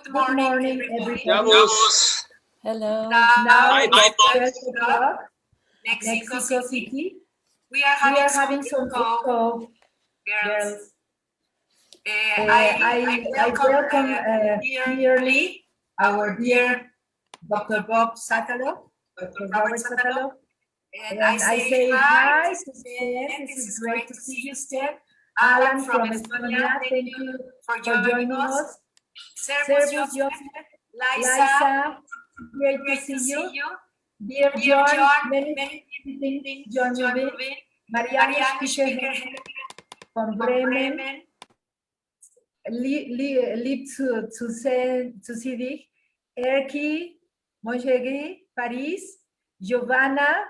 Good morning, everybody. Hello. Now Hi. it's 12 o'clock, Mexico City. We are having some echo, girls. I welcome dearly our dear Dr. Bob Satalof, Dr. Robert Satalof. And I say hi to Stan. This is great to see you, Stan. Alan from Estonia, thank you for joining us. Servus Joseph, Liza, great to see you. Dear John, many things, John Rubin, Marianne Spicher from Bremen, lieb zu see dich, Erki, Monchegri, Paris, Giovanna,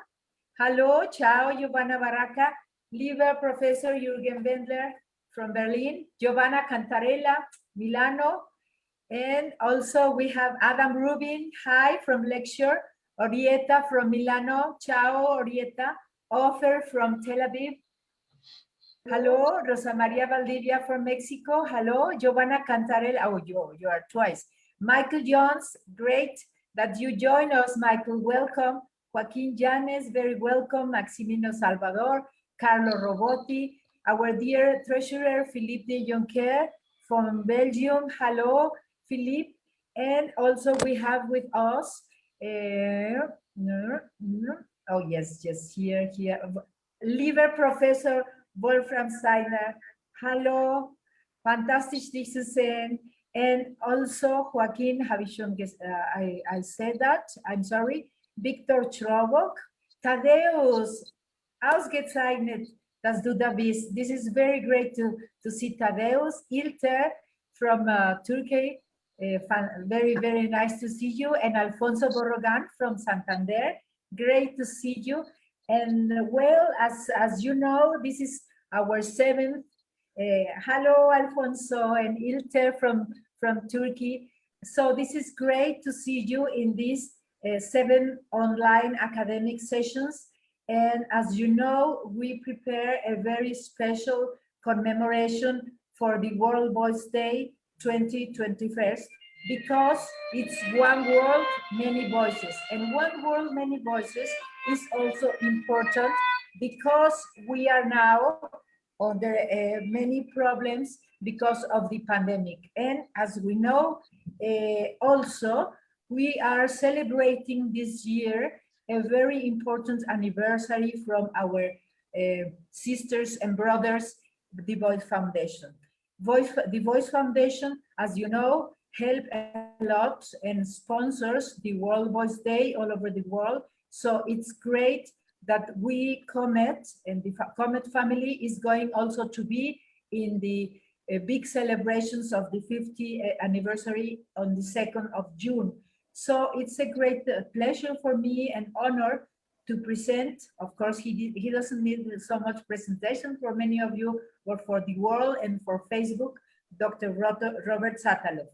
hello, ciao, Giovanna Barraca, lieber Professor Jürgen Wendler from Berlin, Giovanna Cantarella, Milano, and also we have Adam Rubin, hi, from lecture, Orietta from Milano, ciao, Orietta, Ofer from Tel Aviv, hello, Rosa Maria Valdivia from Mexico, hello, Giovanna Cantarella, oh, you are twice, Michael Jones, great that you join us, Michael, welcome, Joaquin Llanes, very welcome, Maximino Salvador, Carlo Robotti, our dear treasurer, Philippe de Jonker from Belgium, hello, Philippe, and also we have with us, oh yes, here, lieber Professor Wolfram Seidler, hello, fantastic dich zu sehen, and also Joaquin, have you shown, I said that, I'm sorry, Victor Trobok, Tadeusz, ausgezeichnet, dass du da bist. This is very great to see Tadeusz, Ilter from Turkey, very, very nice to see you, and Alfonso Borrogan from Santander, great to see you. And well, as you know, this is our 7th. Hello, Alfonso and Ilter from Turkey. So this is great to see you in these 7 online academic sessions. And as you know, we prepare a very special commemoration for the World Boys Day 2021, because it's one world, many voices. And one world, many voices is also important because we are now under many problems because of the pandemic. And as we know, also, we are celebrating this year a very important anniversary from our sisters and brothers, the Voice Foundation. The Voice Foundation, as you know, help a lot and sponsors the World Voice Day all over the world. So it's great that we, Comet, and the Comet family is going also to be in the big celebrations of the 50th anniversary on the 2nd of June. So it's a great pleasure for me and honor to present. Of course, he doesn't need so much presentation for many of you, but for the world and for Facebook, Dr. Robert Satalof.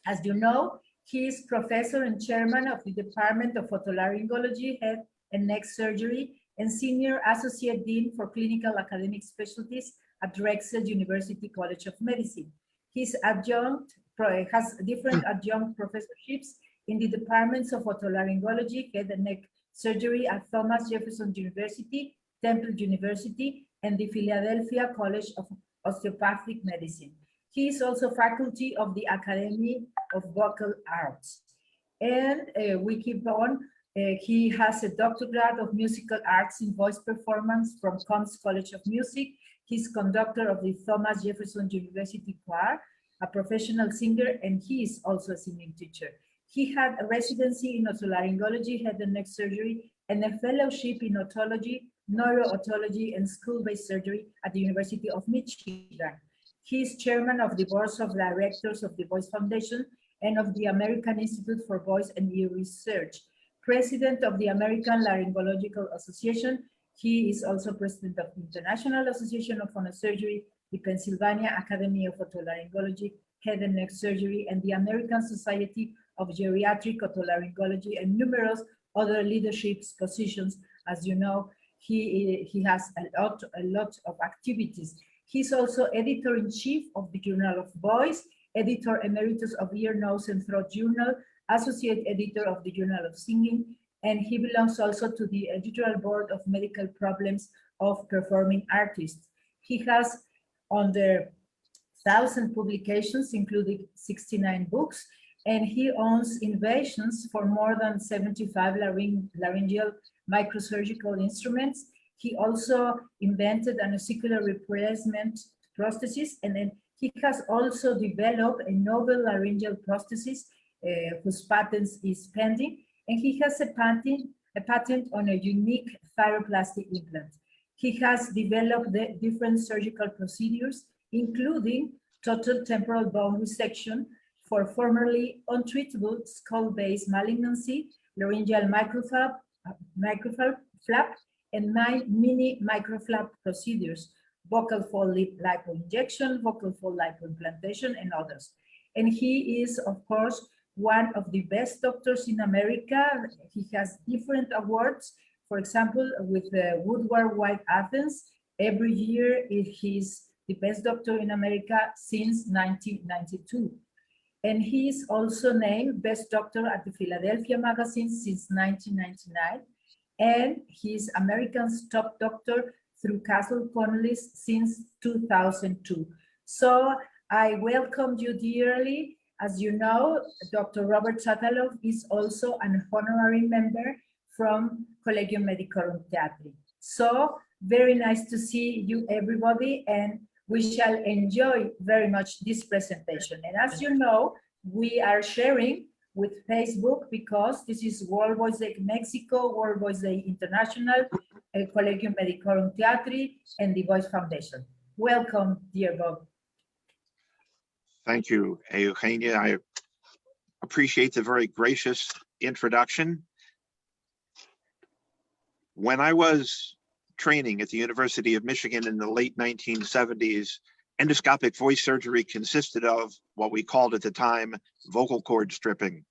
As you know, he is professor and chairman of the Department of Otolaryngology, Head and Neck Surgery, and senior associate dean for clinical academic specialties at Drexel University College of Medicine. He's has different adjunct professorships in the departments of otolaryngology, head and neck surgery at Thomas Jefferson University, Temple University, and the Philadelphia College of Osteopathic Medicine. He is also faculty of the Academy of Vocal Arts. And we keep on. He has a doctorate of musical arts in voice performance from Combs College of Music. He's conductor of the Thomas Jefferson University Choir, a professional singer, and he is also a singing teacher. He had a residency in otolaryngology, head and neck surgery, and a fellowship in otology, neuro-otology, and school-based surgery at the University of Michigan. He is chairman of the boards of directors of the Voice Foundation and of the American Institute for Voice and Ear Research, president of the American Laryngological Association. He is also president of the International Association of Phonosurgery, the Pennsylvania Academy of Otolaryngology, Head and Neck Surgery, and the American Society of Geriatric Otolaryngology, and numerous other leadership positions. As you know, he has a lot of activities. He's also editor-in-chief of the Journal of Voice. editor emeritus of Ear, Nose, and Throat Journal, associate editor of the Journal of Singing, and he belongs also to the editorial board of Medical Problems of Performing Artists. He has under 1,000 publications, including 69 books, and he owns innovations for more than 75 laryngeal microsurgical instruments. He also invented an ossicular replacement prosthesis, and then he has also developed a novel laryngeal prosthesis whose patent is pending, and he has a patent on a unique thyroplasty implant. He has developed the different surgical procedures, including total temporal bone resection for formerly untreatable skull-based malignancy, laryngeal microflap, and mini microflap procedures, vocal fold lipo-injection, vocal fold lipo-implantation, and others. And he is, of course, one of the best doctors in America. He has different awards. For example, with the Woodward White Athens, every year he's the best doctor in America since 1992. And he is also named best doctor at the Philadelphia Magazine since 1999. And he's America's top doctor through Castle Connolly's since 2002. So I welcome you dearly. As you know, Dr. Robert Satalof is also an honorary member from Collegium Medicorum Theatri. So very nice to see you, everybody, and we shall enjoy very much this presentation. And as you know, we are sharing with Facebook because this is World Voice Day Mexico, World Voice Day International, Collegium Medicorum Theatri, and the Voice Foundation. Welcome, dear Bob. Thank you, Eugenia. I appreciate the very gracious introduction. When I was training at the University of Michigan in the late 1970s, endoscopic voice surgery consisted of what we called at the time vocal cord stripping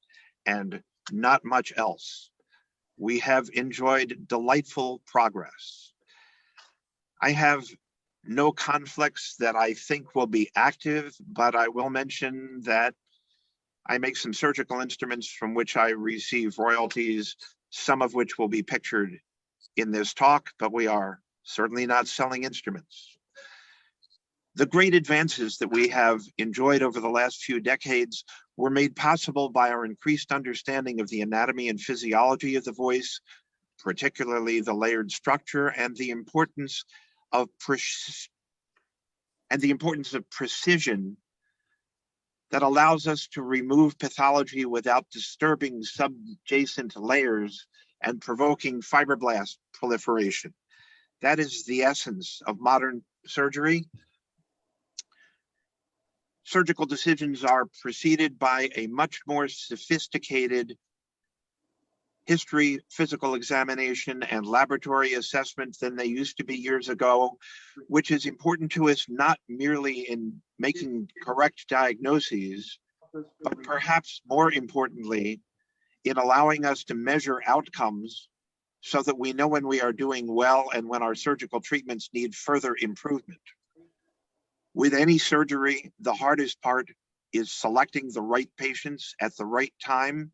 and not much else. We have enjoyed delightful progress. I have no conflicts that I think will be active, but I will mention that I make some surgical instruments from which I receive royalties, some of which will be pictured in this talk, but we are certainly not selling instruments. The great advances that we have enjoyed over the last few decades were made possible by our increased understanding of the anatomy and physiology of the voice, particularly the layered structure and the importance of precision that allows us to remove pathology without disturbing subjacent layers and provoking fibroblast proliferation. That is the essence of modern surgery. Surgical decisions are preceded by a much more sophisticated history, physical examination, and laboratory assessment than they used to be years ago, which is important to us not merely in making correct diagnoses, but perhaps more importantly, in allowing us to measure outcomes so that we know when we are doing well and when our surgical treatments need further improvement. With any surgery, the hardest part is selecting the right patients at the right time.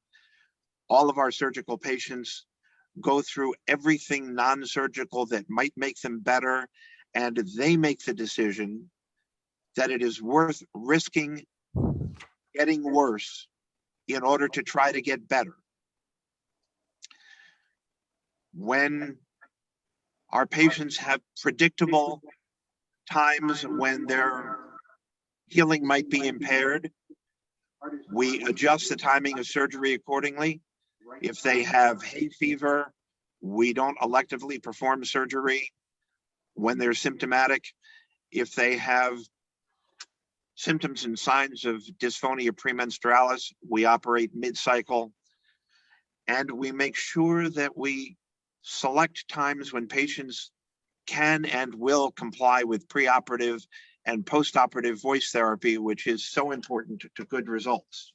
All of our surgical patients go through everything non-surgical that might make them better, and they make the decision that it is worth risking getting worse in order to try to get better. When our patients have predictable times when their healing might be impaired, we adjust the timing of surgery accordingly. If they have hay fever, we don't electively perform surgery when they're symptomatic. If they have symptoms and signs of dysphonia premenstrualis, we operate mid-cycle. And we make sure that we select times when patients can and will comply with preoperative and postoperative voice therapy, which is so important to good results.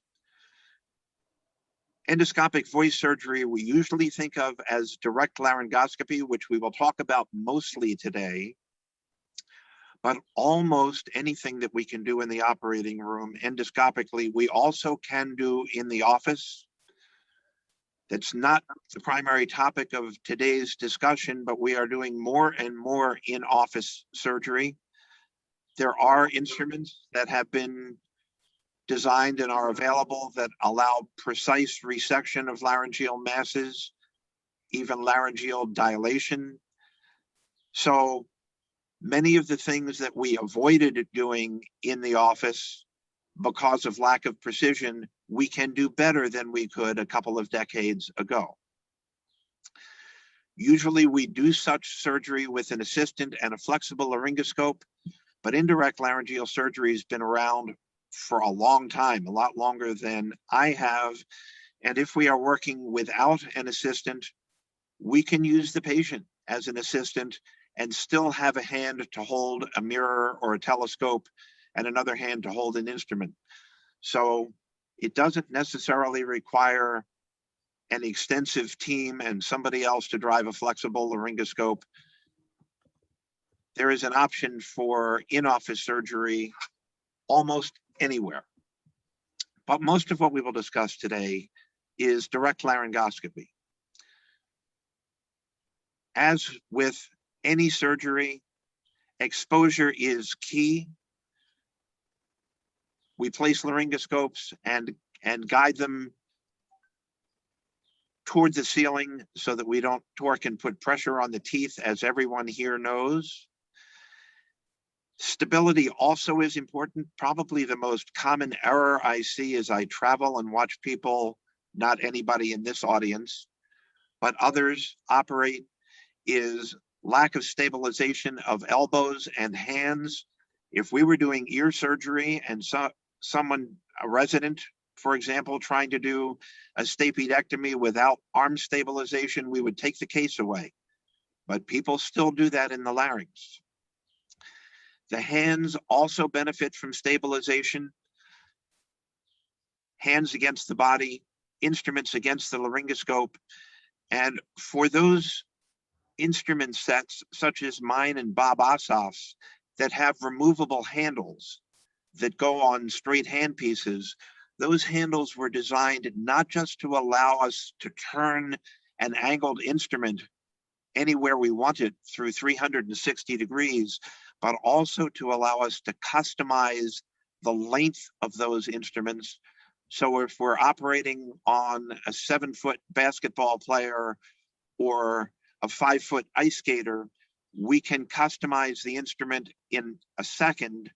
Endoscopic voice surgery we usually think of as direct laryngoscopy, which we will talk about mostly today. but almost anything that we can do in the operating room endoscopically, we also can do in the office. That's not the primary topic of today's discussion, but we are doing more and more in-office surgery. There are instruments that have been designed and are available that allow precise resection of laryngeal masses, even laryngeal dilation. So many of the things that we avoided doing in the office because of lack of precision, we can do better than we could a couple of decades ago. Usually we do such surgery with an assistant and a flexible laryngoscope, but indirect laryngeal surgery has been around for a long time, a lot longer than I have. And if we are working without an assistant, we can use the patient as an assistant and still have a hand to hold a mirror or a telescope and another hand to hold an instrument. So it doesn't necessarily require an extensive team and somebody else to drive a flexible laryngoscope. There is an option for in-office surgery almost anywhere. But most of what we will discuss today is direct laryngoscopy. As with any surgery, exposure is key. We place laryngoscopes and guide them toward the ceiling so that we don't torque and put pressure on the teeth, as everyone here knows. Stability also is important. Probably the most common error I see as I travel and watch people, not anybody in this audience, but others operate, is lack of stabilization of elbows and hands. If we were doing ear surgery and someone, a resident, for example, trying to do a stapedectomy without arm stabilization, we would take the case away. But people still do that in the larynx. The hands also benefit from stabilization. Hands against the body, instruments against the laryngoscope. And for those instrument sets, such as mine and Bob Ossoff's, that have removable handles that go on straight handpieces, those handles were designed not just to allow us to turn an angled instrument anywhere we want it through 360 degrees, but also to allow us to customize the length of those instruments. So if we're operating on a 7-foot basketball player or a 5-foot ice skater, we can customize the instrument in a second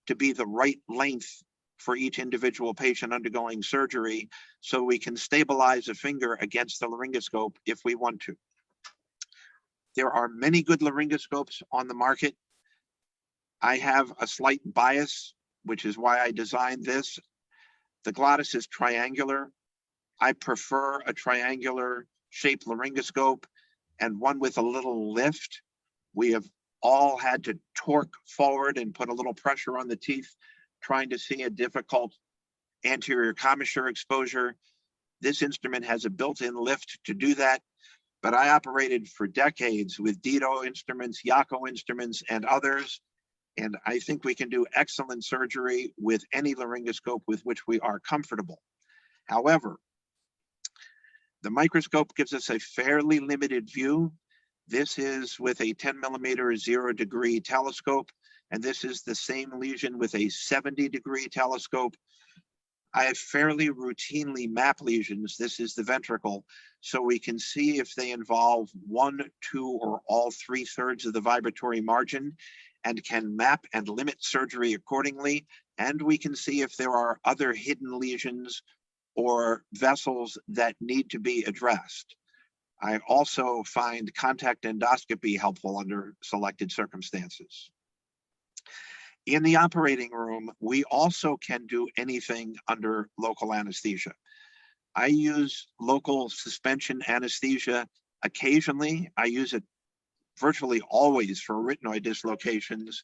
to be the right length for each individual patient undergoing surgery, so we can stabilize a finger against the laryngoscope if we want to. There are many good laryngoscopes on the market. I have a slight bias, which is why I designed this. The glottis is triangular. I prefer a triangular shaped laryngoscope and one with a little lift. We have all had to torque forward and put a little pressure on the teeth, trying to see a difficult anterior commissure exposure. This instrument has a built-in lift to do that, but I operated for decades with Dito instruments, Yako instruments, and others, and I think we can do excellent surgery with any laryngoscope with which we are comfortable. However, the microscope gives us a fairly limited view. This is with a 10mm 0-degree telescope, and this is the same lesion with a 70-degree telescope. I fairly routinely map lesions. This is the ventricle, so we can see if they involve 1, 2, or all 3/3 of the vibratory margin, and can map and limit surgery accordingly. And we can see if there are other hidden lesions or vessels that need to be addressed. I also find contact endoscopy helpful under selected circumstances. In the operating room, we also can do anything under local anesthesia. I use local suspension anesthesia occasionally. I use it virtually always for arytenoid dislocations,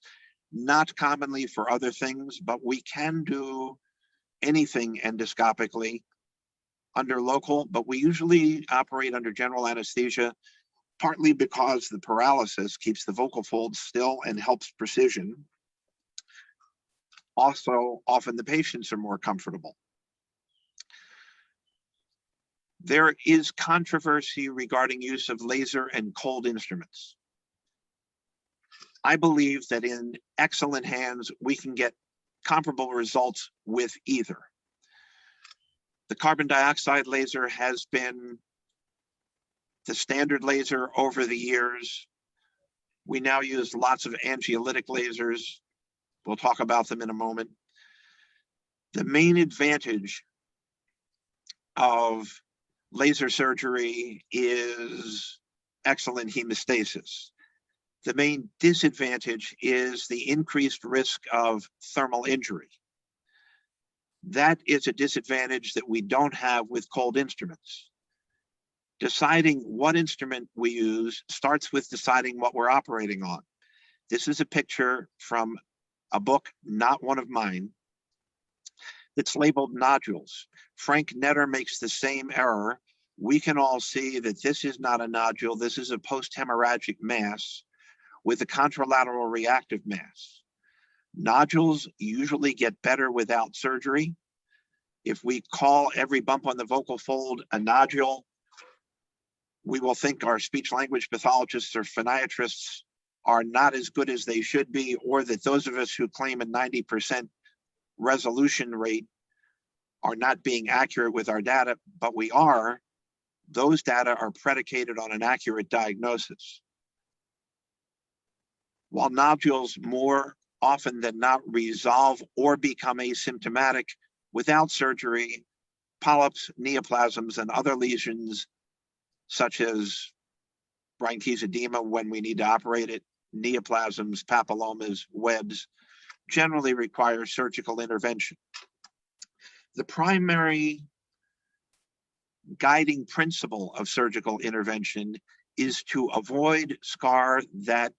not commonly for other things, but we can do anything endoscopically under local, but we usually operate under general anesthesia, partly because the paralysis keeps the vocal folds still and helps precision. Also, often the patients are more comfortable. There is controversy regarding use of laser and cold instruments. I believe that in excellent hands, we can get comparable results with either. The carbon dioxide laser has been the standard laser over the years. We now use lots of angiolytic lasers. We'll talk about them in a moment. The main advantage of laser surgery is excellent hemostasis. The main disadvantage is the increased risk of thermal injury. That is a disadvantage that we don't have with cold instruments. Deciding what instrument we use starts with deciding what we're operating on. This is a picture from a book, not one of mine, that's labeled nodules. Frank Netter makes the same error. We can all see that this is not a nodule. This is a post-hemorrhagic mass with a contralateral reactive mass. Nodules usually get better without surgery. If we call every bump on the vocal fold a nodule, we will think our speech language pathologists or phoniatrists are not as good as they should be, or that those of us who claim a 90% resolution rate are not being accurate with our data, but we are. Those data are predicated on an accurate diagnosis. While nodules more often than not resolve or become asymptomatic without surgery, polyps, neoplasms, and other lesions such as Reinke's edema when we need to operate it, neoplasms, papillomas, webs, generally require surgical intervention. The primary guiding principle of surgical intervention is to avoid scar that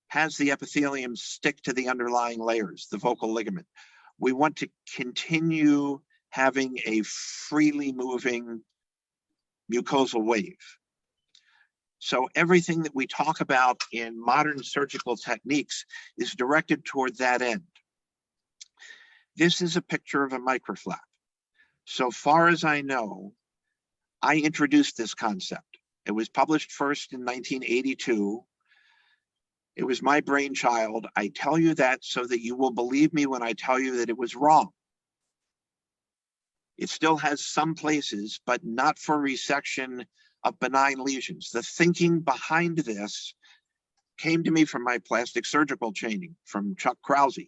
has the epithelium stick to the underlying layers, the vocal ligament. We want to continue having a freely moving mucosal wave. So everything that we talk about in modern surgical techniques is directed toward that end. This is a picture of a microflap. So far as I know, I introduced this concept. It was published first in 1982. It was my brainchild. I tell you that so that you will believe me when I tell you that it was wrong. It still has some places, but not for resection of benign lesions. The thinking behind this came to me from my plastic surgical training from Chuck Krause.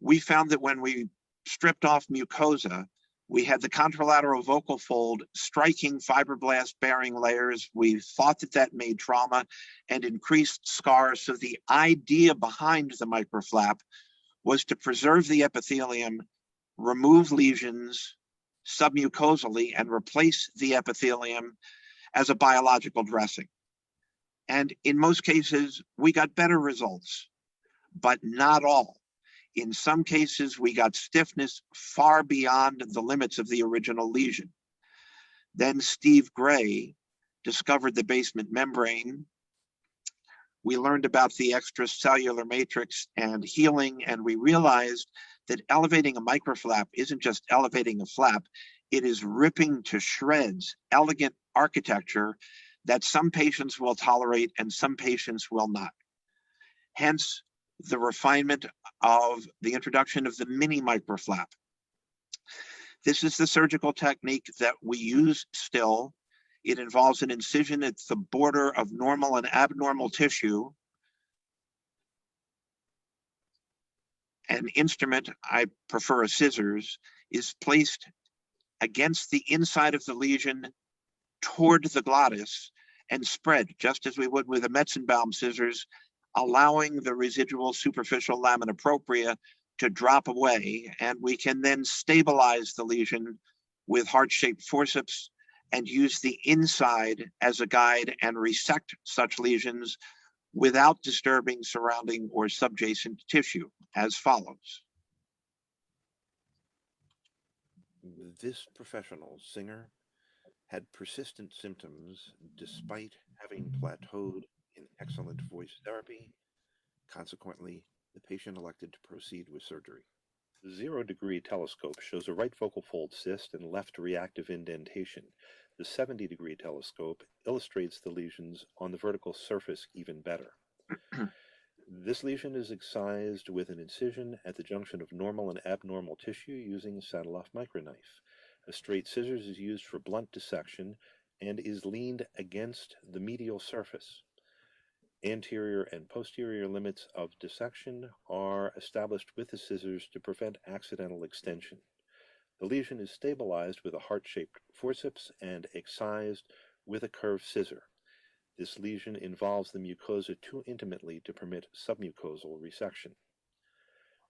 We found that when we stripped off mucosa, we had the contralateral vocal fold striking fibroblast-bearing layers. We thought that that made trauma and increased scars. So the idea behind the microflap was to preserve the epithelium, remove lesions submucosally, and replace the epithelium as a biological dressing. And in most cases, we got better results, but not all. In some cases, we got stiffness far beyond the limits of the original lesion. Then Steve Gray discovered the basement membrane. We learned about the extracellular matrix and healing, and we realized that elevating a microflap isn't just elevating a flap, it is ripping to shreds elegant architecture that some patients will tolerate and some patients will not. Hence, the refinement of the introduction of the mini microflap. This is the surgical technique that we use still. It involves an incision at the border of normal and abnormal tissue. An instrument, I prefer a scissors, is placed against the inside of the lesion toward the glottis and spread, just as we would with a Metzenbaum scissors, allowing the residual superficial lamina propria to drop away, and we can then stabilize the lesion with heart-shaped forceps and use the inside as a guide and resect such lesions without disturbing surrounding or subjacent tissue, as follows. This professional singer had persistent symptoms despite having plateaued in excellent voice therapy. Consequently, The patient elected to proceed with surgery. The 0-degree telescope shows a right focal fold cyst and left reactive indentation. The 70-degree telescope illustrates the lesions on the vertical surface even better. This lesion is excised with an incision at the junction of normal and abnormal tissue using a Satalof microknife. A straight scissors is used for blunt dissection and is leaned against the medial surface. Anterior and posterior limits of dissection are established with the scissors to prevent accidental extension. The lesion is stabilized with a heart-shaped forceps and excised with a curved scissor. This lesion involves the mucosa too intimately to permit submucosal resection.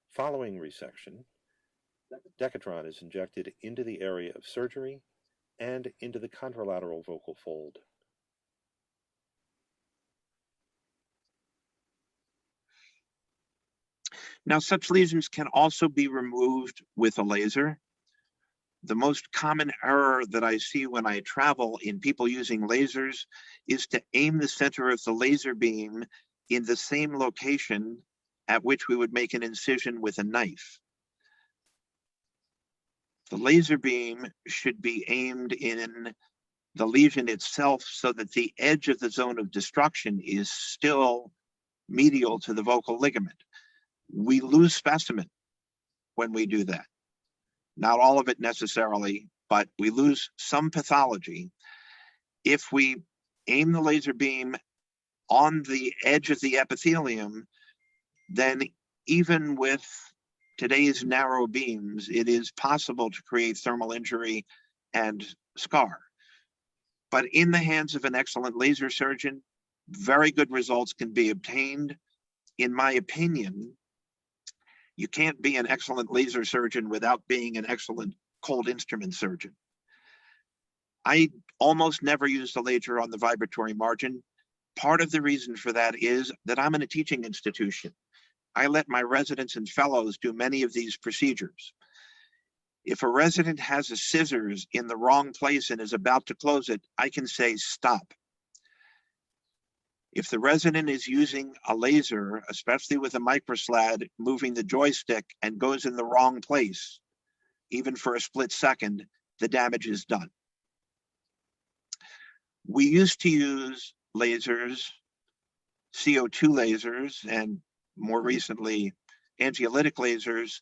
Following resection, Decatron is injected into the area of surgery and into the contralateral vocal fold. Now, such lesions can also be removed with a laser. The most common error that I see when I travel in people using lasers is to aim the center of the laser beam in the same location at which we would make an incision with a knife. The laser beam should be aimed in the lesion itself so that the edge of the zone of destruction is still medial to the vocal ligament. We lose specimen when we do that. Not all of it necessarily, but we lose some pathology. If we aim the laser beam on the edge of the epithelium, then even with today's narrow beams, it is possible to create thermal injury and scar. But in the hands of an excellent laser surgeon, very good results can be obtained. In my opinion, you can't be an excellent laser surgeon without being an excellent cold instrument surgeon. I almost never use the laser on the vibratory margin. Part of the reason for that is that I'm in a teaching institution. I let my residents and fellows do many of these procedures. If a resident has a scissors in the wrong place and is about to close it, I can say stop. If the resident is using a laser, especially with a microslad, moving the joystick and goes in the wrong place, even for a split second, the damage is done. We used to use lasers, CO2 lasers, and more recently, anxiolytic lasers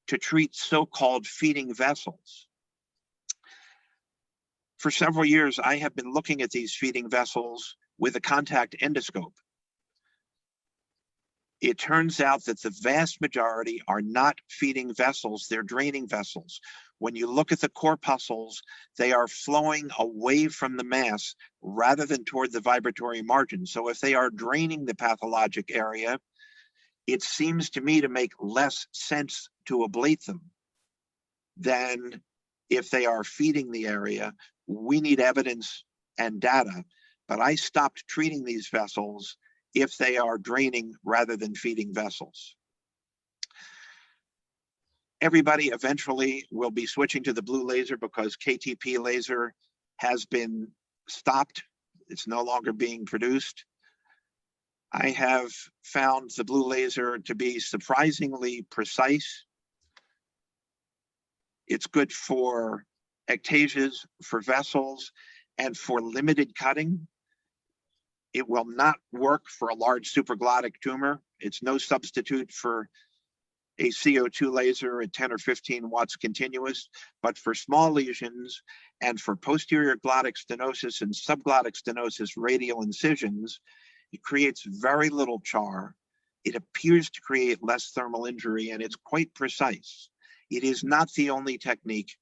to treat so-called feeding vessels. For several years, I have been looking at these feeding vessels with a contact endoscope. It turns out that the vast majority are not feeding vessels, they're draining vessels. When you look at the corpuscles, they are flowing away from the mass rather than toward the vibratory margin. So if they are draining the pathologic area, it seems to me to make less sense to ablate them than if they are feeding the area. We need evidence and data. But I stopped treating these vessels if they are draining rather than feeding vessels. Everybody eventually will be switching to the blue laser because KTP laser has been stopped. It's no longer being produced. I have found the blue laser to be surprisingly precise. It's good for ectasias, for vessels, and for limited cutting. It will not work for a large supraglottic tumor. It's no substitute for a CO2 laser at 10 or 15 watts continuous, but for small lesions and for posterior glottic stenosis and subglottic stenosis radial incisions, it creates very little char. It appears to create less thermal injury, and it's quite precise. It is not the only technique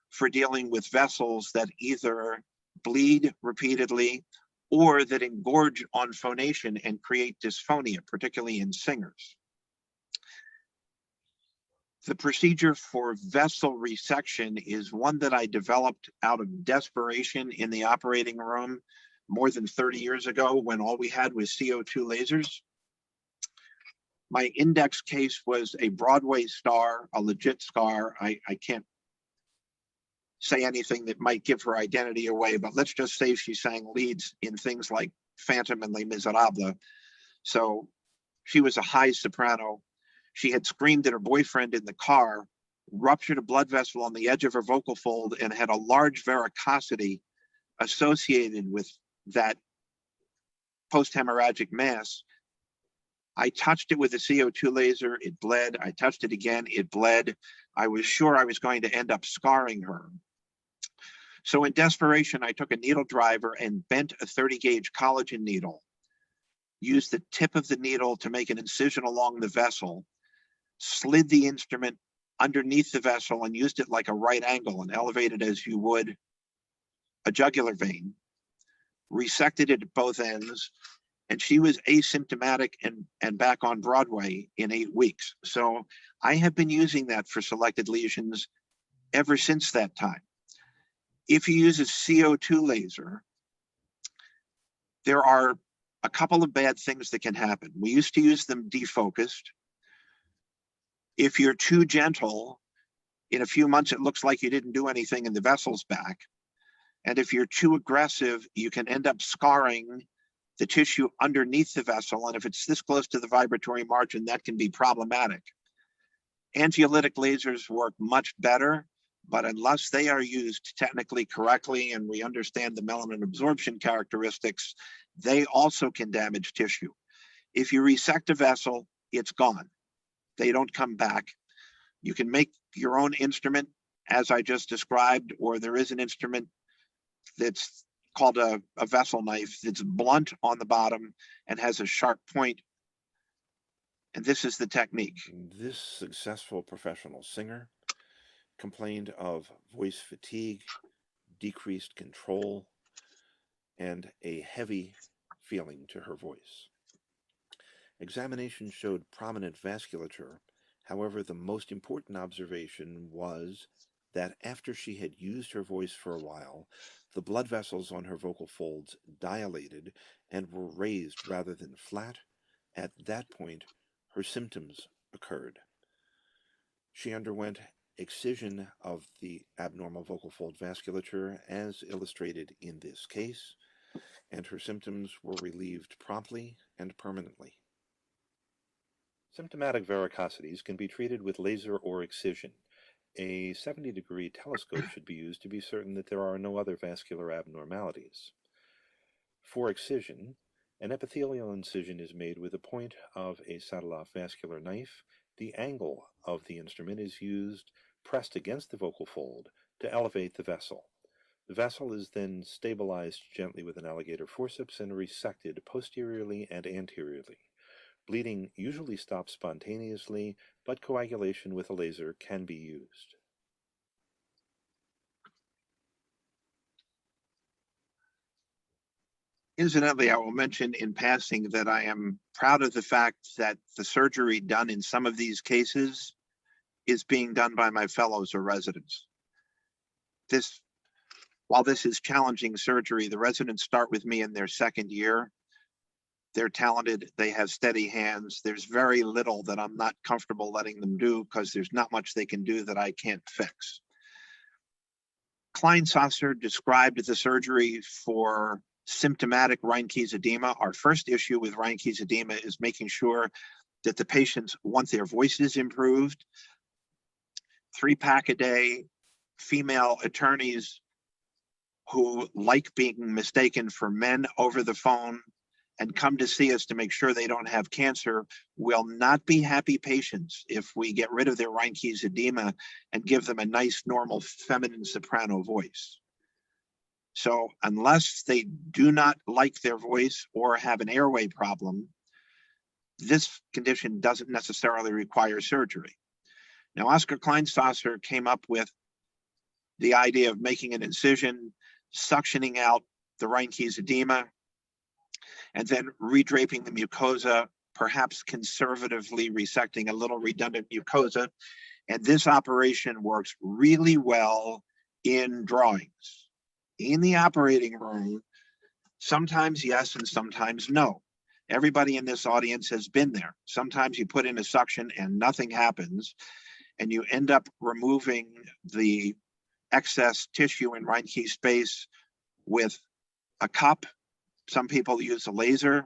for dealing with vessels that either bleed repeatedly or that engorge on phonation and create dysphonia, particularly in singers. The procedure for vessel resection is one that I developed out of desperation in the operating room more than 30 years ago when all we had was CO2 lasers. My index case was a Broadway star, a legit star. I can't say anything that might give her identity away, but let's just say she sang leads in things like Phantom and Les Miserables. So She was a high soprano. She had screamed at her boyfriend in the car, ruptured a blood vessel on the edge of her vocal fold, and had a large varicosity associated with that post-hemorrhagic mass. I touched it with a CO2 laser, it bled. I touched it again, it bled. I was sure I was going to end up scarring her. So in desperation, I took a needle driver and bent a 30 gauge collagen needle, used the tip of the needle to make an incision along the vessel, slid the instrument underneath the vessel and used it like a right angle and elevated as you would a jugular vein, resected it at both ends, and she was asymptomatic and back on Broadway in 8 weeks. So I have been using that for selected lesions ever since that time. If you use a CO2 laser, there are a couple of bad things that can happen. We used to use them defocused. If you're too gentle, in a few months, it looks like you didn't do anything and the vessel's back. And if you're too aggressive, you can end up scarring the tissue underneath the vessel. And if it's this close to the vibratory margin, that can be problematic. Anxiolytic lasers work much better, but unless they are used technically correctly and we understand the melanin absorption characteristics, they also can damage tissue. If you resect a vessel, it's gone. They don't come back. You can make your own instrument, as I just described, or there is an instrument that's called a vessel knife that's blunt on the bottom and has a sharp point. And this is the technique. This successful professional singer complained of voice fatigue, decreased control, and a heavy feeling to her voice. Examination showed prominent vasculature. However, the most important observation was that after she had used her voice for a while, the blood vessels on her vocal folds dilated and were raised rather than flat. At that point, her symptoms occurred. She underwent excision of the abnormal vocal fold vasculature as illustrated in this case, and her symptoms were relieved promptly and permanently. Symptomatic varicosities can be treated with laser or excision. A 70-degree telescope should be used to be certain that there are no other vascular abnormalities. For excision, an epithelial incision is made with the point of a Satalof vascular knife. The angle of the instrument is used pressed against the vocal fold to elevate the vessel. The vessel is then stabilized gently with an alligator forceps and resected posteriorly and anteriorly. Bleeding usually stops spontaneously, but coagulation with a laser can be used. Incidentally, I will mention in passing that I am proud of the fact that the surgery done in some of these cases is being done by my fellows or residents. While this is challenging surgery, the residents start with me in their second year. They're talented, they have steady hands. There's very little that I'm not comfortable letting them do because there's not much they can do that I can't fix. Klein-Sasser described the surgery for symptomatic Reinke's edema. Our first issue with Reinke's edema is making sure that the patients want their voices improved. 3-pack a day, female attorneys who like being mistaken for men over the phone and come to see us to make sure they don't have cancer will not be happy patients if we get rid of their Reinke's edema and give them a nice, normal, feminine soprano voice. So unless they do not like their voice or have an airway problem, this condition doesn't necessarily require surgery. Now, Oscar Klein-Sasser came up with the idea of making an incision, suctioning out the Reinke's edema, and then redraping the mucosa, perhaps conservatively resecting a little redundant mucosa. And this operation works really well in drawings. In the operating room, sometimes yes and sometimes no. Everybody in this audience has been there. Sometimes you put in a suction and nothing happens, and you end up removing the excess tissue in Reinke space with a cup. Some people use a laser.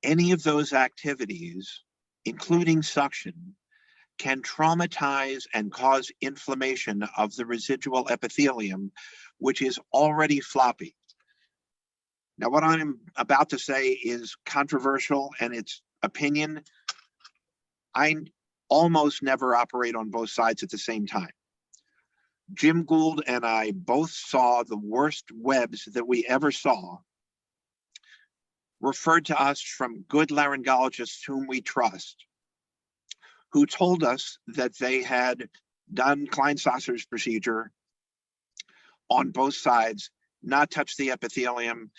Any of those activities, including suction, can traumatize and cause inflammation of the residual epithelium, which is already floppy. Now, what I'm about to say is controversial and it's opinion. I almost never operate on both sides at the same time. Jim Gould and I both saw the worst webs that we ever saw, referred to us from good laryngologists whom we trust, who told us that they had done Klein-Sasser's procedure on both sides, not touched the epithelium.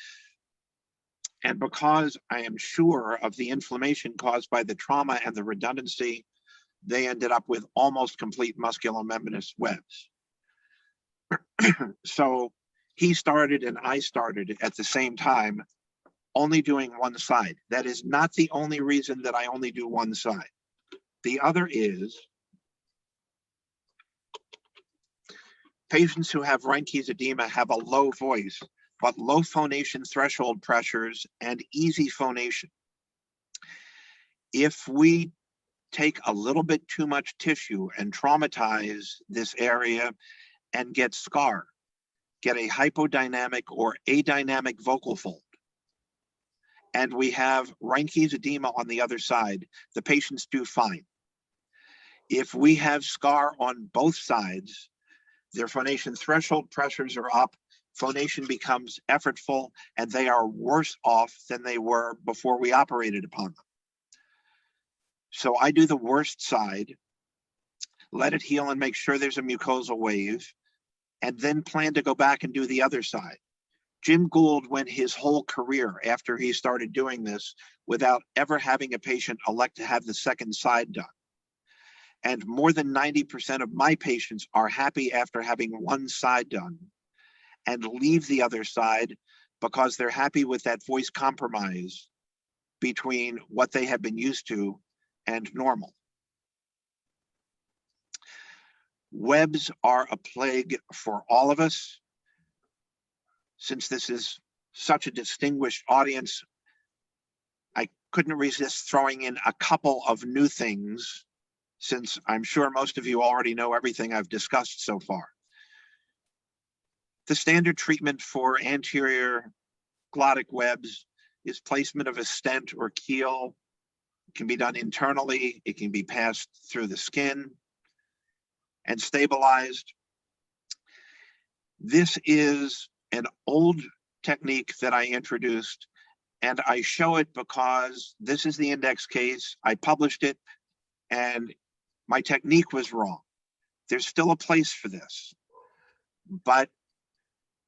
And because I am sure of the inflammation caused by the trauma and the redundancy, they ended up with almost complete musculomembranous webs. So he started and I started at the same time, only doing one side. That is not the only reason that I only do one side. The other is patients who have Reinke's edema have a low voice, but low phonation threshold pressures and easy phonation. If we take a little bit too much tissue and traumatize this area and get scar, get a hypodynamic or adynamic vocal fold, and we have Reinke's edema on the other side, the patients do fine. If we have scar on both sides, their phonation threshold pressures are up, phonation becomes effortful, and they are worse off than they were before we operated upon them. So I do the worst side, let it heal and make sure there's a mucosal wave, and then plan to go back and do the other side. Jim Gould went his whole career after he started doing this without ever having a patient elect to have the second side done. And more than 90% of my patients are happy after having one side done and leave the other side because they're happy with that voice compromise between what they have been used to and normal. Webs are a plague for all of us. Since this is such a distinguished audience, I couldn't resist throwing in a couple of new things, since I'm sure most of you already know everything I've discussed so far. The standard treatment for anterior glottic webs is placement of a stent or keel. It can be done internally. It can be passed through the skin and stabilized. This is an old technique that I introduced, and I show it because this is the index case. I published it, and my technique was wrong. There's still a place for this, but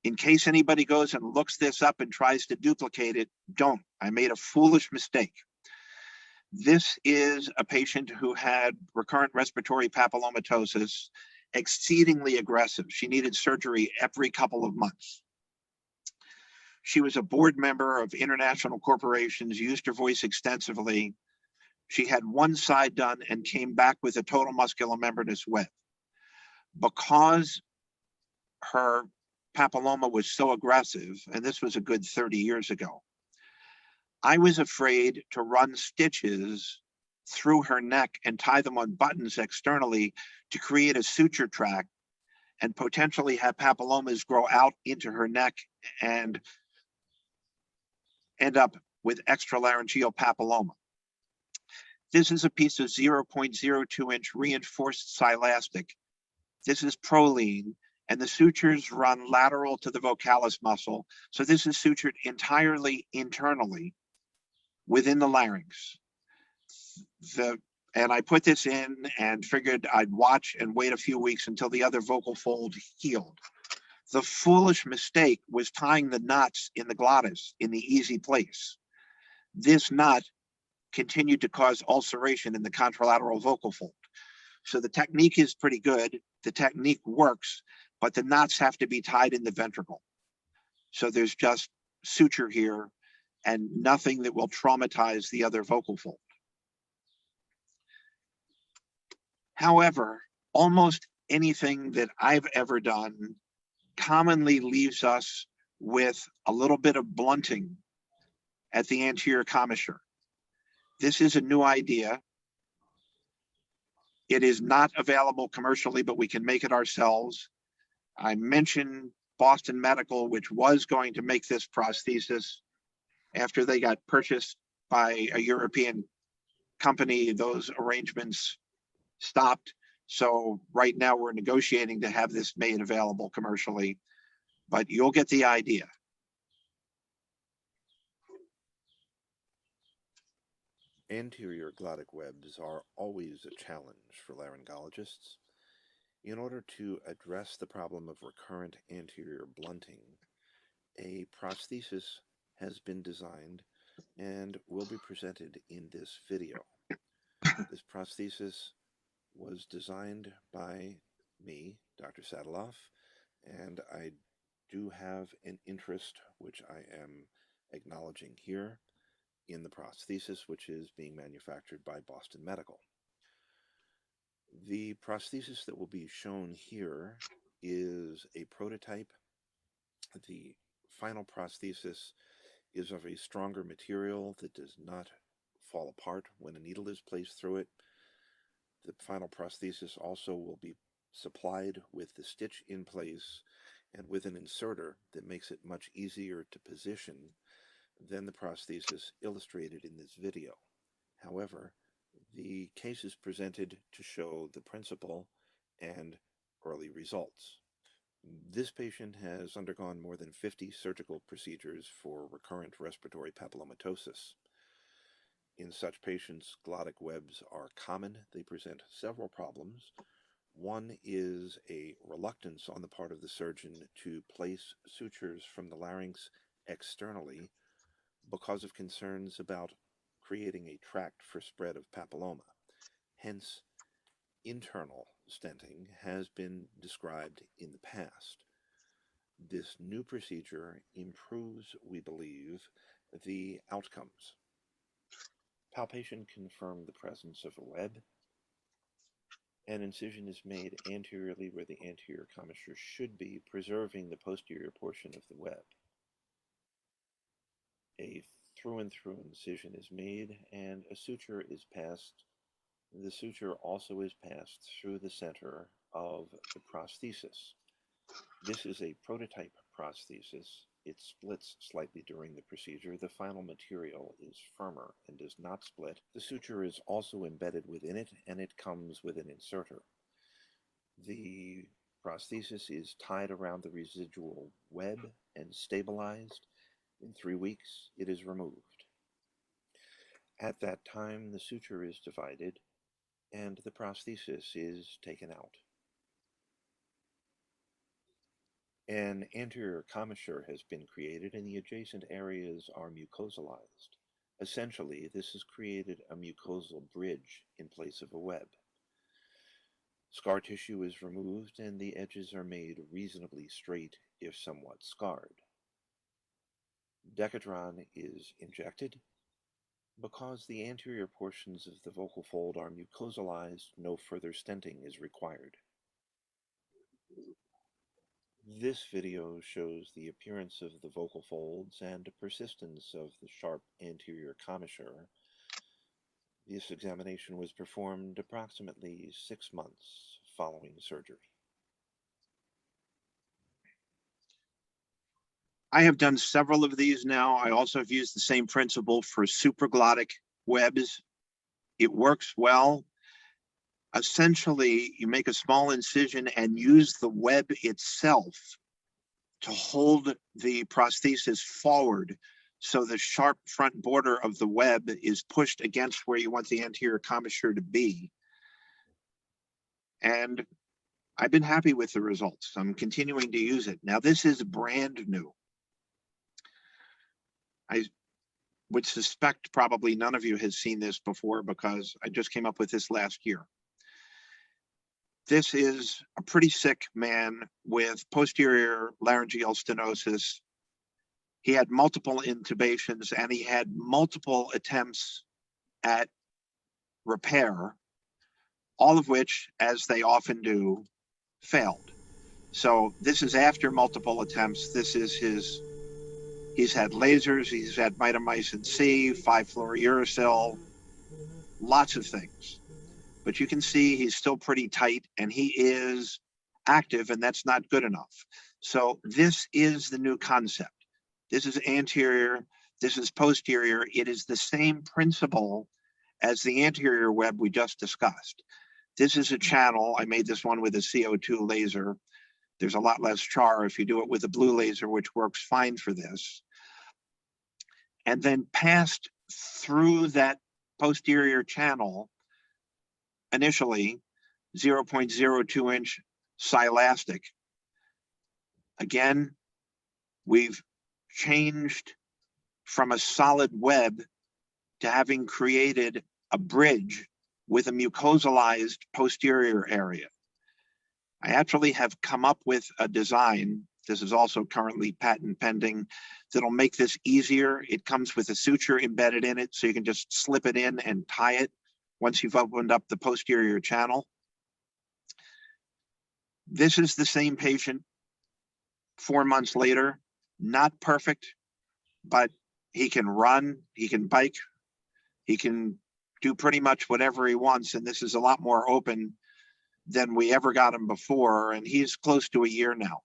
in case anybody goes and looks this up and tries to duplicate it, don't. I made a foolish mistake. This is a patient who had recurrent respiratory papillomatosis, exceedingly aggressive. She needed surgery every couple of months. She was a board member of international corporations, used her voice extensively. She had one side done and came back with a total musculomembranous web. Because her papilloma was so aggressive, and this was a good 30 years ago, I was afraid to run stitches through her neck and tie them on buttons externally to create a suture tract and potentially have papillomas grow out into her neck and end up with extralaryngeal papilloma. This is a piece of 0.02 inch reinforced silastic. This is Proline, and the sutures run lateral to the vocalis muscle. So this is sutured entirely internally within the larynx. And I put this in and figured I'd watch and wait a few weeks until the other vocal fold healed. The foolish mistake was tying the knots in the glottis in the easy place. This knot continued to cause ulceration in the contralateral vocal fold. So the technique is pretty good. The technique works, but the knots have to be tied in the ventricle. So there's just suture here and nothing that will traumatize the other vocal fold. However, almost anything that I've ever done commonly leaves us with a little bit of blunting at the anterior commissure. This is a new idea. It is not available commercially, but we can make it ourselves. I mentioned Boston Medical, which was going to make this prosthesis. After they got purchased by a European company, those arrangements stopped. So right now we're negotiating to have this made available commercially, but you'll get the idea. Anterior glottic webs are always a challenge for laryngologists. In order to address the problem of recurrent anterior blunting, a prosthesis has been designed and will be presented in this video. This prosthesis was designed by me, Dr. Satalof, and I do have an interest, which I am acknowledging here, in the prosthesis, which is being manufactured by Boston Medical. The prosthesis that will be shown here is a prototype. The final prosthesis is of a stronger material that does not fall apart when a needle is placed through it. The final prosthesis also will be supplied with the stitch in place and with an inserter that makes it much easier to position than the prosthesis illustrated in this video. However, the case is presented to show the principle and early results. This patient has undergone more than 50 surgical procedures for recurrent respiratory papillomatosis. In such patients, glottic webs are common. They present several problems. One is a reluctance on the part of the surgeon to place sutures from the larynx externally because of concerns about creating a tract for spread of papilloma. Hence, internal stenting has been described in the past. This new procedure improves, we believe, the outcomes. Palpation confirmed the presence of a web. An incision is made anteriorly where the anterior commissure should be, preserving the posterior portion of the web. A through-and-through incision is made, and a suture is passed. The suture also is passed through the center of the prosthesis. This is a prototype prosthesis. It splits slightly during the procedure. The final material is firmer and does not split. The suture is also embedded within it, and it comes with an inserter. The prosthesis is tied around the residual web and stabilized. In 3 weeks, it is removed. At that time, the suture is divided, and the prosthesis is taken out. An anterior commissure has been created, and the adjacent areas are mucosalized. Essentially, this has created a mucosal bridge in place of a web. Scar tissue is removed, and the edges are made reasonably straight, if somewhat scarred. Decadron is injected. Because the anterior portions of the vocal fold are mucosalized, no further stenting is required. This video shows the appearance of the vocal folds and persistence of the sharp anterior commissure. This examination was performed approximately 6 months following surgery. I have done several of these now. I also have used the same principle for supraglottic webs. It works well. Essentially, you make a small incision and use the web itself to hold the prosthesis forward, so the sharp front border of the web is pushed against where you want the anterior commissure to be. And I've been happy with the results. I'm continuing to use it. Now, this is brand new. I would suspect probably none of you has seen this before because I just came up with this last year. This is a pretty sick man with posterior laryngeal stenosis. He had multiple intubations and he had multiple attempts at repair, all of which, as they often do, failed. So this is after multiple attempts. This is he's had lasers, he's had mitomycin C, 5-fluorouracil, lots of things. But you can see he's still pretty tight and he is active, and that's not good enough. So this is the new concept. This is anterior, this is posterior. It is the same principle as the anterior web we just discussed. This is a channel. I made this one with a CO2 laser. There's a lot less char if you do it with a blue laser, which works fine for this. And then passed through that posterior channel, initially 0.02 inch silastic. Again, we've changed from a solid web to having created a bridge with a mucosalized posterior area. I actually have come up with a design, this is also currently patent pending, that'll make this easier. It comes with a suture embedded in it, so you can just slip it in and tie it once you've opened up the posterior channel. This is the same patient 4 months later. Not perfect, but he can run, he can bike, he can do pretty much whatever he wants, and this is a lot more open than we ever got him before, and he's close to a year now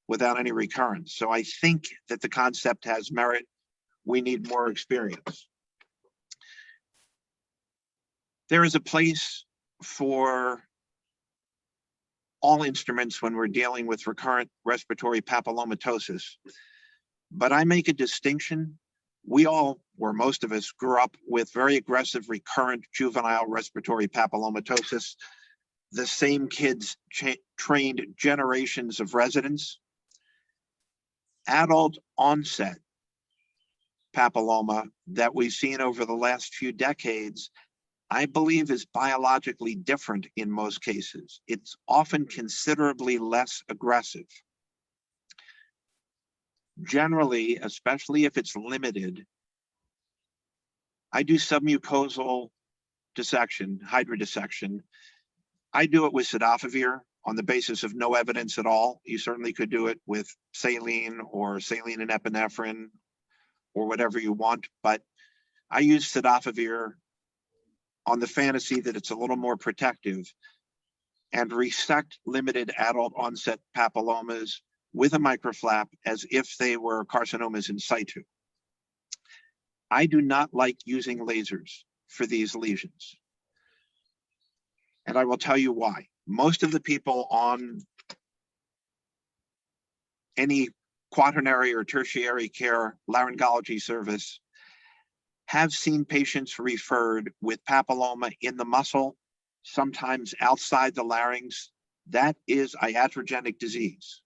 without any recurrence. So I think that the concept has merit. We need more experience. There is a place for all instruments when we're dealing with recurrent respiratory papillomatosis, but I make a distinction. We all, or most of us, grew up with very aggressive recurrent juvenile respiratory papillomatosis. The same kids trained generations of residents. Adult onset papilloma that we've seen over the last few decades, I believe, is biologically different in most cases. It's often considerably less aggressive. Generally, especially if it's limited, I do submucosal dissection, hydrodissection. I do it with cidofovir on the basis of no evidence at all. You certainly could do it with saline or saline and epinephrine or whatever you want, but I use cidofovir on the fantasy that it's a little more protective, and resect limited adult onset papillomas with a microflap as if they were carcinomas in situ. I do not like using lasers for these lesions. And I will tell you why. Most of the people on any quaternary or tertiary care laryngology service have seen patients referred with papilloma in the muscle, sometimes outside the larynx. That is iatrogenic disease.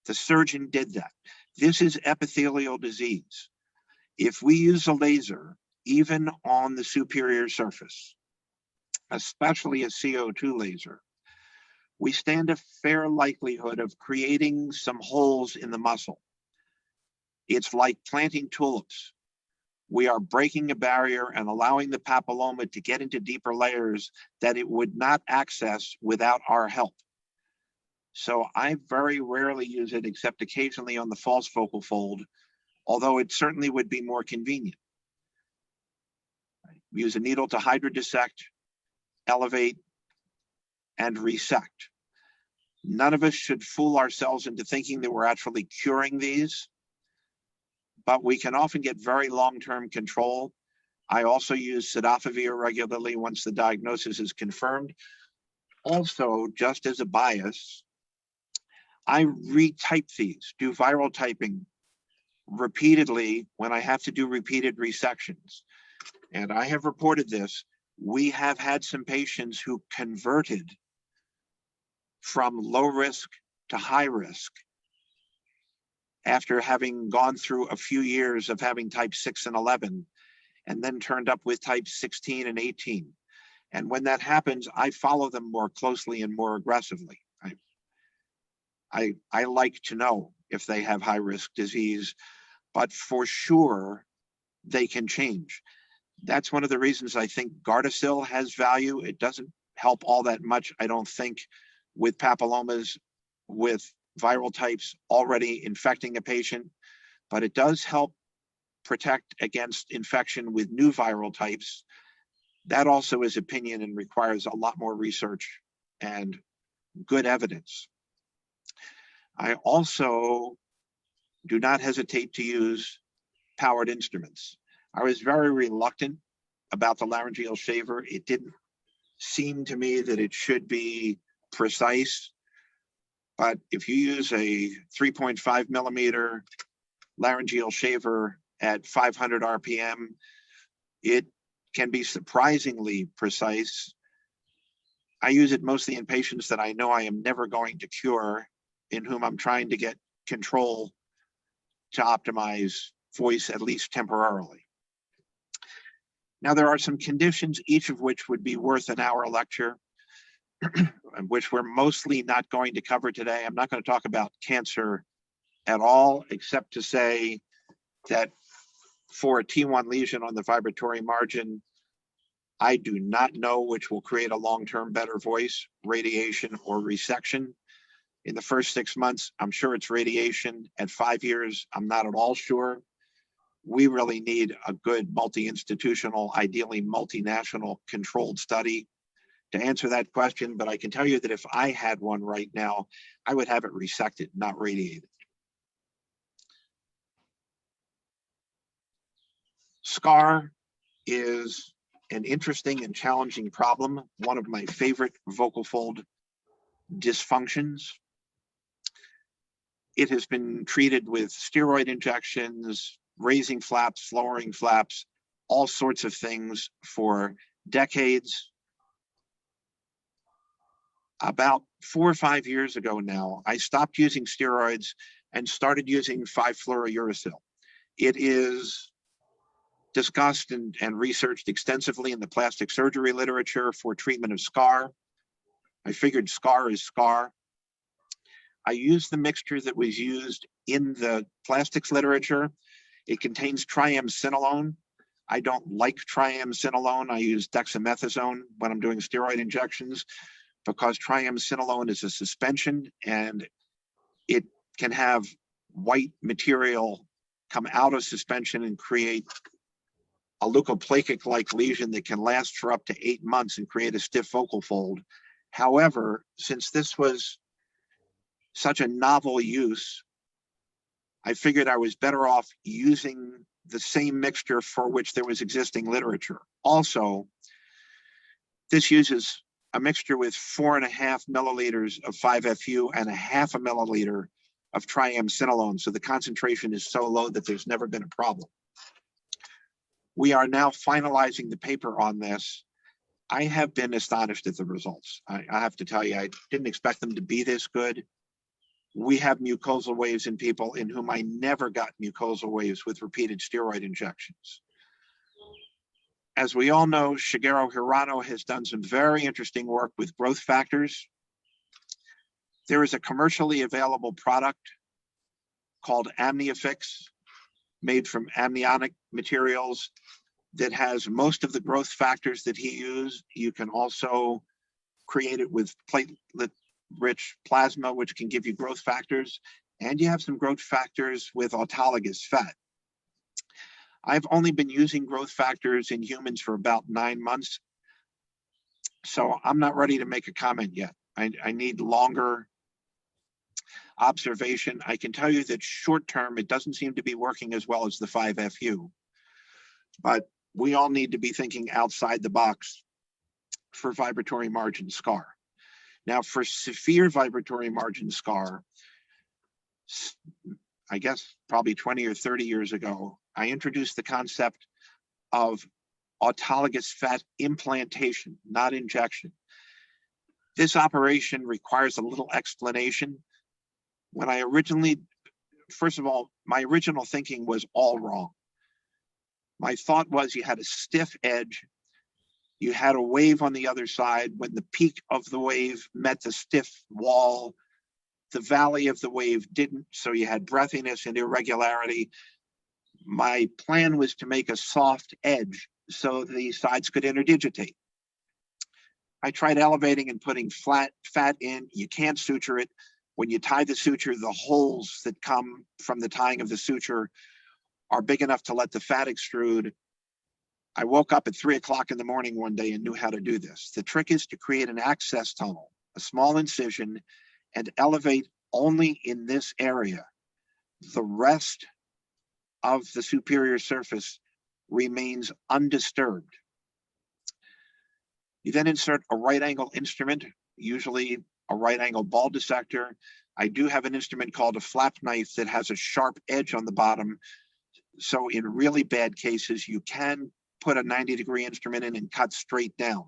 The surgeon did that. This is epithelial disease. If we use a laser, even on the superior surface, especially a CO2 laser, we stand a fair likelihood of creating some holes in the muscle. It's like planting tulips. We are breaking a barrier and allowing the papilloma to get into deeper layers that it would not access without our help. So I very rarely use it except occasionally on the false focal fold, although it certainly would be more convenient. We use a needle to hydrodissect, elevate, and resect. None of us should fool ourselves into thinking that we're actually curing these, but we can often get very long-term control. I also use cidofovir regularly once the diagnosis is confirmed. Also, just as a bias, I retype these, do viral typing repeatedly when I have to do repeated resections. And I have reported this. We have had some patients who converted from low risk to high risk after having gone through a few years of having type 6 and 11, and then turned up with type 16 and 18. And when that happens, I follow them more closely and more aggressively. I like to know if they have high risk disease, but for sure they can change. That's one of the reasons I think Gardasil has value. It doesn't help all that much, I don't think, with papillomas with viral types already infecting a patient, but it does help protect against infection with new viral types. That also is opinion and requires a lot more research and good evidence. I also do not hesitate to use powered instruments. I was very reluctant about the laryngeal shaver. It didn't seem to me that it should be precise, but if you use a 3.5 millimeter laryngeal shaver at 500 RPM, it can be surprisingly precise. I use it mostly in patients that I know I am never going to cure, in whom I'm trying to get control to optimize voice, at least temporarily. Now, there are some conditions, each of which would be worth an hour lecture, which we're mostly not going to cover today. I'm not going to talk about cancer at all, except to say that for a T1 lesion on the vibratory margin, I do not know which will create a long-term better voice, radiation or resection. In the first 6 months, I'm sure it's radiation. At 5 years, I'm not at all sure. We really need a good multi-institutional, ideally multinational controlled study to answer that question. But I can tell you that if I had one right now, I would have it resected, not radiated. SCAR is an interesting and challenging problem, one of my favorite vocal fold dysfunctions. It has been treated with steroid injections, raising flaps, lowering flaps, all sorts of things for decades. About 4 or 5 years ago now, I stopped using steroids and started using 5-fluorouracil. It is discussed and researched extensively in the plastic surgery literature for treatment of SCAR. I figured SCAR is SCAR. I used the mixture that was used in the plastics literature. It contains triamcinolone. I don't like triamcinolone. I use dexamethasone when I'm doing steroid injections because triamcinolone is a suspension and it can have white material come out of suspension and create a leukoplakic-like lesion that can last for up to 8 months and create a stiff vocal fold. However, since this was such a novel use, I figured I was better off using the same mixture for which there was existing literature. Also, this uses a mixture with 4.5 milliliters of 5-FU and 0.5 milliliter of triamcinolone. So the concentration is so low that there's never been a problem. We are now finalizing the paper on this. I have been astonished at the results. I have to tell you, I didn't expect them to be this good. We have mucosal waves in people in whom I never got mucosal waves with repeated steroid injections. As we all know, Shigeru Hirano has done some very interesting work with growth factors. There is a commercially available product called AmnioFix, made from amniotic materials, that has most of the growth factors that he used. You can also create it with platelet-rich plasma, which can give you growth factors, and you have some growth factors with autologous fat. I've only been using growth factors in humans for about 9 months, so I'm not ready to make a comment yet. I need longer observation. I can tell you that short term, it doesn't seem to be working as well as the 5-FU, but we all need to be thinking outside the box for vibratory margin scar. Now, for severe vibratory margin scar, I guess probably 20 or 30 years ago, I introduced the concept of autologous fat implantation, not injection. This operation requires a little explanation. When I originally, first of all, my original thinking was all wrong. My thought was you had a stiff edge, you had a wave on the other side. When the peak of the wave met the stiff wall, the valley of the wave didn't, so you had breathiness and irregularity. My plan was to make a soft edge so the sides could interdigitate. I tried elevating and putting fat in. You can't suture it. When you tie the suture, the holes that come from the tying of the suture are big enough to let the fat extrude. I woke up at 3 o'clock in the morning one day and knew how to do this. The trick is to create an access tunnel, a small incision, and elevate only in this area. The rest of the superior surface remains undisturbed. You then insert a right angle instrument, usually a right angle ball dissector. I do have an instrument called a flap knife that has a sharp edge on the bottom. So in really bad cases, you can put a 90-degree instrument in and cut straight down.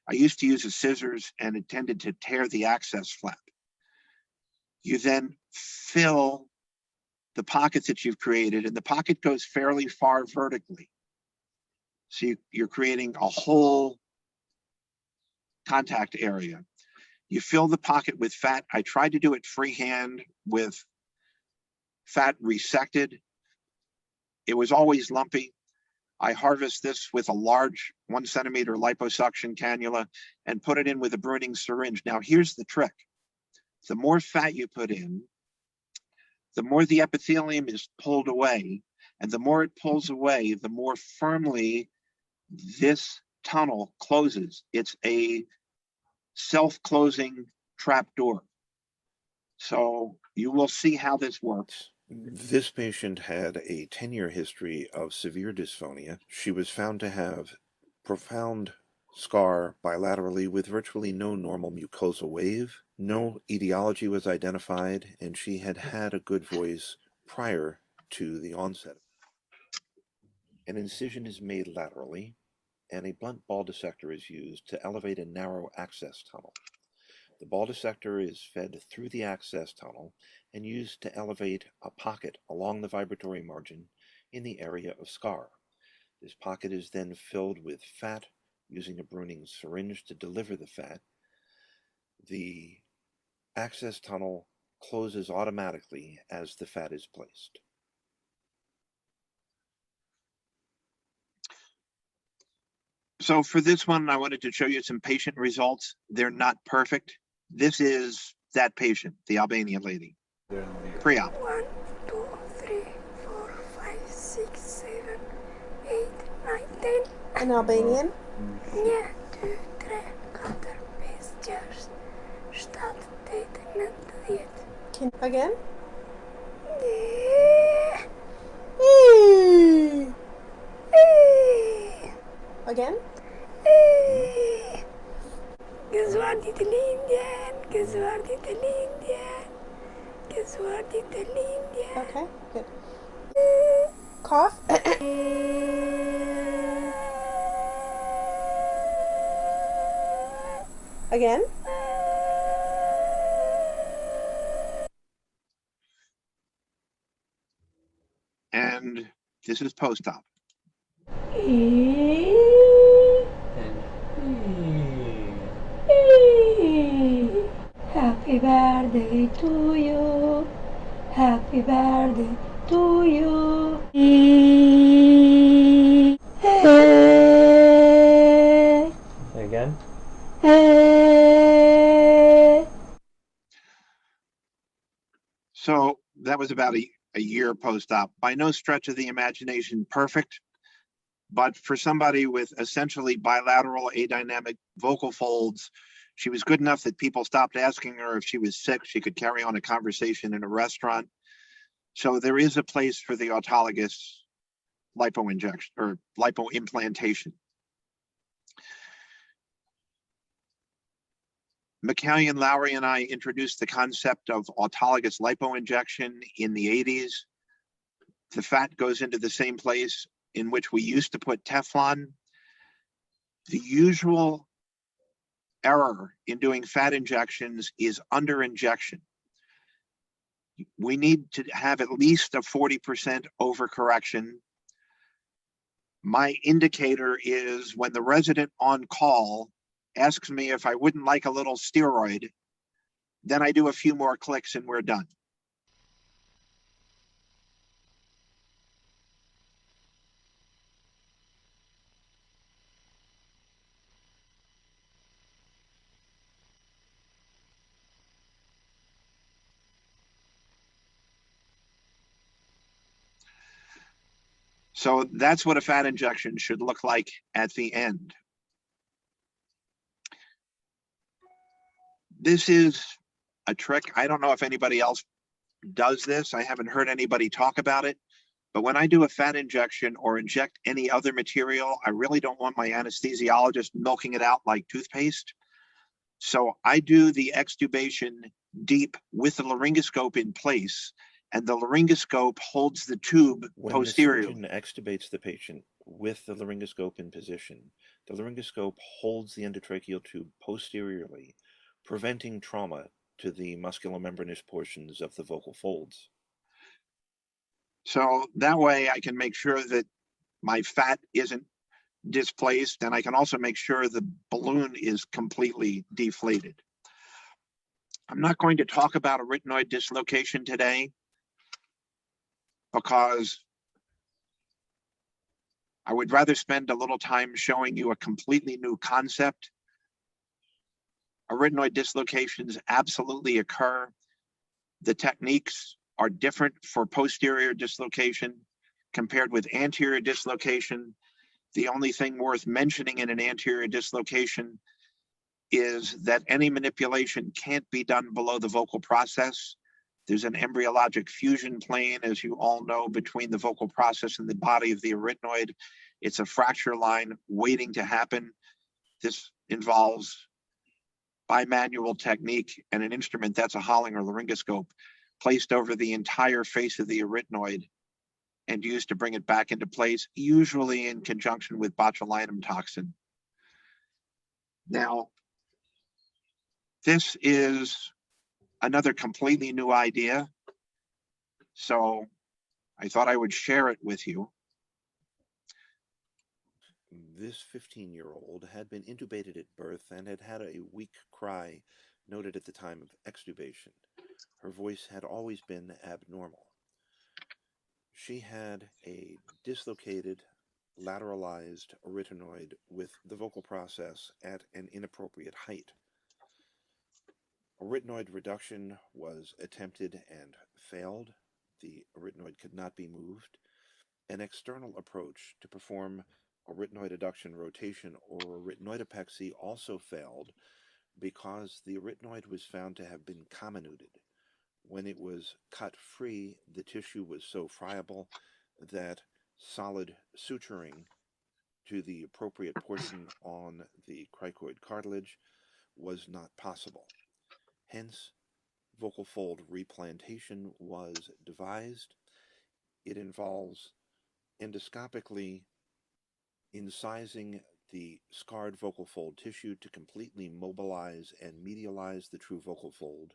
I used to use a scissors and it tended to tear the access flap. You then fill the pockets that you've created, and the pocket goes fairly far vertically. So you're creating a whole contact area. You fill the pocket with fat. I tried to do it freehand with fat resected. It was always lumpy. I harvest this with a large 1 centimeter liposuction cannula and put it in with a pruning syringe. Now here's the trick. The more fat you put in, the more the epithelium is pulled away, and the more it pulls away, the more firmly this tunnel closes. It's a self-closing trap door. So you will see how this works. This patient had a 10-year history of severe dysphonia. She was found to have profound scar bilaterally with virtually no normal mucosal wave. No etiology was identified, and she had had a good voice prior to the onset. An incision is made laterally, and a blunt ball dissector is used to elevate a narrow access tunnel. The ball dissector is fed through the access tunnel and used to elevate a pocket along the vibratory margin in the area of scar. This pocket is then filled with fat using a pruning syringe to deliver the fat. The access tunnel closes automatically as the fat is placed. So for this one, I wanted to show you some patient results. They're not perfect. This is that patient, the Albanian lady. Pre-op. 1, 2, 3, 4, 5, 6, 7, 8, 9, 10. An Albanian? Nie, 2, 3, 4, 5, 6, 7, 8, 9, 10. Again? Again? Gezward Italian, Gezward Italian, Gezward Italian. Okay, good. Cough? Again? And this is post-op. Happy birthday to you. Happy birthday to you. Again? So that was about a year post-op. By no stretch of the imagination perfect, but for somebody with essentially bilateral adynamic vocal folds, she was good enough that people stopped asking her if she was sick. She could carry on a conversation in a restaurant. So there is a place for the autologous lipo-injection or lipo-implantation. McCallion, Lowry, and I introduced the concept of autologous lipo-injection in the 80s. The fat goes into the same place in which we used to put Teflon. The usual error in doing fat injections is under injection. We need to have at least a 40% overcorrection. My indicator is when the resident on call asks me if I wouldn't like a little steroid, then I do a few more clicks and we're done. So that's what a fat injection should look like at the end. This is a trick. I don't know if anybody else does this. I haven't heard anybody talk about it. But when I do a fat injection or inject any other material, I really don't want my anesthesiologist milking it out like toothpaste. So I do the extubation deep with the laryngoscope in place, and the laryngoscope holds the tube posteriorly. When the surgeon extubates the patient with the laryngoscope in position, the laryngoscope holds the endotracheal tube posteriorly, preventing trauma to the musculomembranous portions of the vocal folds. So that way I can make sure that my fat isn't displaced, and I can also make sure the balloon is completely deflated. I'm not going to talk about arytenoid dislocation today because I would rather spend a little time showing you a completely new concept. Arytenoid dislocations absolutely occur. The techniques are different for posterior dislocation compared with anterior dislocation. The only thing worth mentioning in an anterior dislocation is that any manipulation can't be done below the vocal process. There's an embryologic fusion plane, as you all know, between the vocal process and the body of the arytenoid. It's a fracture line waiting to happen. This involves bimanual technique and an instrument that's a Hollinger laryngoscope placed over the entire face of the arytenoid and used to bring it back into place, usually in conjunction with botulinum toxin. Now, this is another completely new idea, so I thought I would share it with you. This 15-year-old had been intubated at birth and had had a weak cry noted at the time of extubation. Her voice had always been abnormal. She had a dislocated, lateralized arytenoid with the vocal process at an inappropriate height. Arytenoid reduction was attempted and failed. The arytenoid could not be moved. An external approach to perform arytenoid adduction rotation or arytenoidopexy also failed because the arytenoid was found to have been comminuted. When it was cut free, the tissue was so friable that solid suturing to the appropriate portion on the cricoid cartilage was not possible. Hence, vocal fold replantation was devised. It involves endoscopically incising the scarred vocal fold tissue to completely mobilize and medialize the true vocal fold,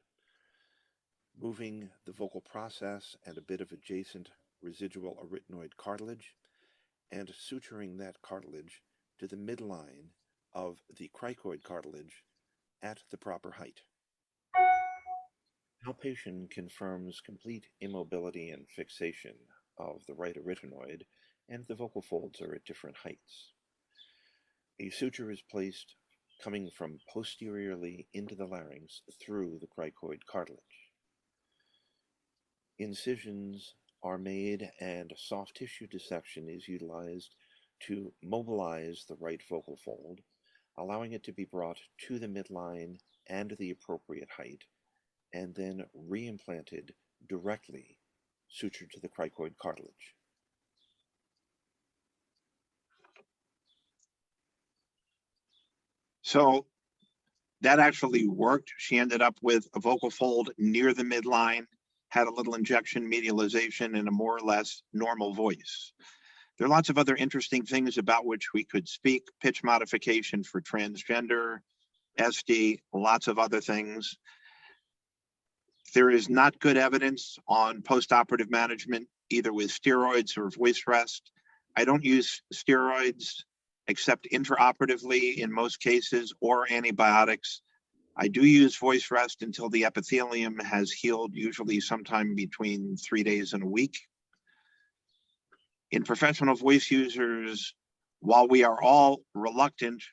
moving the vocal process and a bit of adjacent residual arytenoid cartilage, and suturing that cartilage to the midline of the cricoid cartilage at the proper height. Palpation confirms complete immobility and fixation of the right arytenoid, and the vocal folds are at different heights. A suture is placed coming from posteriorly into the larynx through the cricoid cartilage. Incisions are made and soft tissue dissection is utilized to mobilize the right vocal fold, allowing it to be brought to the midline and the appropriate height, and then reimplanted directly, sutured to the cricoid cartilage. So that actually worked. She ended up with a vocal fold near the midline, had a little injection medialization, and a more or less normal voice. There are lots of other interesting things about which we could speak: pitch modification for transgender, SD, lots of other things. There is not good evidence on postoperative management, either with steroids or voice rest. I don't use steroids except intraoperatively in most cases, or antibiotics. I do use voice rest until the epithelium has healed, usually sometime between 3 days and a week. In professional voice users, while we are all reluctant,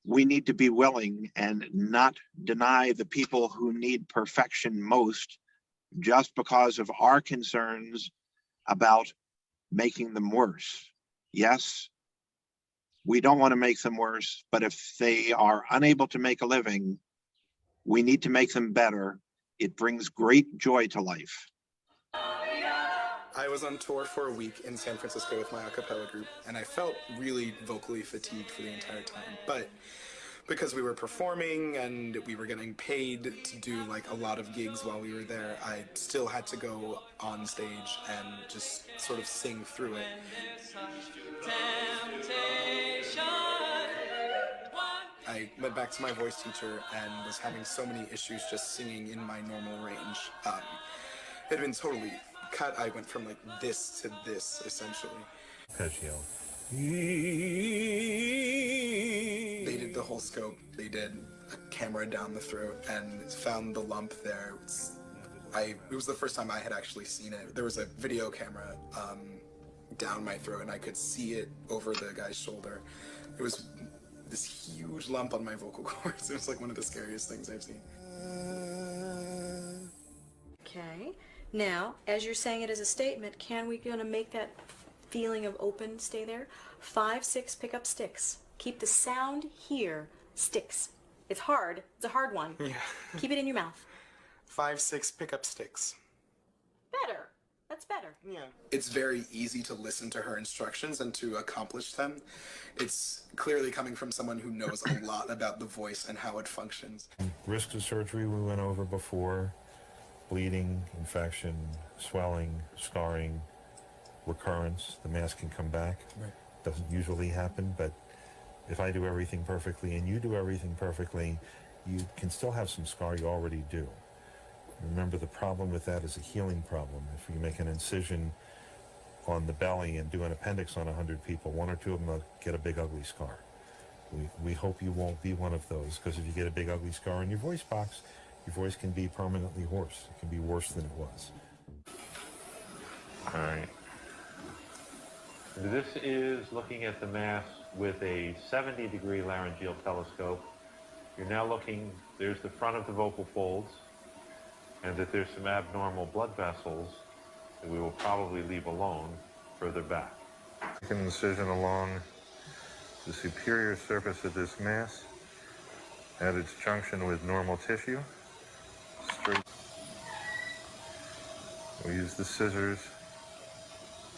we need to be willing and not deny the people who need perfection most just because of our concerns about making them worse. Yes, we don't want to make them worse, but if they are unable to make a living, we need to make them better. It brings great joy to life. I was on tour for a week in San Francisco with my a cappella group, and I felt really vocally fatigued for the entire time. But because we were performing and we were getting paid to do like a lot of gigs while we were there, I still had to go on stage and just sort of sing through it. I went back to my voice teacher and was having so many issues just singing in my normal range. It had been totally cut. I went from like this to this, essentially. Arpeggio. They did the whole scope. They did a camera down the throat and found the lump there. It was the first time I had actually seen it. There was a video camera down my throat, and I could see it over the guy's shoulder. It was this huge lump on my vocal cords. It was like one of the scariest things I've seen. Okay. Now, as you're saying it as a statement, can we gonna make that feeling of open stay there? 5, 6, pick up sticks. Keep the sound here, sticks. It's hard. It's a hard one. Yeah. Keep it in your mouth. 5, 6, pick up sticks. Better. That's better. Yeah. It's very easy to listen to her instructions and to accomplish them. It's clearly coming from someone who knows a lot about the voice and how it functions. Risks of surgery we went over before: bleeding, infection, swelling, scarring, recurrence. The mass can come back. Right. Doesn't usually happen, but if I do everything perfectly and you do everything perfectly, you can still have some scar you already do. Remember, the problem with that is a healing problem. If you make an incision on the belly and do an appendix on 100 people, 1 or 2 of them will get a big ugly scar. We hope you won't be one of those, because if you get a big ugly scar in your voice box, your voice can be permanently hoarse. It can be worse than it was. All right. This is looking at the mass with a 70-degree laryngeal telescope. You're now looking, there's the front of the vocal folds, and that there's some abnormal blood vessels that we will probably leave alone further back. Take an incision along the superior surface of this mass at its junction with normal tissue. Straight. We use the scissors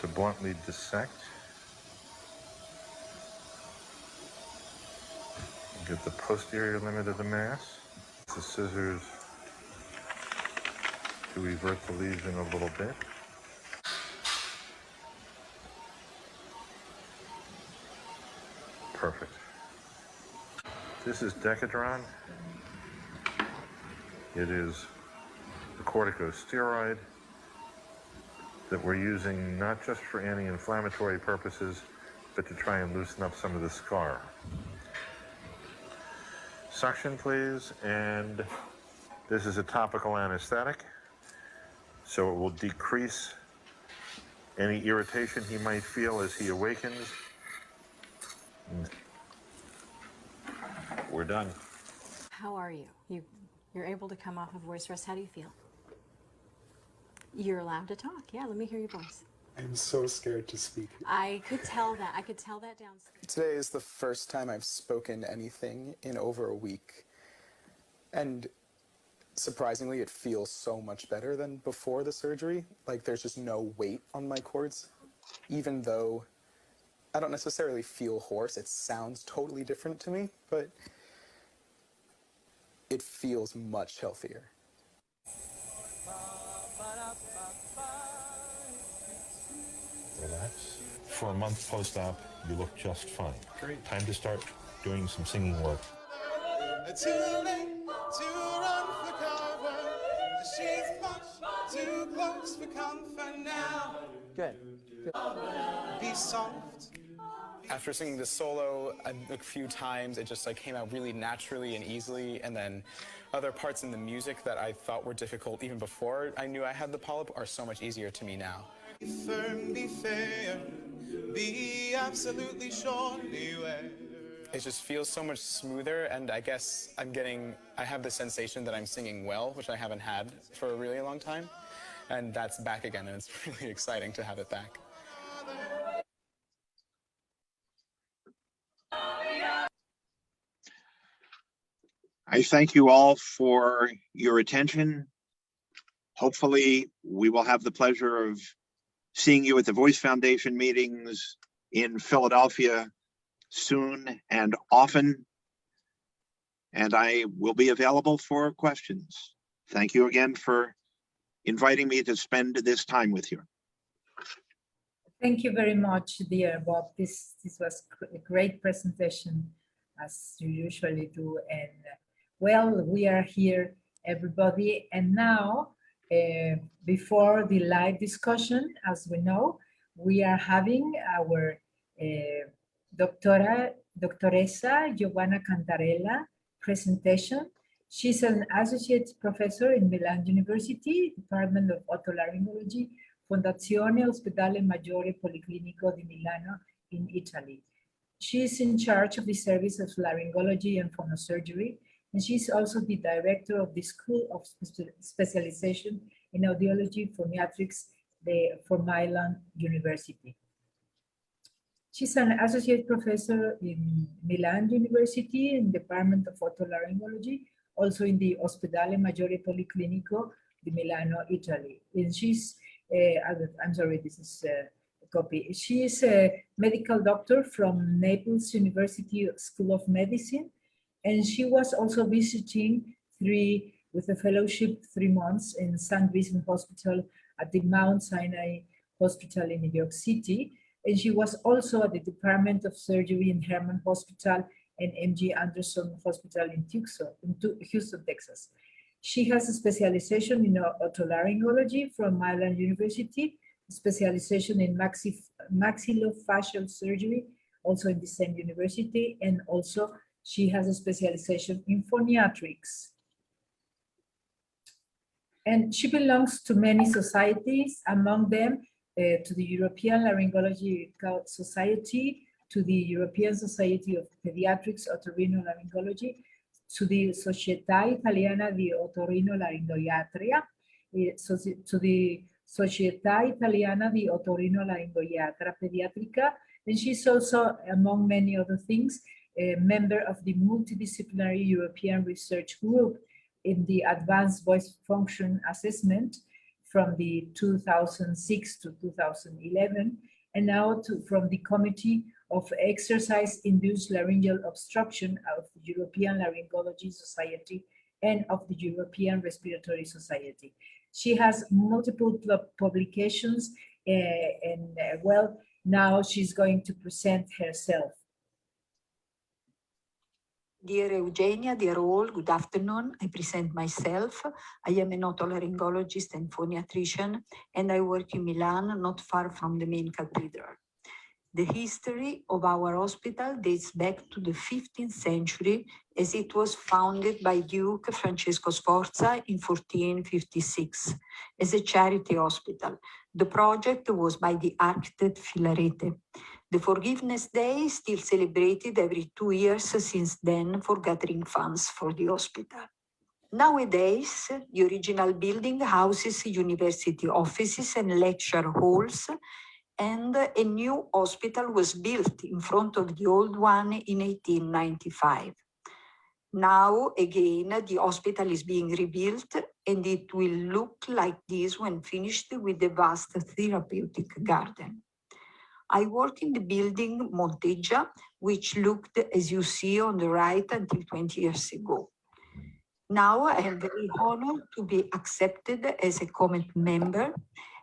to bluntly dissect. Get the posterior limit of the mass. The scissors to revert the lesion a little bit. Perfect. This is Decadron. It is a corticosteroid that we're using not just for anti-inflammatory purposes, but to try and loosen up some of the scar. Suction, please, and this is a topical anesthetic, so it will decrease any irritation he might feel as he awakens. We're done. How are you? You're able to come off of voice rest. How do you feel? You're allowed to talk. Yeah, let me hear your voice. I'm so scared to speak. I could tell that. I could tell that downstairs. Today is the first time I've spoken anything in over a week. And surprisingly, it feels so much better than before the surgery. Like, there's just no weight on my cords. Even though I don't necessarily feel hoarse, it sounds totally different to me, but it feels much healthier. Relax. For a month post-op, you look just fine. Great. Time to start doing some singing work. Too late to run for cover. She's much too close for comfort now. Good. Be soft. After singing the solo a few times, it just like came out really naturally and easily, and then other parts in the music that I thought were difficult even before I knew I had the polyp are so much easier to me now. Be firm, be fair, be absolutely sure, beware. It just feels so much smoother, and I guess I have the sensation that I'm singing well, which I haven't had for a really long time, and that's back again, and it's really exciting to have it back. there. I thank you all for your attention. Hopefully, we will have the pleasure of seeing you at the Voice Foundation meetings in Philadelphia soon and often. And I will be available for questions. Thank you again for inviting me to spend this time with you. Thank you very much, dear Bob. This was a great presentation, as you usually do. And well, we are here, everybody. And now, before the live discussion, as we know, we are having our Doctoressa Giovanna Cantarella presentation. She's an associate professor in Milan University, Department of Otolaryngology, Fondazione Ospedale Maggiore Policlinico di Milano in Italy. She is in charge of the service of laryngology and phonosurgery, and she's also the director of the School of Specialization in Audiology Phoniatrics for Milan University. She's an associate professor in Milan University in the Department of Otolaryngology, also in the Ospedale Maggiore Policlinico di Milano, Italy. And she's, I'm sorry, this is a copy. She is a medical doctor from Naples University School of Medicine, and she was also visiting with a fellowship 3 months in St. Vincent Hospital at the Mount Sinai Hospital in New York City. And she was also at the Department of Surgery in Herman Hospital and M.G. Anderson Hospital in Houston, Texas. She has a specialization in otolaryngology from Milan University, specialization in maxillofacial surgery, also in the same university, and also she has a specialization in phoniatrics. And she belongs to many societies, among them to the European Laryngological Society, to the European Society of Pediatrics Otorhinolaryngology, to the Società Italiana di Otorhinolaringoiatria, to the Società Italiana di Otorhinolaringoiatria Pediatrica, and she's also, among many other things, a member of the multidisciplinary European research group in the Advanced Voice Function Assessment from the 2006 to 2011, and now from the Committee of Exercise-Induced Laryngeal Obstruction of the European Laryngology Society and of the European Respiratory Society. She has multiple publications, and well, now she's going to present herself. Dear Eugenia, dear all, good afternoon. I present myself. I am an otolaryngologist and phoniatrician, and I work in Milan, not far from the main cathedral. The history of our hospital dates back to the 15th century, as it was founded by Duke Francesco Sforza in 1456 as a charity hospital. The project was by the architect Filarete. The Forgiveness Day is still celebrated every 2 years since then for gathering funds for the hospital. Nowadays, the original building houses university offices and lecture halls, and a new hospital was built in front of the old one in 1895. Now, again, the hospital is being rebuilt, and it will look like this when finished with a vast therapeutic garden. I work in the building Monteggia, which looked, as you see on the right, until 20 years ago. Now I am very honored to be accepted as a Comet member,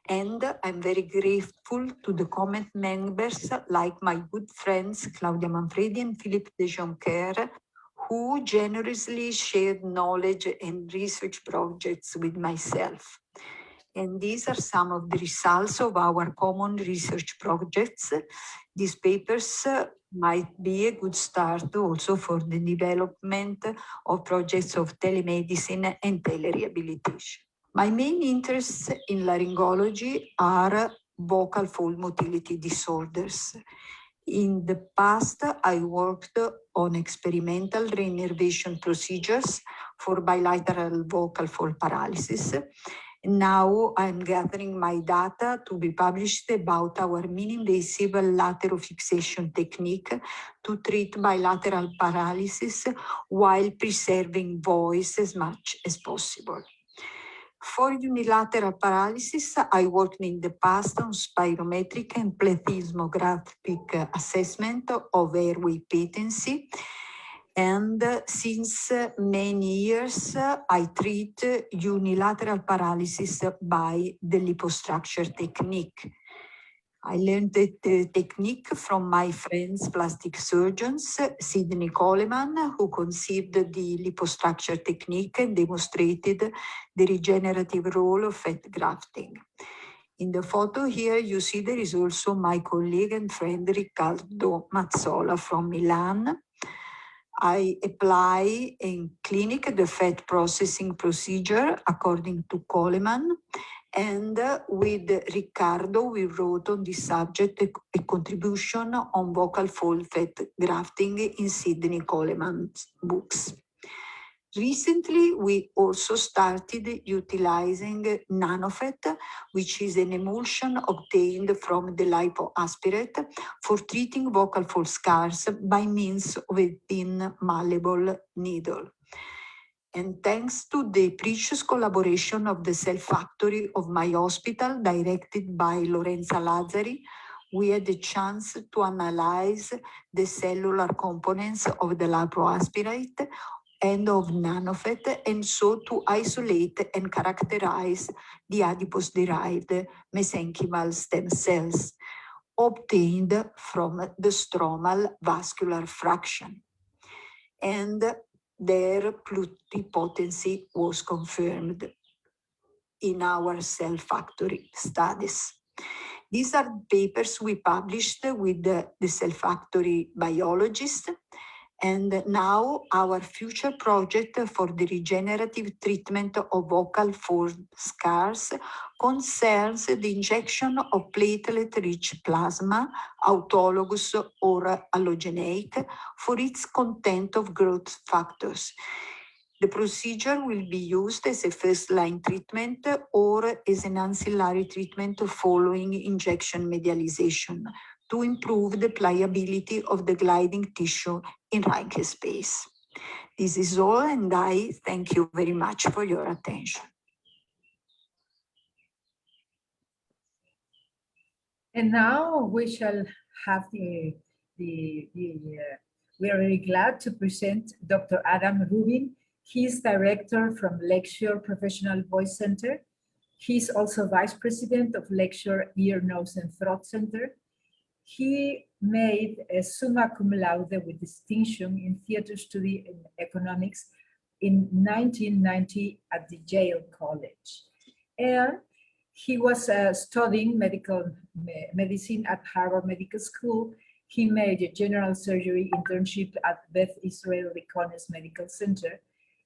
and I'm very grateful to the Comet members like my good friends Claudia Manfredi and Philippe de Jonquer, who generously shared knowledge and research projects with myself. And these are some of the results of our common research projects. These papers might be a good start also for the development of projects of telemedicine and telerehabilitation. My main interests in laryngology are vocal fold motility disorders. In the past, I worked on experimental reinnervation procedures for bilateral vocal fold paralysis. Now I'm gathering my data to be published about our mini-invasive lateral fixation technique to treat bilateral paralysis while preserving voice as much as possible. For unilateral paralysis, I worked in the past on spirometric and plethysmographic assessment of airway patency. And since many years, I treat unilateral paralysis by the lipostructure technique. I learned the technique from my friends, plastic surgeons, Sidney Coleman, who conceived the lipostructure technique and demonstrated the regenerative role of fat grafting. In the photo here, you see there is also my colleague and friend Riccardo Mazzola from Milan. I apply in clinic the fat processing procedure according to Coleman, and with Riccardo, we wrote on this subject a contribution on vocal fold fat grafting in Sidney Coleman's books. Recently, we also started utilizing nanofat, which is an emulsion obtained from the lipoaspirate for treating vocal fold scars by means of a thin, malleable needle. And thanks to the precious collaboration of the cell factory of my hospital, directed by Lorenza Lazzari, we had the chance to analyze the cellular components of the lipoaspirate and of nanofat, and so to isolate and characterize the adipose-derived mesenchymal stem cells obtained from the stromal vascular fraction. And their pluripotency was confirmed in our cell factory studies. These are papers we published with the cell factory biologist. And now our future project for the regenerative treatment of vocal fold scars concerns the injection of platelet-rich plasma, autologous or allogeneic, for its content of growth factors. The procedure will be used as a first-line treatment or as an ancillary treatment following injection medialization to improve the pliability of the gliding tissue in Reinke space. This is all, and I thank you very much for your attention. And now we shall have we are very glad to present Dr. Adam Rubin. He is director from Lakeshore Professional Voice Center. He's also vice president of Lakeshore Ear, Nose, and Throat Center. He made a summa cum laude with distinction in theater study and economics in 1990 at the Yale College. And he was studying medicine at Harvard Medical School. He made a general surgery internship at Beth Israel Deaconess Medical Center.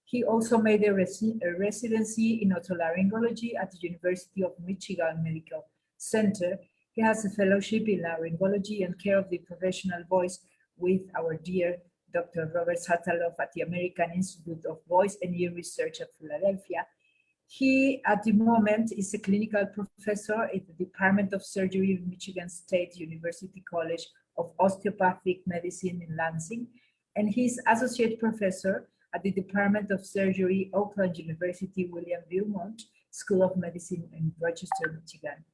He also made a residency in otolaryngology at the University of Michigan Medical Center. He has a fellowship in laryngology and care of the professional voice with our dear Dr. RobertSatalof at the American Institute of Voice and Ear Research at Philadelphia. He, at the moment, is a clinical professor at the Department of Surgery of Michigan State University College of Osteopathic Medicine in Lansing, and he's associate professor at the Department of Surgery, Oakland University William Beaumont School of Medicine in Rochester, Michigan.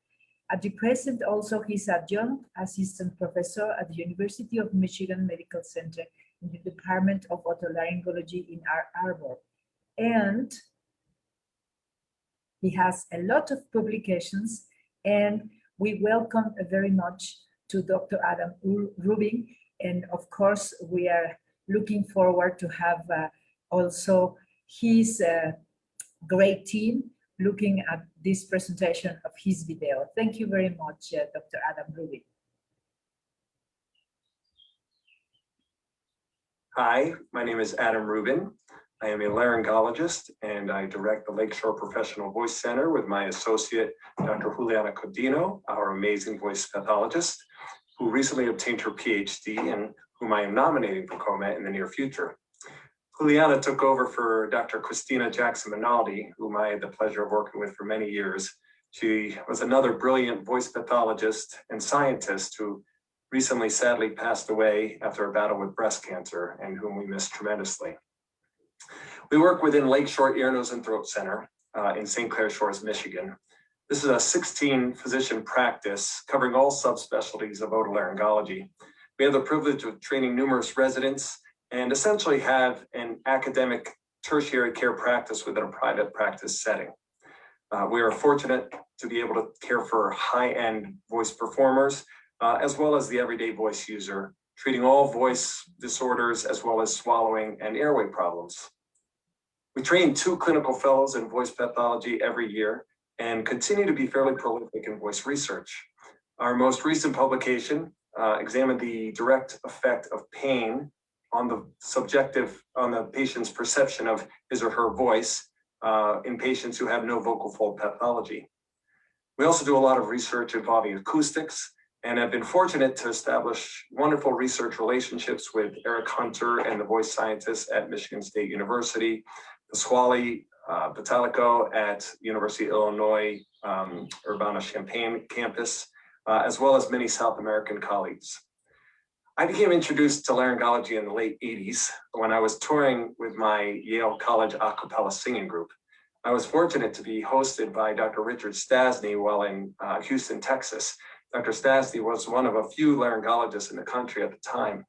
At the present, also, he's adjunct assistant professor at the University of Michigan Medical Center in the Department of Otolaryngology in Ann Arbor. And he has a lot of publications, and we welcome very much to Dr. Adam Rubin. And of course, we are looking forward to have also his great team looking at this presentation of his video. Thank you very much, Dr. Adam Rubin. Hi, my name is Adam Rubin. I am a laryngologist, and I direct the Lakeshore Professional Voice Center with my associate, Dr. Juliana Codino, our amazing voice pathologist, who recently obtained her PhD and whom I am nominating for Comet in the near future. Juliana took over for Dr. Christina Jackson-Minaldi, whom I had the pleasure of working with for many years. She was another brilliant voice pathologist and scientist who recently sadly passed away after a battle with breast cancer and whom we miss tremendously. We work within Lakeshore Ear, Nose, and Throat Center in St. Clair Shores, Michigan. This is a 16-physician practice covering all subspecialties of otolaryngology. We have the privilege of training numerous residents and essentially have an academic tertiary care practice within a private practice setting. We are fortunate to be able to care for high-end voice performers, as well as the everyday voice user, treating all voice disorders as well as swallowing and airway problems. We train 2 clinical fellows in voice pathology every year and continue to be fairly prolific in voice research. Our most recent publication examined the direct effect of pain on the patient's perception of his or her voice in patients who have no vocal fold pathology. We also do a lot of research involving acoustics and have been fortunate to establish wonderful research relationships with Eric Hunter and the voice scientists at Michigan State University, Pasquale Batalico at University of Illinois Urbana-Champaign campus, as well as many South American colleagues. I became introduced to laryngology in the late 80s when I was touring with my Yale College a cappella singing group. I was fortunate to be hosted by Dr. Richard Stasny while in Houston, Texas. Dr. Stasny was one of a few laryngologists in the country at the time.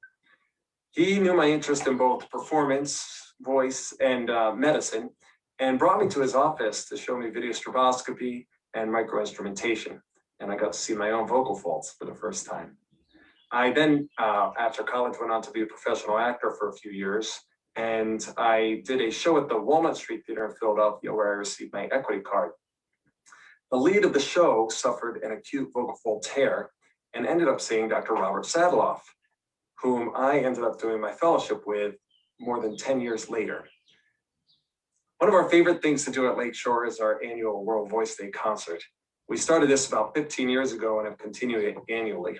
He knew my interest in both performance, voice, and medicine, and brought me to his office to show me video stroboscopy and microinstrumentation. And I got to see my own vocal folds for the first time. I then, after college, went on to be a professional actor for a few years. And I did a show at the Walnut Street Theater in Philadelphia where I received my equity card. The lead of the show suffered an acute vocal fold tear and ended up seeing Dr. Robert Satalof, whom I ended up doing my fellowship with more than 10 years later. One of our favorite things to do at Lakeshore is our annual World Voice Day concert. We started this about 15 years ago and have continued it annually.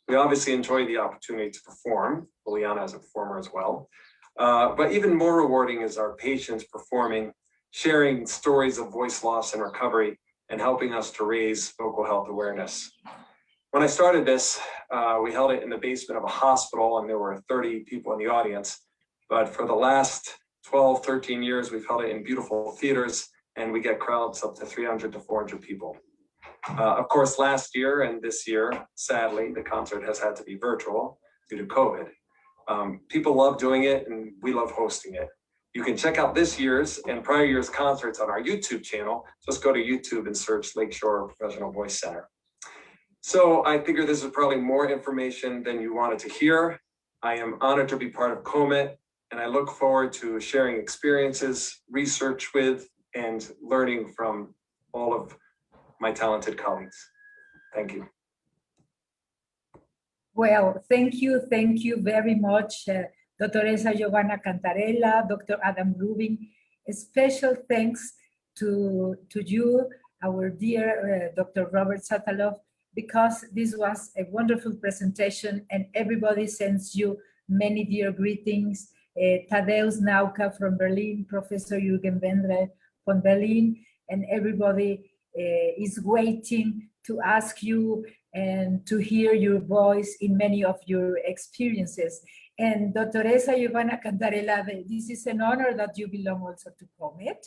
We obviously enjoy the opportunity to perform. Juliana is a performer as well. But even more rewarding is our patients performing, sharing stories of voice loss and recovery, and helping us to raise vocal health awareness. When I started this, we held it in the basement of a hospital and there were 30 people in the audience. But for the last 12, 13 years, we've held it in beautiful theaters and we get crowds up to 300 to 400 people. Of course, last year and this year, sadly, the concert has had to be virtual due to COVID. People love doing it and we love hosting it. You can check out this year's and prior year's concerts on our YouTube channel. Just go to YouTube and search Lakeshore Professional Voice Center. So I figure this is probably more information than you wanted to hear. I am honored to be part of Comet and I look forward to sharing experiences, research with, and learning from all of my talented colleagues. Thank you. Well, thank you very much, Dr. Giovanna Cantarella, Dr. Adam Rubin. A special thanks to you, our dear Dr. RobertSatalof, because this was a wonderful presentation and everybody sends you many dear greetings. Tadeusz Nauka from Berlin, Professor Jürgen Wendre from Berlin, and everybody is waiting to ask you and to hear your voice in many of your experiences. And Dr. Giovanna Cantarella, this is an honor that you belong also to Comet.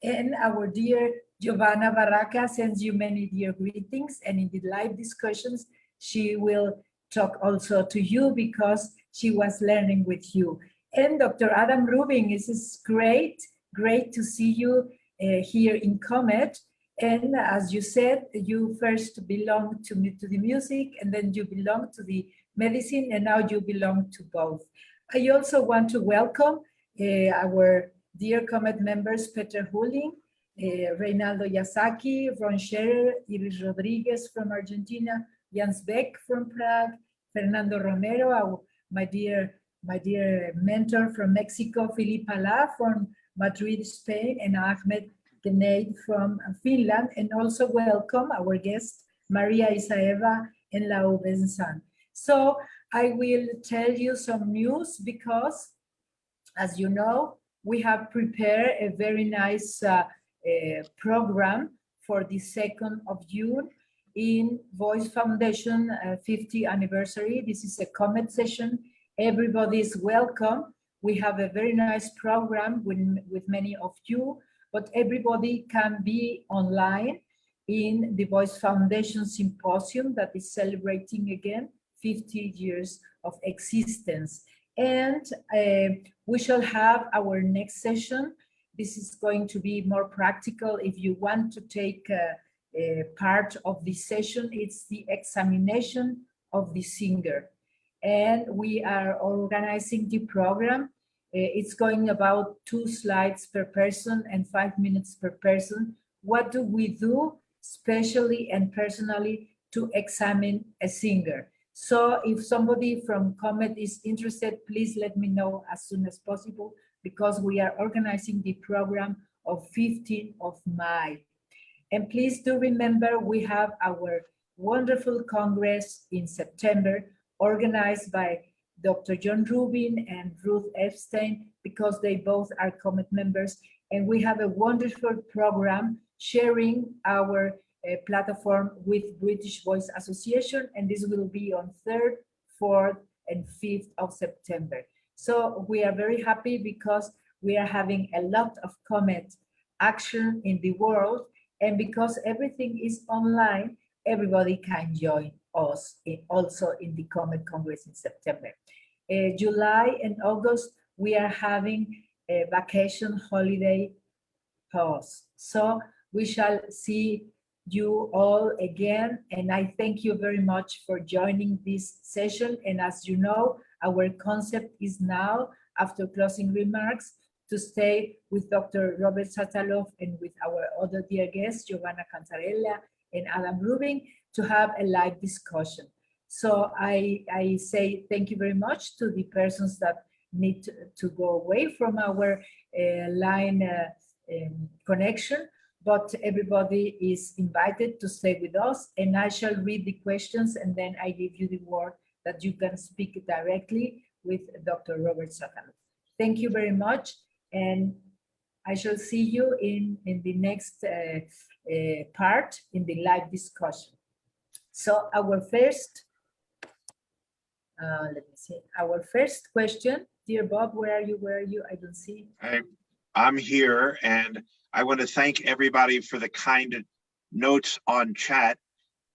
And our dear Giovanna Barraca sends you many dear greetings, and in the live discussions, she will talk also to you because she was learning with you. And Dr. Adam Rubin, this is great to see you here in Comet. And as you said, you first belong to the music, and then you belong to the medicine, and now you belong to both. I also want to welcome our dear Comet members, Peter Hulling, Reynaldo Yasaki, Ron Scherer, Iris Rodriguez from Argentina, Jans Beck from Prague, Fernando Romero, my dear mentor from Mexico, Filipa La from Madrid, Spain, and Ahmed Geneid from Finland, and also welcome our guest, Maria Isaeva and Lau Benzan. So I will tell you some news because as you know, we have prepared a very nice program for the 2nd of June in Voice Foundation 50th anniversary. This is a Comet session. Everybody is welcome. We have a very nice program with many of you, but everybody can be online in the Voice Foundation Symposium that is celebrating again 50 years of existence. And we shall have our next session. This is going to be more practical. If you want to take a part of the session, it's the examination of the singer. And we are organizing the program. It's going about 2 slides per person and 5 minutes per person. What do we do specially and personally to examine a singer? So if somebody from Comet is interested, please let me know as soon as possible, because we are organizing the program of 15th of May. And please do remember, we have our wonderful Congress in September, organized by Dr. John Rubin and Ruth Epstein, because they both are Comet members. And we have a wonderful program sharing our platform with British Voice Association, and this will be on 3rd, 4th, and 5th of September. So we are very happy because we are having a lot of Comet action in the world, and because everything is online, everybody can join us also in the Comet Congress in September. July and August, we are having a vacation holiday pause. So we shall see you all again, and I thank you very much for joining this session. And as you know, our concept is now, after closing remarks, to stay with Dr. Robert Satalof and with our other dear guests, Giovanna Cantarella and Adam Rubin, to have a live discussion. So I say thank you very much to the persons that need to go away from our line connection, but everybody is invited to stay with us, and I shall read the questions, and then I give you the word that you can speak directly with Dr. Robert Satalof. Thank you very much, and I shall see you in the next part in the live discussion. So our first, let me see, our first question, dear Bob, where are you? I don't see. I'm here, and I want to thank everybody for the kind notes on chat.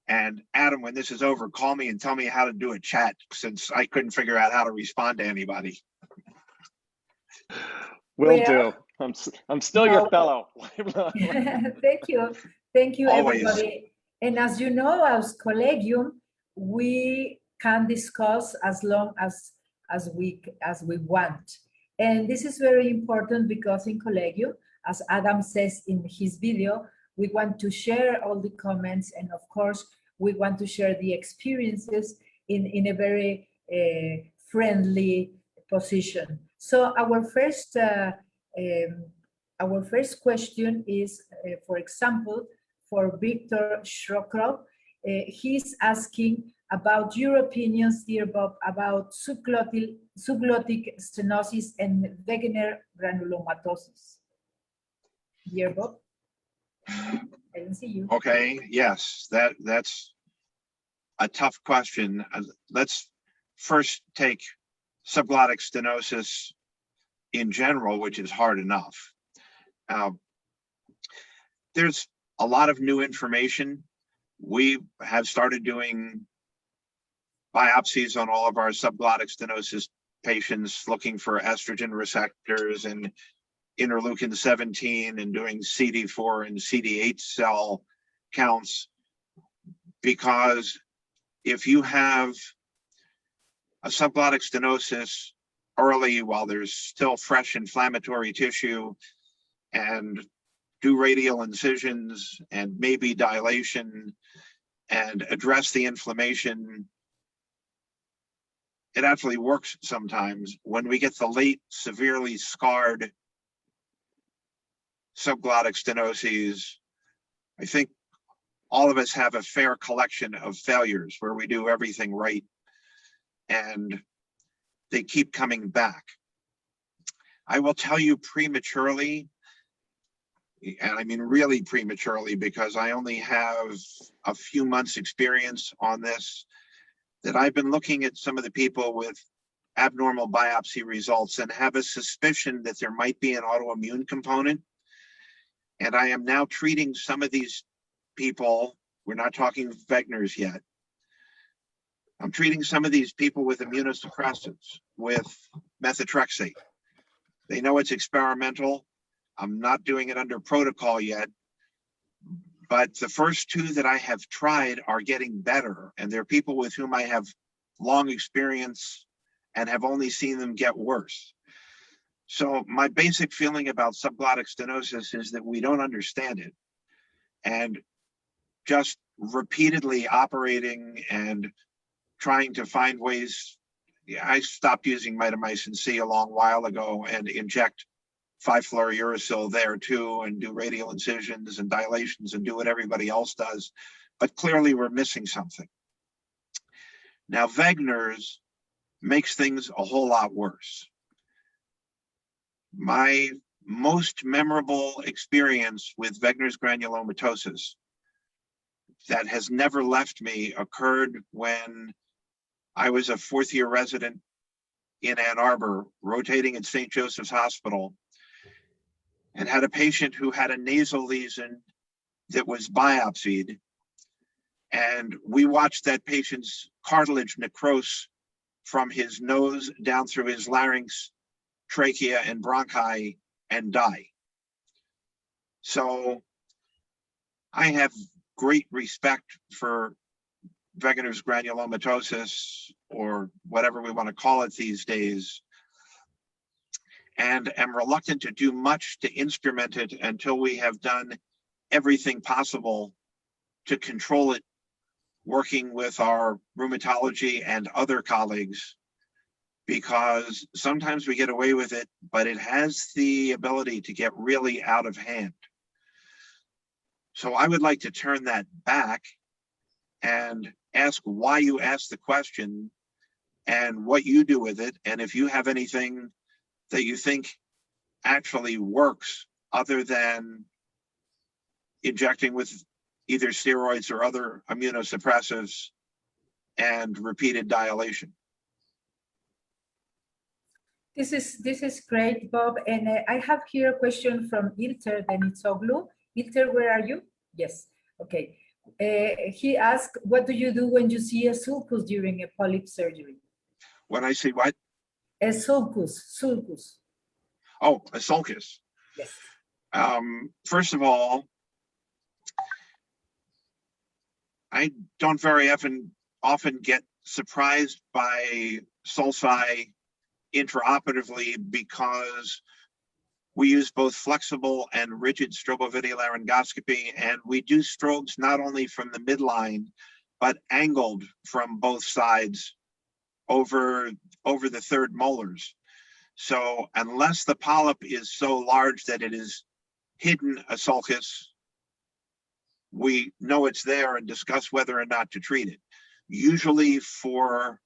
And Adam, when this is over, call me and tell me how to do a chat, since I couldn't figure out how to respond to anybody. Will do. I'm still your fellow. Thank you. Thank you, Always. everybody. And as you know, as Collegium, we can discuss as long as we want. And this is very important because in Collegium, as Adam says in his video, we want to share all the comments, and of course, we want to share the experiences in a very friendly position. So our first question is, for example, for Victor Schrokrov. He's asking about your opinions, dear Bob, about subglottic stenosis and Wegener granulomatosis. Dear Bob, I didn't see you. Okay, yes, that's a tough question. Let's first take subglottic stenosis in general, which is hard enough. There's a lot of new information. We have started doing biopsies on all of our subglottic stenosis patients, looking for estrogen receptors and interleukin 17 and doing CD4 and CD8 cell counts, because if you have a subglottic stenosis early while there's still fresh inflammatory tissue, and do radial incisions and maybe dilation and address the inflammation, it actually works sometimes. When we get the late, severely scarred subglottic stenoses, I think all of us have a fair collection of failures where we do everything right and they keep coming back. I will tell you prematurely, and I mean really prematurely because I only have a few months experience on this, that I've been looking at some of the people with abnormal biopsy results and have a suspicion that there might be an autoimmune component. And I am now treating some of these people, we're not talking Wegener's yet. I'm treating some of these people with immunosuppressants, with methotrexate. They know it's experimental. I'm not doing it under protocol yet, but the first two that I have tried are getting better. And they're people with whom I have long experience and have only seen them get worse. So my basic feeling about subglottic stenosis is that we don't understand it. And just repeatedly operating and trying to find ways. I stopped using mitomycin C a long while ago and inject 5-fluorouracil there too and do radial incisions and dilations and do what everybody else does. But clearly we're missing something. Now Wegener's makes things a whole lot worse. My most memorable experience with Wegener's granulomatosis that has never left me occurred when I was a fourth-year resident in Ann Arbor, rotating at St. Joseph's Hospital, and had a patient who had a nasal lesion that was biopsied. And we watched that patient's cartilage necrose from his nose down through his larynx, trachea, and bronchi and die. So I have great respect for Wegener's granulomatosis, or whatever we want to call it these days, and am reluctant to do much to instrument it until we have done everything possible to control it, working with our rheumatology and other colleagues, because sometimes we get away with it, but it has the ability to get really out of hand. So I would like to turn that back and ask why you asked the question and what you do with it, and if you have anything that you think actually works other than injecting with either steroids or other immunosuppressives and repeated dilation. This is great, Bob. And I have here a question from Ilter Denitsoglu. Ilter, where are you? Yes. Okay. He asked, what do you do when you see a sulcus during a polyp surgery? When I see what? A sulcus. Oh, a sulcus. Yes. First of all, I don't very often get surprised by sulci intraoperatively because we use both flexible and rigid strobovideolaryngoscopy, and we do strobes not only from the midline, but angled from both sides over the third molars. So unless the polyp is so large that it is hidden a sulcus, we know it's there and discuss whether or not to treat it. Usually for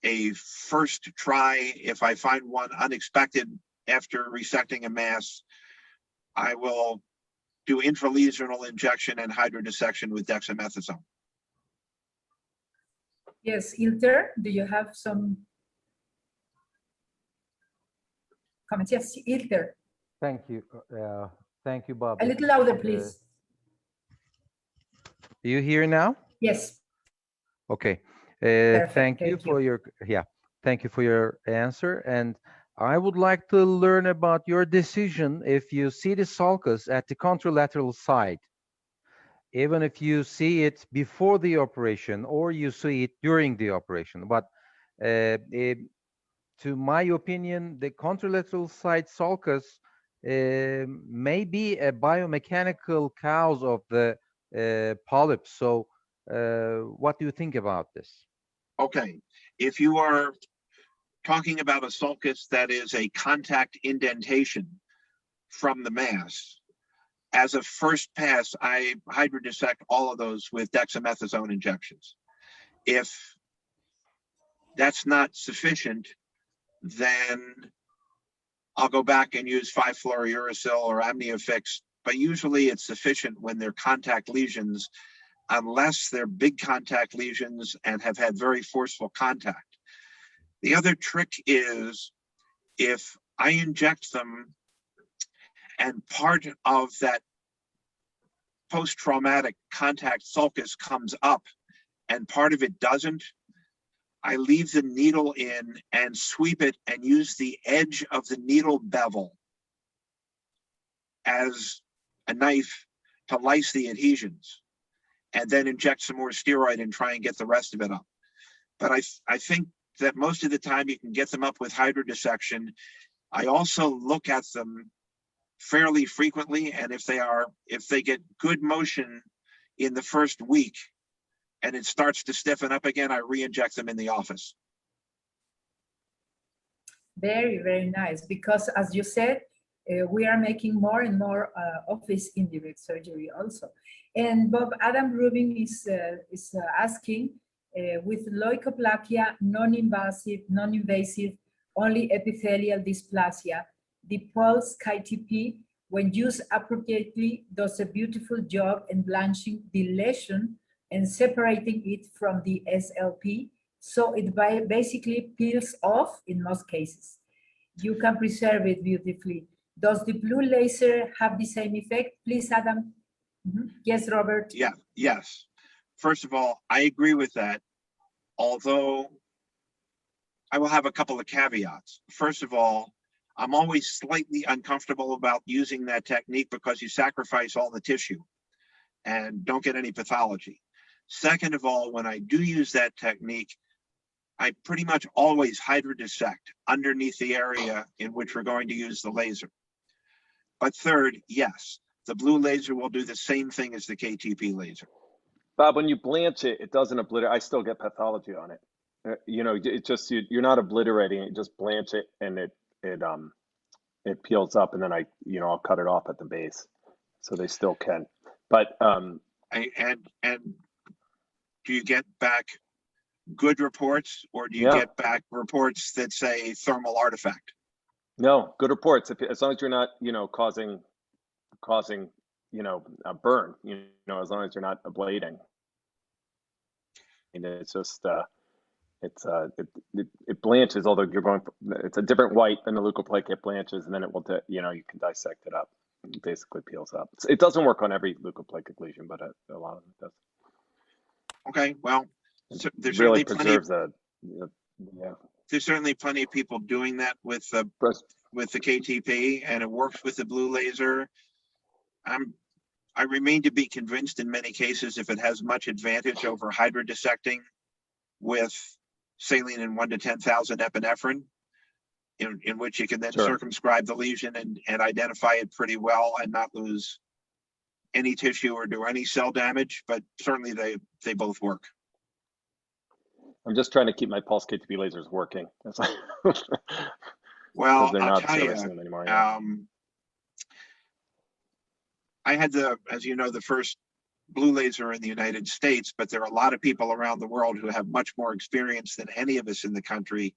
a first try, if I find one unexpected after resecting a mass, I will do intralesional injection and hydrodissection with dexamethasone. Yes, Ilter, do you have some comments? Yes, Ilter. Thank you, Bob. A little louder, please. Do you hear now? Yes. Okay. Perfect. Thank you for your answer. And I would like to learn about your decision if you see the sulcus at the contralateral side, even if you see it before the operation or you see it during the operation. But to my opinion, the contralateral side sulcus may be a biomechanical cause of the polyp. So what do you think about this? Okay, if you are talking about a sulcus that is a contact indentation from the mass, as a first pass, I hydrodissect all of those with dexamethasone injections. If that's not sufficient, then I'll go back and use 5-fluorouracil or amniofix, but usually it's sufficient when they're contact lesions, unless they're big contact lesions and have had very forceful contact. The other trick is if I inject them and part of that post-traumatic contact sulcus comes up and part of it doesn't, I leave the needle in and sweep it and use the edge of the needle bevel as a knife to lyse the adhesions, and then inject some more steroid and try and get the rest of it up. But I think that most of the time you can get them up with hydrodissection. I also look at them fairly frequently, and if they get good motion in the first week and it starts to stiffen up again, I re-inject them in the office. Very, very nice, because as you said, we are making more and more office indirect surgery also. And Bob, Adam Rubin is asking, with leukoplakia, non-invasive, only epithelial dysplasia, the pulse KTP, when used appropriately, does a beautiful job in blanching the lesion and separating it from the SLP, so it basically peels off in most cases. You can preserve it beautifully. Does the blue laser have the same effect? Please, Adam. Yes, Robert. Yeah, yes. First of all, I agree with that, although I will have a couple of caveats. First of all, I'm always slightly uncomfortable about using that technique because you sacrifice all the tissue and don't get any pathology. Second of all, when I do use that technique, I pretty much always hydrodissect underneath the area in which we're going to use the laser. But third, yes, the blue laser will do the same thing as the KTP laser. Bob, when you blanch it, it doesn't obliterate. I still get pathology on it. You know, it just you're not obliterating it. Just blanch it, and it peels up, and then I'll cut it off at the base, so they still can. But and do you get back good reports, or do you get back reports that say thermal artifact? No, good reports. As long as you're not, causing, a burn. As long as you're not ablating. And it's just, it blanches. Although you're going, it's a different white than the leukoplakia. It blanches, and then it will, you can dissect it up. It basically peels up. It doesn't work on every leukoplakic lesion, but a lot of it does. Okay, well, there's really certainly plenty. There's certainly plenty of people doing that with the KTP, and it works with the blue laser. I remain to be convinced in many cases if it has much advantage over hydrodissecting with saline in 1 to 10,000 epinephrine, in which you can then circumscribe the lesion and identify it pretty well and not lose any tissue or do any cell damage, but certainly they both work. I'm just trying to keep my pulse KTP lasers working. Well, they're I'll not tell you, servicing them anymore. I had as you know, the first blue laser in the United States, but there are a lot of people around the world who have much more experience than any of us in the country.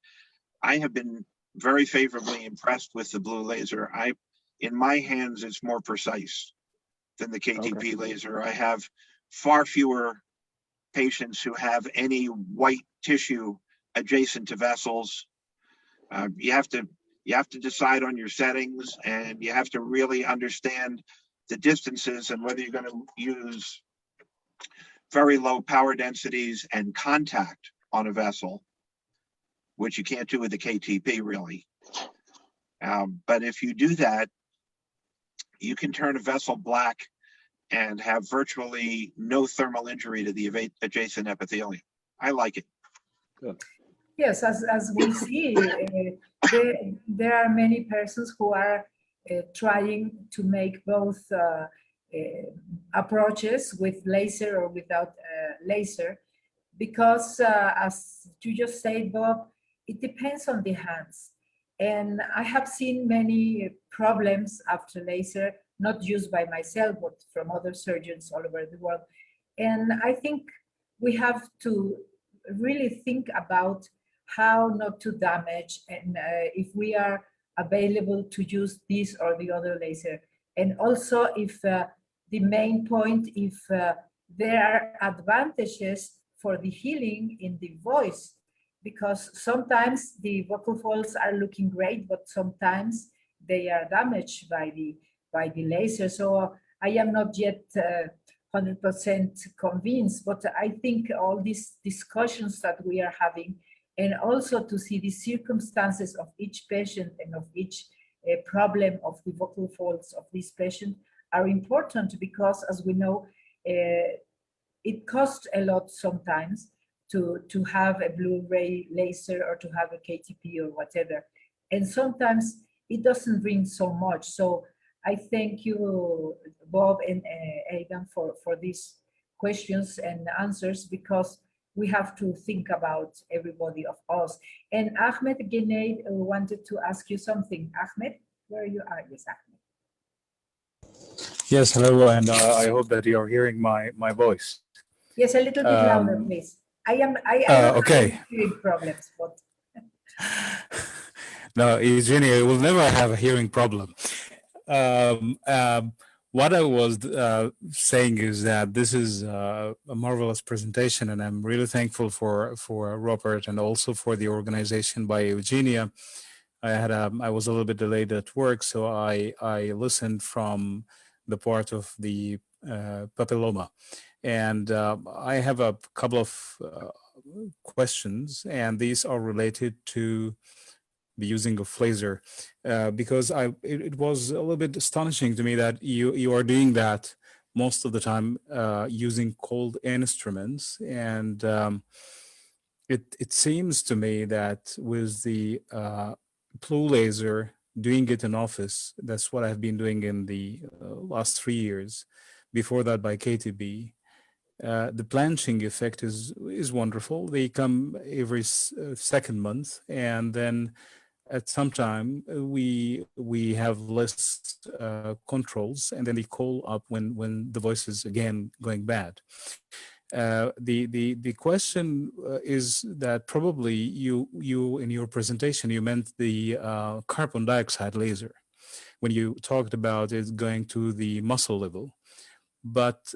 I have been very favorably impressed with the blue laser. In my hands, it's more precise than the KTP laser. I have far fewer patients who have any white tissue adjacent to vessels. You have to decide on your settings, and you have to really understand the distances and whether you're going to use very low power densities and contact on a vessel, which you can't do with the KTP really. But if you do that, you can turn a vessel black and have virtually no thermal injury to the adjacent epithelium. I like it. Good. Yes, as we see, there are many persons who are trying to make both approaches with laser or without laser, because as you just said, Bob, it depends on the hands. And I have seen many problems after laser, not used by myself, but from other surgeons all over the world. And I think we have to really think about how not to damage, and if we are available to use this or the other laser. And also if the main point, if there are advantages for the healing in the voice, because sometimes the vocal folds are looking great, but sometimes they are damaged by the laser. So I am not yet 100% convinced, but I think all these discussions that we are having, and also to see the circumstances of each patient and of each problem of the vocal folds of this patient are important, because as we know, it costs a lot sometimes to have a Blu-ray laser or to have a KTP or whatever. And sometimes it doesn't bring so much. So I thank you, Bob and Aidan, for these questions and answers, because we have to think about everybody of us. And Ahmed Genaid wanted to ask you something. Ahmed, where you are? Yes, Ahmed. Yes, hello, and I hope that you're hearing my voice. Yes, a little bit louder, please. I don't okay. have hearing problems, but No, Eugenia, you will never have a hearing problem. What I was saying is that this is a marvelous presentation, and I'm really thankful for Robert and also for the organization by Eugenia. I was a little bit delayed at work, so I listened from the part of the papilloma, and I have a couple of questions, and these are related to the using of laser, because it was a little bit astonishing to me that you are doing that most of the time using cold instruments, and it seems to me that with the blue laser, doing it in office, that's what I've been doing in the last 3 years. Before that by KTB. The blanching effect is wonderful. They come every second month, and then at some time we have less controls, and then they call up when the voice is again going bad. The question is that probably you in your presentation you meant the carbon dioxide laser when you talked about it going to the muscle level. But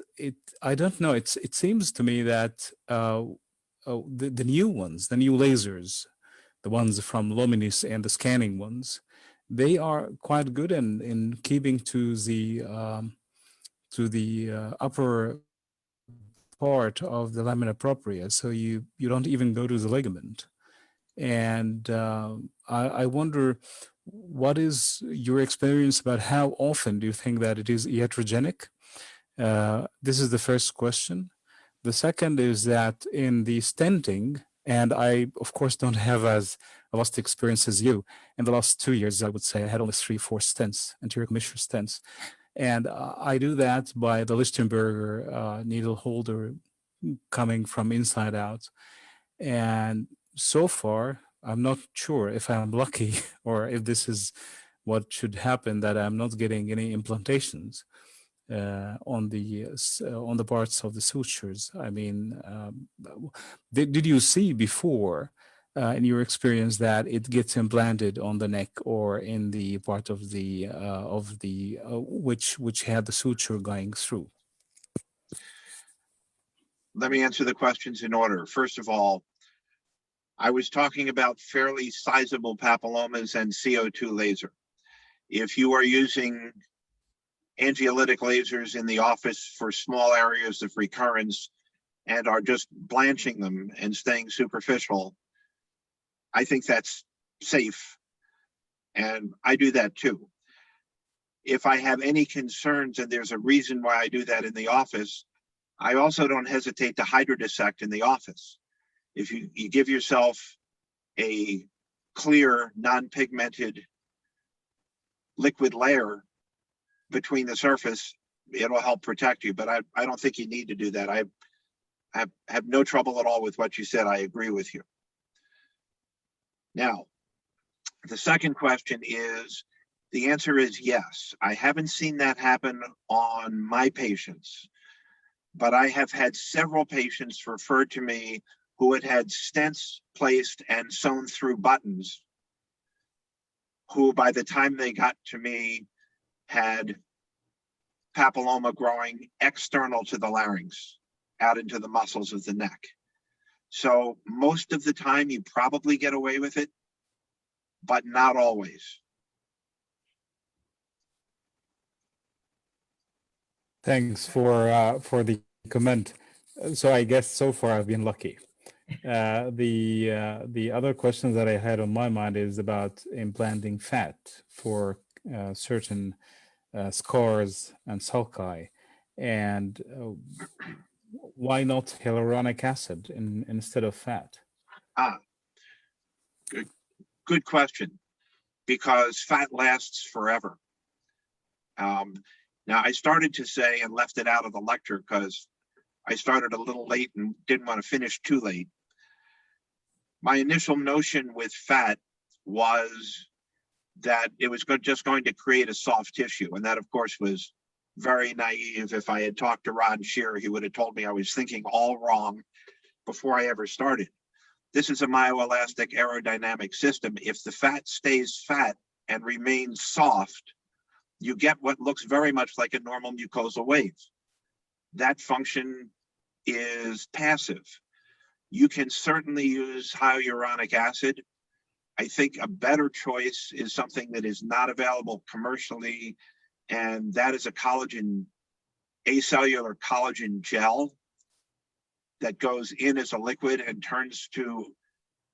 I don't know. It seems to me that the new ones, the new lasers, the ones from Luminis and the scanning ones, they are quite good in keeping to the upper part of the lamina propria, so you don't even go to the ligament. And I wonder, what is your experience about how often do you think that it is iatrogenic? This is the first question. The second is that in the stenting, and I, of course, don't have as vast experience as you. In the last 2 years, I would say I had only 3-4 stents, anterior commissure stents. And I do that by the Lichtenberger needle holder coming from inside out. And so far, I'm not sure if I'm lucky or if this is what should happen, that I'm not getting any implantations on the parts of the sutures. I mean, did you see before in your experience that it gets implanted on the neck or in the part of the which had the suture going through? Let me answer the questions in order. First of all, I was talking about fairly sizable papillomas and CO2 laser. If you are using angiolytic lasers in the office for small areas of recurrence and are just blanching them and staying superficial, I think that's safe. And I do that too. If I have any concerns and there's a reason why I do that in the office, I also don't hesitate to hydrodissect in the office. If you give yourself a clear, non-pigmented liquid layer between the surface, it'll help protect you. But I don't think you need to do that. I have no trouble at all with what you said. I agree with you. Now, the second question is, the answer is yes. I haven't seen that happen on my patients, but I have had several patients referred to me who had had stents placed and sewn through buttons, who by the time they got to me had papilloma growing external to the larynx, out into the muscles of the neck. So most of the time you probably get away with it, but not always. Thanks for the comment. So I guess so far I've been lucky. The other question that I had on my mind is about implanting fat for certain scars and sulci, and why not hyaluronic acid instead of fat? Good question, because fat lasts forever. Now I started to say and left it out of the lecture because I started a little late and didn't want to finish too late. My initial notion with fat was that it was just going to create a soft tissue. And that, of course, was very naive. If I had talked to Ron Shearer, he would have told me I was thinking all wrong before I ever started. This is a myoelastic aerodynamic system. If the fat stays fat and remains soft, you get what looks very much like a normal mucosal wave. That function is passive. You can certainly use hyaluronic acid. I think a better choice is something that is not available commercially, and that is a collagen, acellular collagen gel that goes in as a liquid and turns to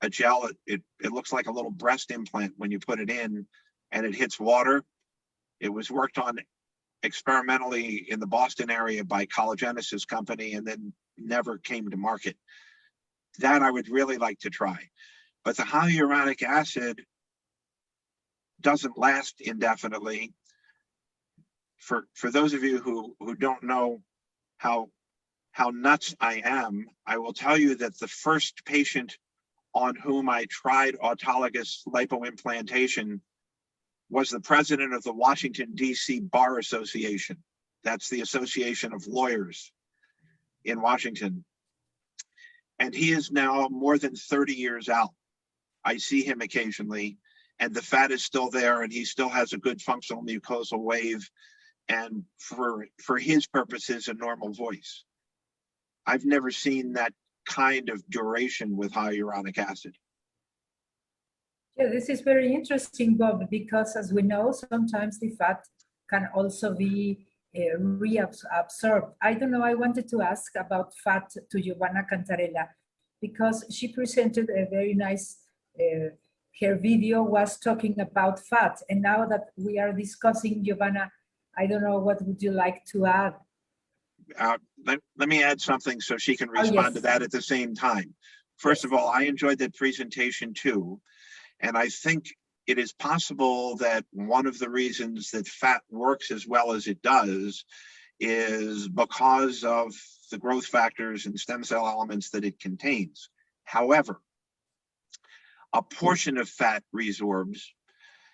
a gel. It looks like a little breast implant when you put it in, and it hits water. It was worked on experimentally in the Boston area by Collagenesis company and then never came to market. That I would really like to try. But the hyaluronic acid doesn't last indefinitely. For those of you who don't know how nuts I am, I will tell you that the first patient on whom I tried autologous lipoimplantation was the president of the Washington, D.C. Bar Association. That's the Association of Lawyers in Washington. And he is now more than 30 years out. I see him occasionally, and the fat is still there, and he still has a good functional mucosal wave, and for his purposes, a normal voice. I've never seen that kind of duration with hyaluronic acid. Yeah, this is very interesting, Bob, because as we know, sometimes the fat can also be reabsorbed. I don't know, I wanted to ask about fat to Giovanna Cantarella, because she presented a very nice, her video was talking about fat. And now that we are discussing, Giovanna, I don't know, what would you like to add? Let me add something so she can respond to that at the same time. First of all, I enjoyed that presentation too. And I think it is possible that one of the reasons that fat works as well as it does is because of the growth factors and stem cell elements that it contains. However, a portion of fat resorbs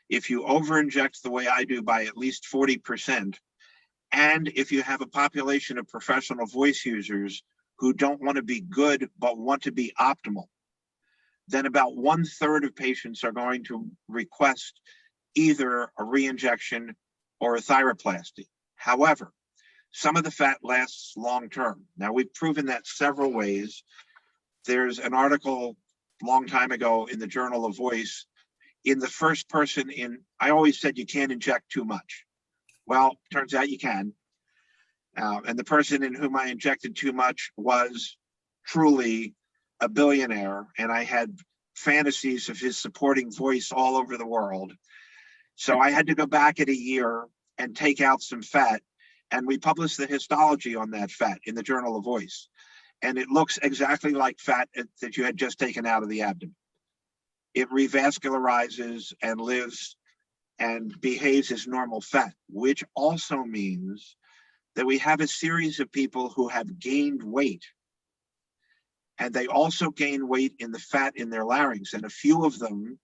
if you overinject the way I do by at least 40%, and if you have a population of professional voice users who don't want to be good but want to be optimal, then about 1/3 of patients are going to request either a reinjection or a thyroplasty. However, some of the fat lasts long term. Now, we've proven that several ways. There's an article a long time ago in the Journal of Voice. In the first person I always said you can't inject too much. Well, turns out you can. And the person in whom I injected too much was truly a billionaire, and I had fantasies of his supporting voice all over the world. So I had to go back at a year and take out some fat, and we published the histology on that fat in the Journal of Voice. And it looks exactly like fat that you had just taken out of the abdomen. It revascularizes and lives and behaves as normal fat, which also means that we have a series of people who have gained weight, and they also gain weight in the fat in their larynx, and a few of them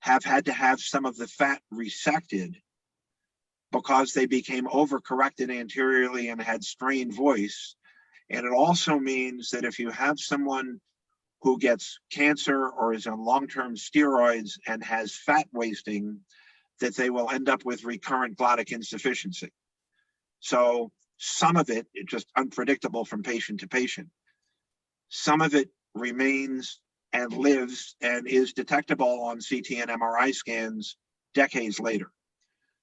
have had to have some of the fat resected because they became overcorrected anteriorly and had strained voice. And it also means that if you have someone who gets cancer or is on long-term steroids and has fat wasting, that they will end up with recurrent glottic insufficiency. So some of it is just unpredictable from patient to patient. Some of it remains and lives and is detectable on CT and MRI scans decades later.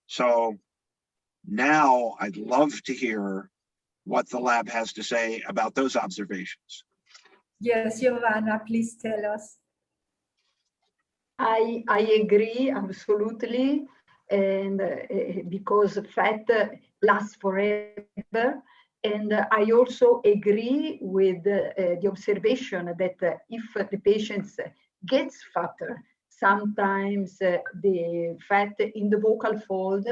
So now I'd love to hear what the lab has to say about those observations. Yes, Giovanna, please tell us. I agree absolutely, and because fat lasts forever. And I also agree with the observation that if the patient gets fatter, sometimes the fat in the vocal fold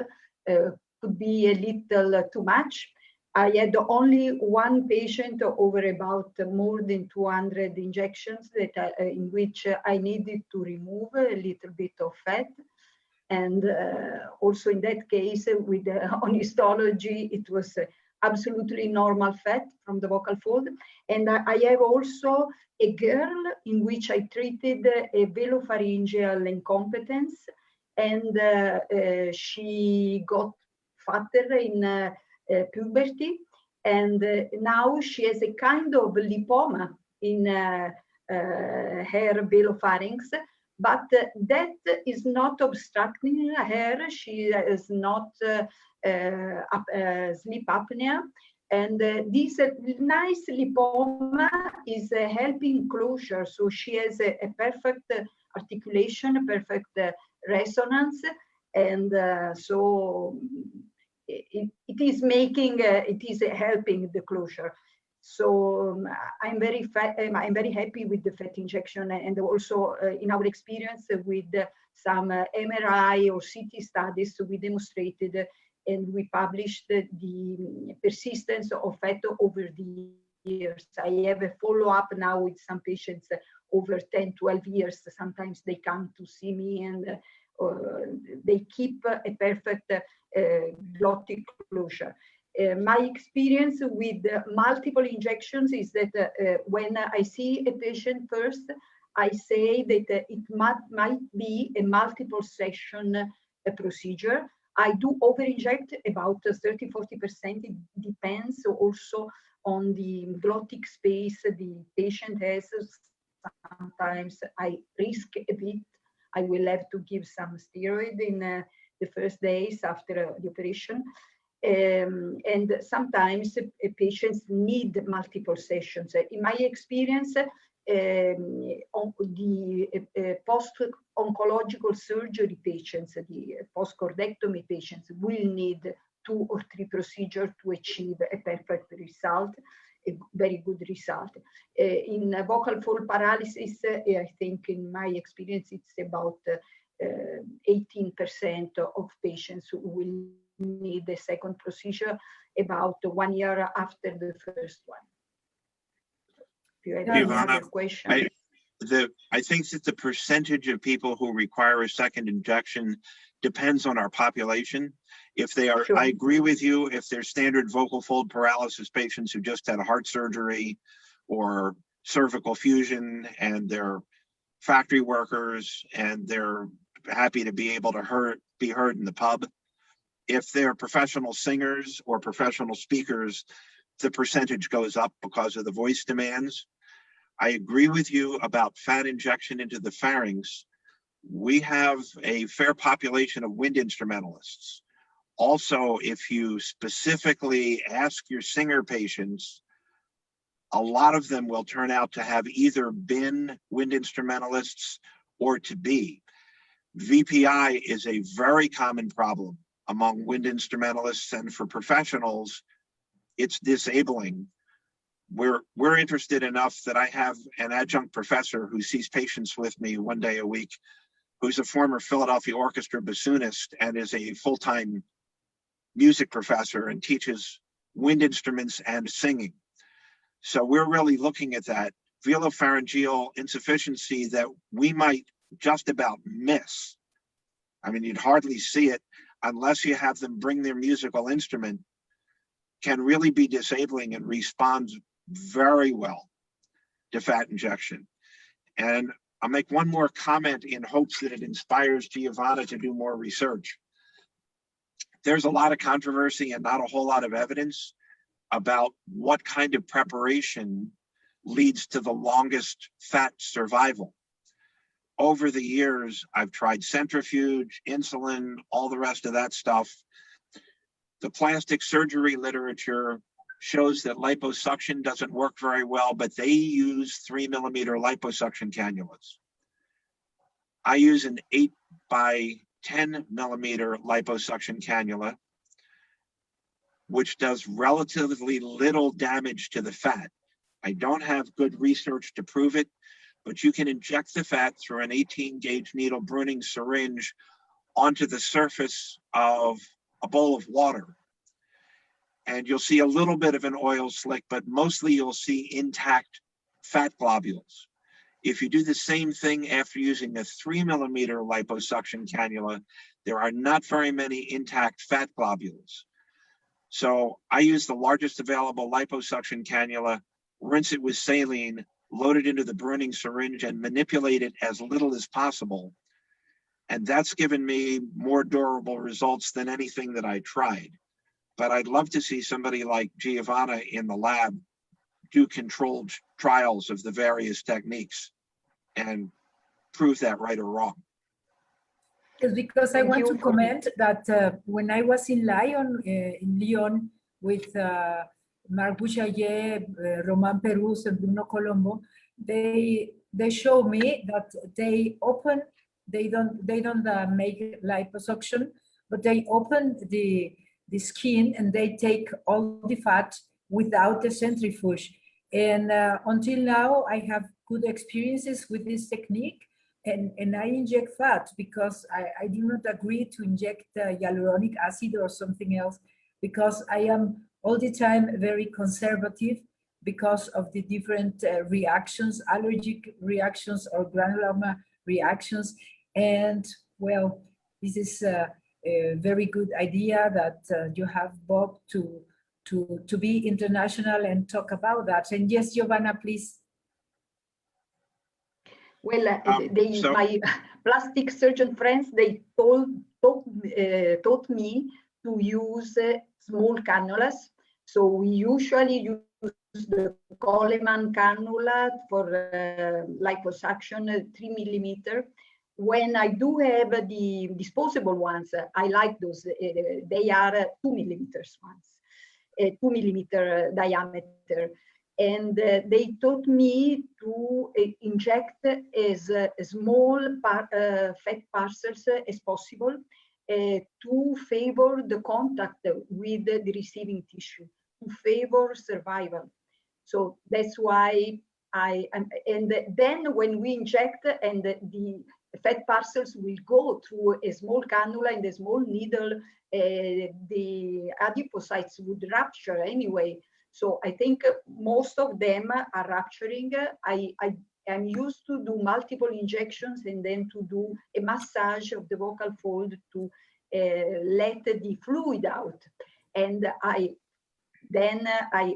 could be a little too much. I had only one patient over about more than 200 injections that in which I needed to remove a little bit of fat. And also in that case, with on histology, it was absolutely normal fat from the vocal fold. And I have also a girl in which I treated a velopharyngeal incompetence, and she got fatter in puberty, and now she has a kind of lipoma in her velopharynx, but that is not obstructing her. She has not sleep apnea, and this nice lipoma is helping closure. So she has a perfect articulation, a perfect resonance, and so it is making, it is helping the closure. So I'm very happy with the fat injection, and also in our experience with some MRI or CT studies, we demonstrated and we published the persistence of fat over the years. I have a follow-up now with some patients over 10, 12 years. Sometimes they come to see me and they keep a perfect glottic closure. My experience with multiple injections is that when I see a patient first, I say that it might be a multiple session procedure. I do over-inject about 30-40%. It depends also on the glottic space the patient has. Sometimes I risk a bit. I will have to give some steroid in the first days after the operation. And sometimes patients need multiple sessions. In my experience, the post-oncological surgery patients, the post-cordectomy patients will need 2 or 3 procedures to achieve a perfect result, a very good result. In vocal fold paralysis, I think in my experience, it's about 18% of patients who will need a second procedure about 1 year after the first one. If you have any other question. I think that the percentage of people who require a second injection depends on our population. If they are, I agree with you, if they're standard vocal fold paralysis patients who just had heart surgery or cervical fusion and they're factory workers and they're happy to be able to be heard in the pub. If they're professional singers or professional speakers, the percentage goes up because of the voice demands. I agree with you about fat injection into the pharynx. We have a fair population of wind instrumentalists. Also, if you specifically ask your singer patients, a lot of them will turn out to have either been wind instrumentalists or to be. VPI is a very common problem among wind instrumentalists, and for professionals, it's disabling. We're interested enough that I have an adjunct professor who sees patients with me 1 day a week, who's a former Philadelphia Orchestra bassoonist and is a full-time music professor and teaches wind instruments and singing. So we're really looking at that velopharyngeal insufficiency that we might just about miss. I mean, you'd hardly see it unless you have them bring their musical instrument, can really be disabling and responds very well to fat injection. And I'll make one more comment in hopes that it inspires Giovanna to do more research. There's a lot of controversy and not a whole lot of evidence about what kind of preparation leads to the longest fat survival. Over the years, I've tried centrifuge, insulin, all the rest of that stuff. The plastic surgery literature shows that liposuction doesn't work very well, but they use 3mm liposuction cannulas. I use an 8 by 10mm liposuction cannula, which does relatively little damage to the fat. I don't have good research to prove it, but you can inject the fat through an 18-gauge needle pruning syringe onto the surface of a bowl of water. And you'll see a little bit of an oil slick, but mostly you'll see intact fat globules. If you do the same thing after using a 3mm liposuction cannula, there are not very many intact fat globules. So I use the largest available liposuction cannula, rinse it with saline, load it into the pruning syringe, and manipulate it as little as possible. And that's given me more durable results than anything that I tried. But I'd love to see somebody like Giovanna in the lab do controlled trials of the various techniques and prove that right or wrong. Yes, because I want to comment that when I was in Lyon with Marc Bouchaillet, Roman Perus, and Bruno Colombo, they show me that they don't make liposuction, but they open the skin and they take all the fat without the centrifuge. And until now, I have good experiences with this technique, and I inject fat because I do not agree to inject hyaluronic acid or something else, because I am all the time very conservative because of the different reactions, allergic reactions or granuloma reactions. And well, this is a very good idea that you have, Bob, to be international and talk about that. And yes, Giovanna, please. Well, my plastic surgeon friends, they taught me to use small cannulas. So we usually use the Coleman cannula for liposuction, 3mm. When I do have the disposable ones, I like those. They are 2mm ones, 2mm diameter. And they taught me to inject as small fat parcels as possible to favor the contact with the receiving tissue, to favor survival. So that's why and then when we inject and the fat parcels will go through a small cannula and a small needle, the adipocytes would rupture anyway. So I think most of them are rupturing. I am used to do multiple injections and then to do a massage of the vocal fold to let the fluid out. And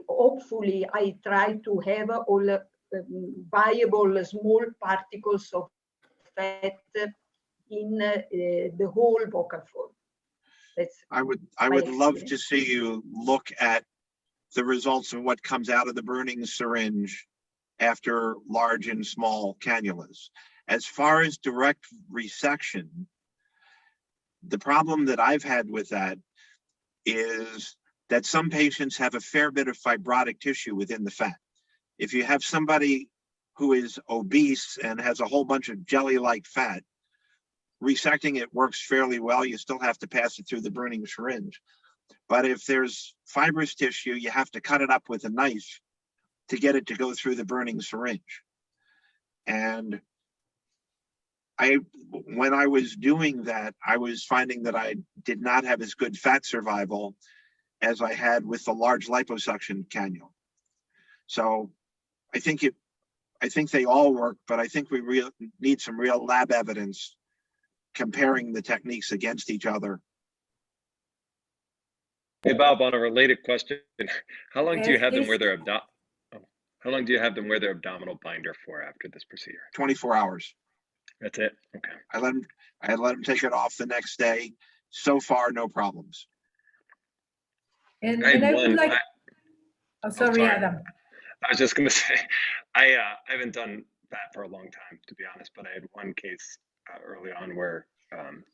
hopefully I try to have all viable small particles of fat in the whole vocal fold. I would love to see you look at the results of what comes out of the burning syringe after large and small cannulas. As far as direct resection, the problem that I've had with that is that some patients have a fair bit of fibrotic tissue within the fat. If you have somebody who is obese and has a whole bunch of jelly-like fat, resecting it works fairly well. You still have to pass it through the burning syringe. But if there's fibrous tissue, you have to cut it up with a knife to get it to go through the burning syringe. And when I was doing that, I was finding that I did not have as good fat survival as I had with the large liposuction cannula. So I think they all work, but I think we need some real lab evidence comparing the techniques against each other. Hey, Bob, on a related question, how long do you have them where they're How long do you have them wear their abdominal binder for after this procedure? 24 hours. That's it? Okay. I let them take it off the next day. So far, no problems. And I had I one. would like. Oh, sorry, Adam. I was just going to say, I haven't done that for a long time, to be honest, but I had one case early on where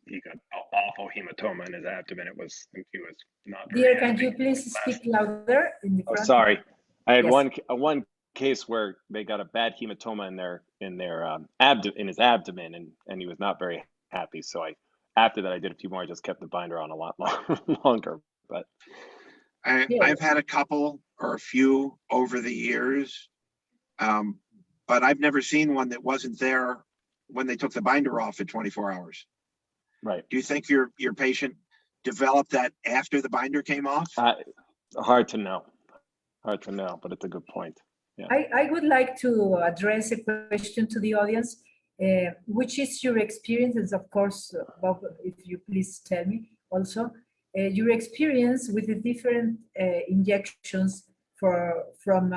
he got awful hematoma in his abdomen. He was not very Dear, can you please speak louder in the front? Oh, sorry. I had Yes. one case where they got a bad hematoma in his abdomen, and he was not very happy. So after that, I did a few more. I just kept the binder on a lot longer. But I've had a couple or a few over the years, but I've never seen one that wasn't there when they took the binder off at 24 hours. Right. Do you think your patient developed that after the binder came off? Hard to know, but it's a good point. Yeah. I would like to address a question to the audience, which is your experience, of course, Bob, if you please tell me also, your experience with the different injections from,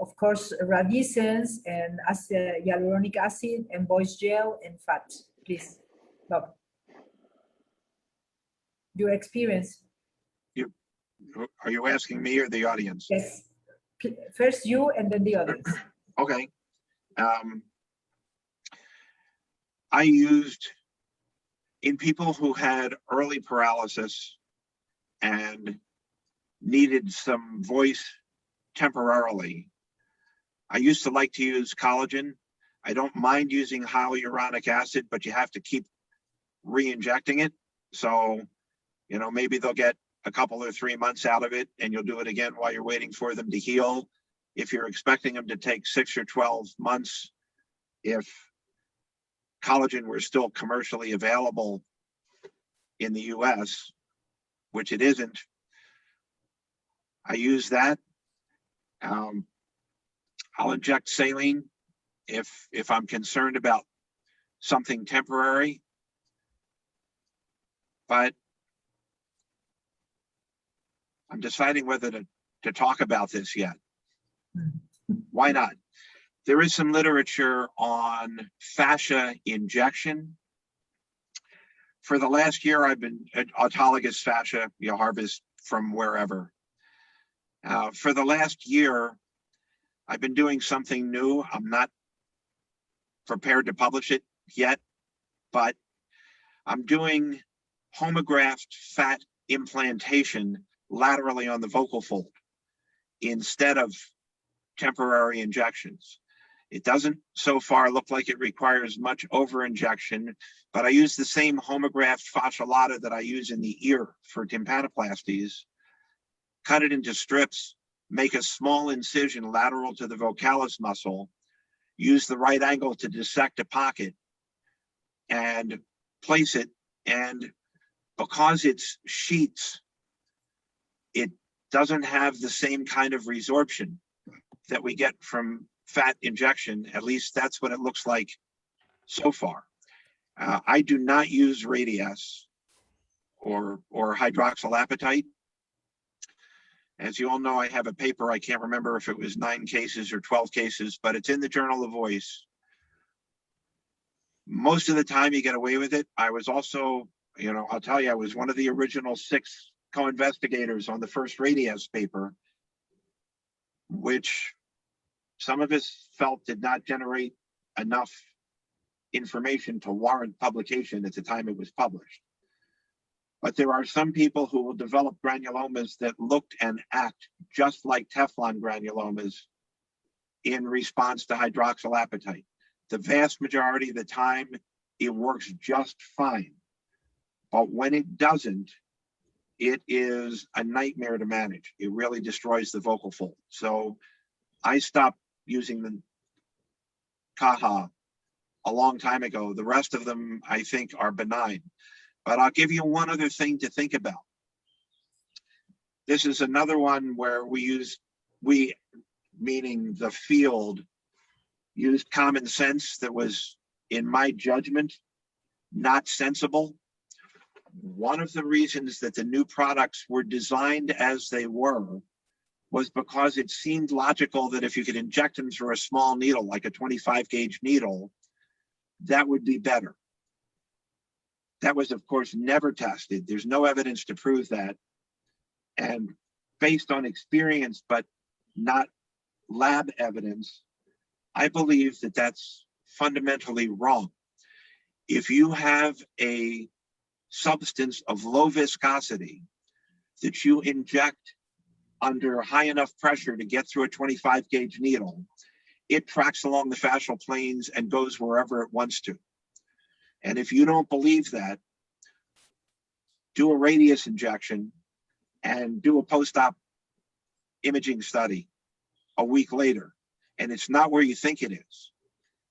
of course, radicins and hyaluronic acid and voice gel and fat, please, Bob. Your experience. Are you asking me or the audience? Yes. First you and then the audience. Okay. I used, in people who had early paralysis and needed some voice temporarily, I used to like to use collagen. I don't mind using hyaluronic acid, but you have to keep re-injecting it. So, maybe they'll get a couple or 3 months out of it, and you'll do it again while you're waiting for them to heal. If you're expecting them to take 6 or 12 months, if collagen were still commercially available in the US, which it isn't, I use that. I'll inject saline if I'm concerned about something temporary. But I'm deciding whether to talk about this yet. Why not? There is some literature on fascia injection. For the last year, I've been autologous fascia, harvest from wherever. For the last year, I've been doing something new. I'm not prepared to publish it yet, but I'm doing homographed fat implantation laterally on the vocal fold instead of temporary injections. It doesn't so far look like it requires much over injection, but I use the same homographed fascia lata that I use in the ear for tympanoplasties, cut it into strips, make a small incision lateral to the vocalis muscle, use the right angle to dissect a pocket and place it. And because it's sheets, it doesn't have the same kind of resorption that we get from fat injection. At least that's what it looks like so far. I do not use Radius or hydroxylapatite. As you all know, I have a paper, I can't remember if it was 9 cases or 12 cases, but it's in the Journal of Voice. Most of the time you get away with it. I was also, I'll tell you, I was one of the original 6 co-investigators on the first Radius paper, which some of us felt did not generate enough information to warrant publication at the time it was published. But there are some people who will develop granulomas that looked and act just like Teflon granulomas in response to hydroxylapatite. The vast majority of the time, it works just fine. But when it doesn't, it is a nightmare to manage. It really destroys the vocal fold. So I stopped using the CAHA a long time ago. The rest of them, I think, are benign. But I'll give you one other thing to think about. This is another one where we, meaning the field, used common sense that was, in my judgment, not sensible. One of the reasons that the new products were designed as they were was because it seemed logical that if you could inject them through a small needle, like a 25 gauge needle, that would be better. That was, of course, never tested. There's no evidence to prove that. And based on experience, but not lab evidence, I believe that that's fundamentally wrong. If you have a substance of low viscosity that you inject under high enough pressure to get through a 25 gauge needle, it tracks along the fascial planes and goes wherever it wants to. And if you don't believe that, do a radius injection and do a post-op imaging study a week later, and it's not where you think it is.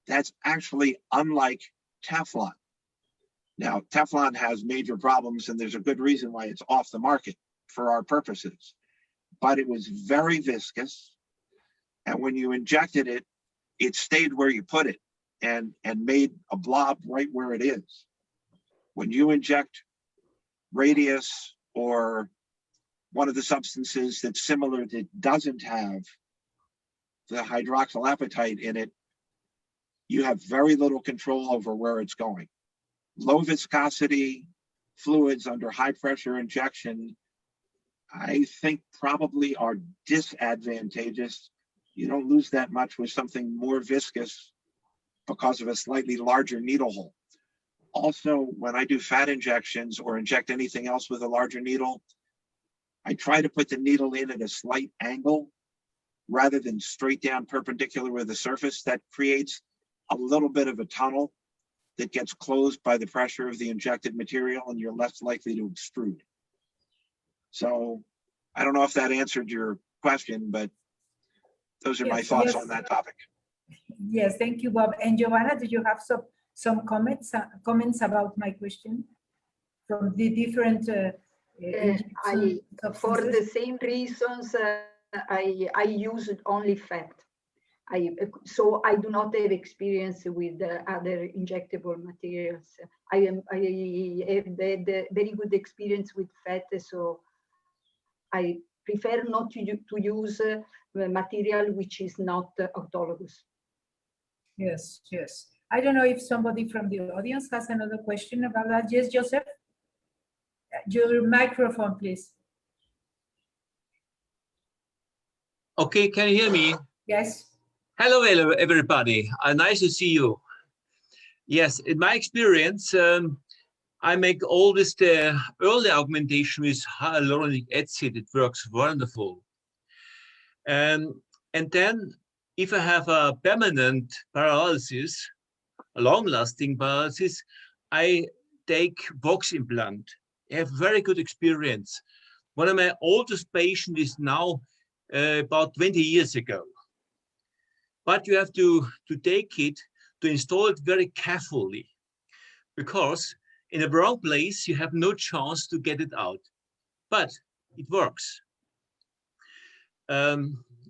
That's actually unlike Teflon. Now, Teflon has major problems, and there's a good reason why it's off the market for our purposes. But it was very viscous, and when you injected it, it stayed where you put it and made a blob right where it is. When you inject radius or one of the substances that's similar that doesn't have the hydroxylapatite in it, you have very little control over where it's going. Low viscosity fluids under high pressure injection, I think probably are disadvantageous. You don't lose that much with something more viscous because of a slightly larger needle hole. Also, when I do fat injections or inject anything else with a larger needle, I try to put the needle in at a slight angle rather than straight down perpendicular with the surface. That creates a little bit of a tunnel that gets closed by the pressure of the injected material, and you're less likely to extrude. So I don't know if that answered your question, but those are my thoughts on that topic. Yes, thank you, Bob. And Giovanna, did you have some comments about my question from the different for the same reasons, I used only fat. So I do not have experience with other injectable materials. I have had very good experience with fat, so I prefer not to use material which is not autologous. Yes, yes. I don't know if somebody from the audience has another question about that. Yes, Joseph? Your microphone, please. Okay, can you hear me? Yes. Hello, everybody. Nice to see you. Yes, in my experience, I make always the early augmentation with hyaluronic acid. It works wonderful. And then if I have a permanent paralysis, a long-lasting paralysis, I take box implant. I have very good experience. One of my oldest patients is now about 20 years ago. But you have to take it, to install it very carefully, because in the wrong place, you have no chance to get it out. But it works.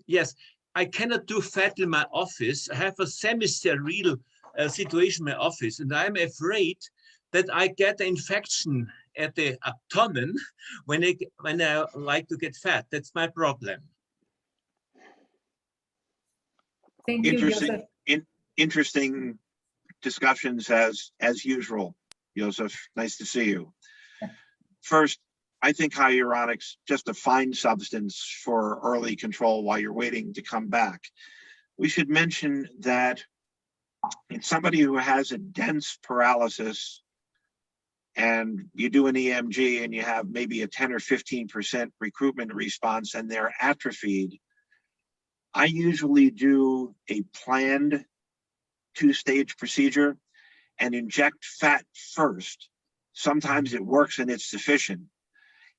Yes, I cannot do fat in my office. I have a semi-sterile situation in my office, and I'm afraid that I get an infection at the abdomen when I like to get fat. That's my problem. Thank you, Joseph. Interesting discussions as usual, Joseph. Nice to see you. First, I think hyaluronic's just a fine substance for early control while you're waiting to come back. We should mention that in somebody who has a dense paralysis and you do an EMG and you have maybe a 10 or 15% recruitment response and they're atrophied, I usually do a planned two-stage procedure and inject fat first. Sometimes it works and it's sufficient.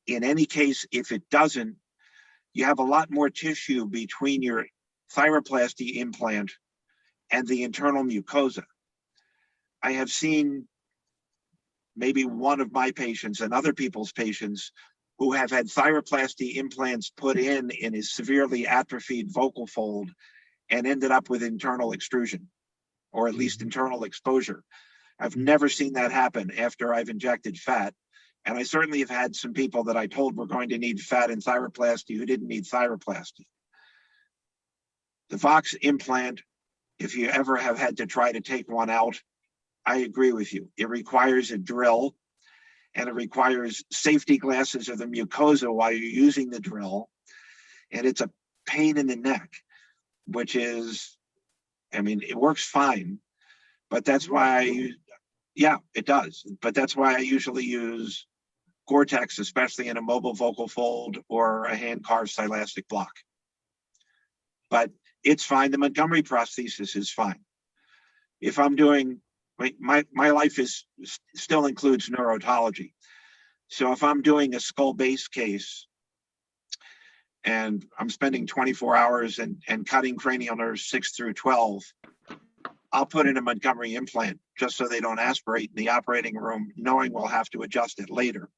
In any case, if it doesn't, you have a lot more tissue between your thyroplasty implant and the internal mucosa. I have seen maybe one of my patients and other people's patients who have had thyroplasty implants put in a severely atrophied vocal fold and ended up with internal extrusion, or at least internal exposure. I've never seen that happen after I've injected fat, And I certainly have had some people that I told were going to need fat and thyroplasty who didn't need thyroplasty. The Vox implant, if you ever have had to try to take one out, I agree with you. It requires a drill, and it requires safety glasses of the mucosa while you're using the drill. And it's a pain in the neck, which is, I mean, it works fine, but that's why I use, yeah, it does. But that's why I usually use Gore-Tex, especially in a mobile vocal fold or a hand-carved silastic block. But it's fine. The Montgomery prosthesis is fine. If I'm doing, my life is still includes neurotology. So if I'm doing a skull base case and I'm spending 24 hours and cutting cranial nerves 6 through 12, I'll put in a Montgomery implant just so they don't aspirate in the operating room, knowing we'll have to adjust it later.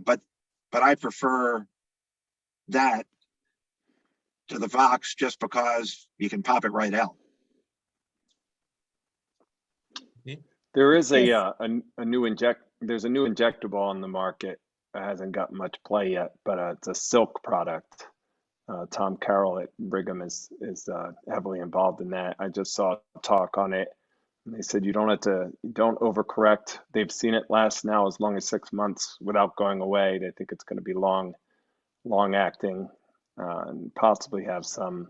But I prefer that to the Vox just because you can pop it right out. There is a new injectable on the market. It hasn't got much play yet, but it's a silk product. Tom Carroll at Brigham is heavily involved in that. I just saw a talk on it, and they said you don't overcorrect. They've seen it last now as long as 6 months without going away. They think it's going to be long acting, and possibly have some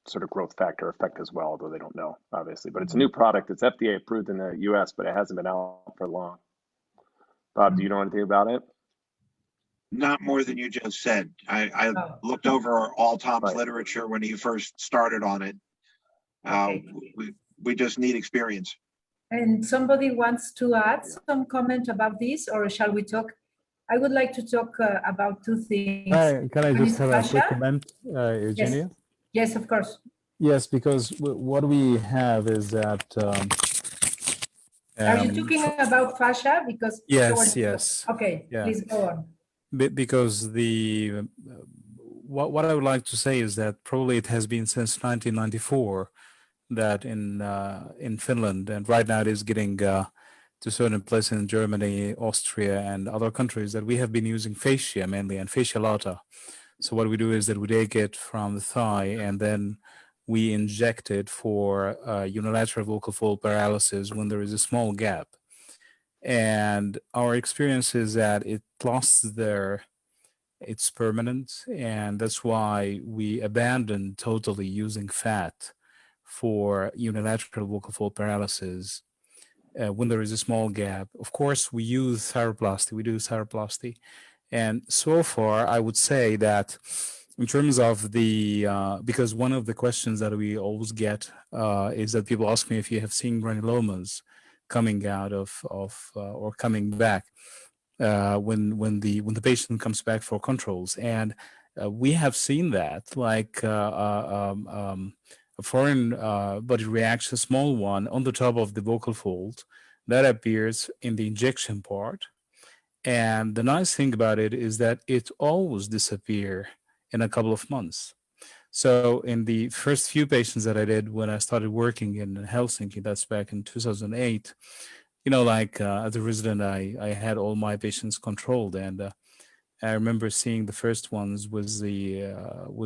sort of growth factor effect as well, although they don't know, obviously. But it's a new product. It's FDA approved in the US, but it hasn't been out for long. Bob, do you know anything about it? Not more than you just said. I looked over all Tom's literature when he first started on it. We just need experience. And somebody wants to add some comment about this, or shall we talk? I would like to talk about two things. Can I just have a quick comment, Eugenia? Yes, of course. Yes, because what we have is that. Are you talking about fascia? Because yes. Okay, yeah. Please go on. Because what I would like to say is that probably it has been since 1994 that in Finland, and right now it is getting to certain places in Germany, Austria, and other countries, that we have been using fascia mainly and fascia lata. So what we do is that we take it from the thigh and then we inject it for unilateral vocal fold paralysis when there is a small gap. And our experience is that it lasts there, it's permanent, and that's why we abandoned totally using fat for unilateral vocal fold paralysis when there is a small gap. Of course, we do thyroplasty. And so far, I would say that in terms of the, because one of the questions that we always get is that people ask me if you have seen granulomas coming out of or coming back when the patient comes back for controls, and we have seen that, like a foreign body reaction, a small one on the top of the vocal fold that appears in the injection part. And the nice thing about it is that it always disappears in a couple of months. So in the first few patients that I did when I started working in Helsinki, that's back in 2008, as a resident, I had all my patients controlled, and I remember seeing the first ones was the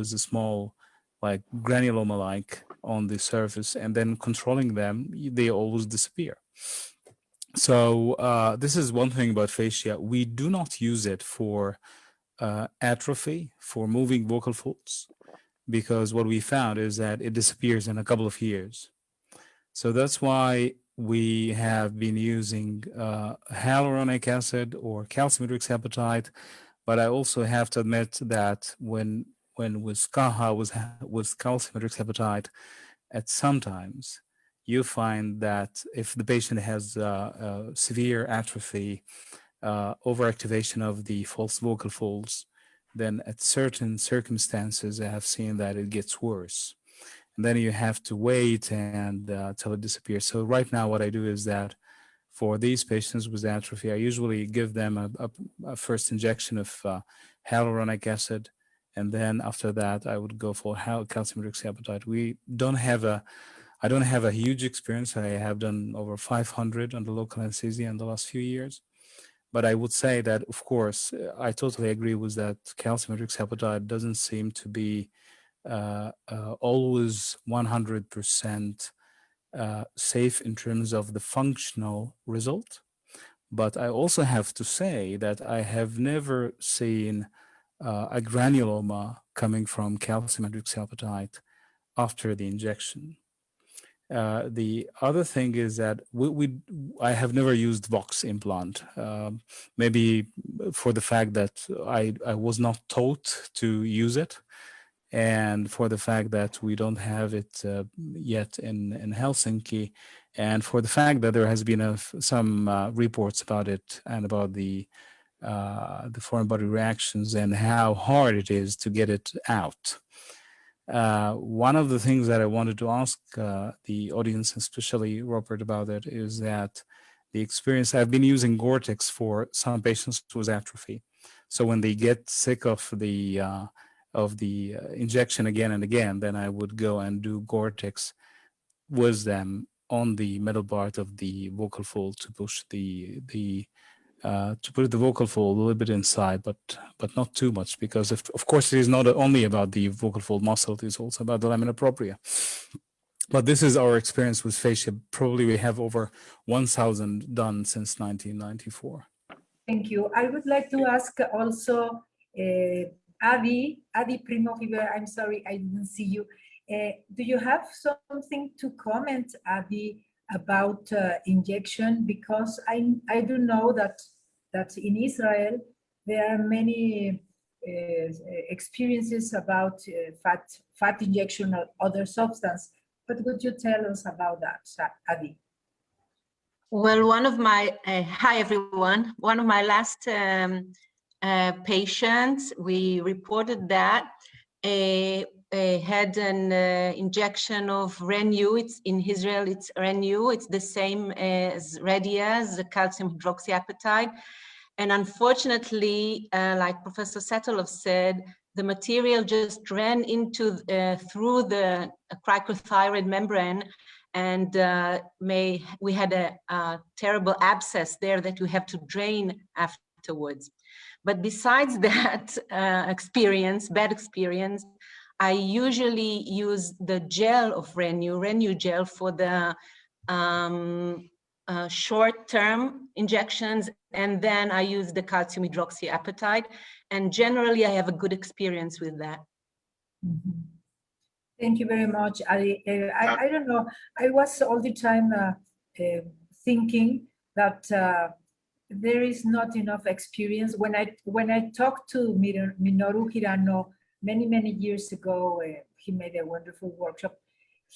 small, like granuloma-like on the surface, and then controlling them, they always disappear. So this is one thing about fascia. We do not use it for atrophy, for moving vocal folds, because what we found is that it disappears in a couple of years. So that's why we have been using hyaluronic acid or calcium hydroxyapatite. But I also have to admit that when with calcium hydroxyapatite, at sometimes you find that if the patient has severe atrophy, overactivation of the false vocal folds, then at certain circumstances, I have seen that it gets worse. And then you have to wait and till it disappears. So right now, what I do is that for these patients with atrophy, I usually give them a first injection of hyaluronic acid, and then after that, I would go for calcium hydroxyapatite. We don't have a I don't have a huge experience. I have done over 500 under local anesthesia in the last few years. But I would say that, of course, I totally agree with that. Calcium hydroxyapatite doesn't seem to be always 100% safe in terms of the functional result. But I also have to say that I have never seen a granuloma coming from calcium hydroxyapatite after the injection. The other thing is that I have never used Vox implant, maybe for the fact that I was not taught to use it, and for the fact that we don't have it yet in Helsinki, and for the fact that there has been some reports about it and about the foreign body reactions and how hard it is to get it out. One of the things that I wanted to ask the audience, especially Robert, about it is that the experience, I've been using Gore-Tex for some patients with atrophy. So when they get sick of the injection again and again, then I would go and do Gore-Tex with them on the middle part of the vocal fold to push to put the vocal fold a little bit inside, but not too much, because of course it is not only about the vocal fold muscle, it is also about the lamina propria. But this is our experience with fascia. Probably we have over 1,000 done since 1994. Thank you. I would like to ask also Adi Primo River, I'm sorry, I didn't see you. Do you have something to comment, Adi, about injection? Because I do know that in Israel there are many experiences about fat injection or other substance. But would you tell us about that, Adi? Well, hi everyone. One of my last patients, we reported that had an injection of Renu. It's in Israel, it's Renu. It's the same as Redias, the calcium hydroxyapatite. And unfortunately, like Professor Satalof said, the material just ran into through the cricothyroid membrane, and we had a terrible abscess there that we have to drain afterwards. But besides that bad experience, I usually use the gel of Renu gel for the short-term injections, and then I use the calcium hydroxyapatite, and generally I have a good experience with that. Mm-hmm. Thank you very much, Ali. I don't know, I was all the time thinking that there is not enough experience. When I talked to Minoru Hirano many years ago, he made a wonderful workshop.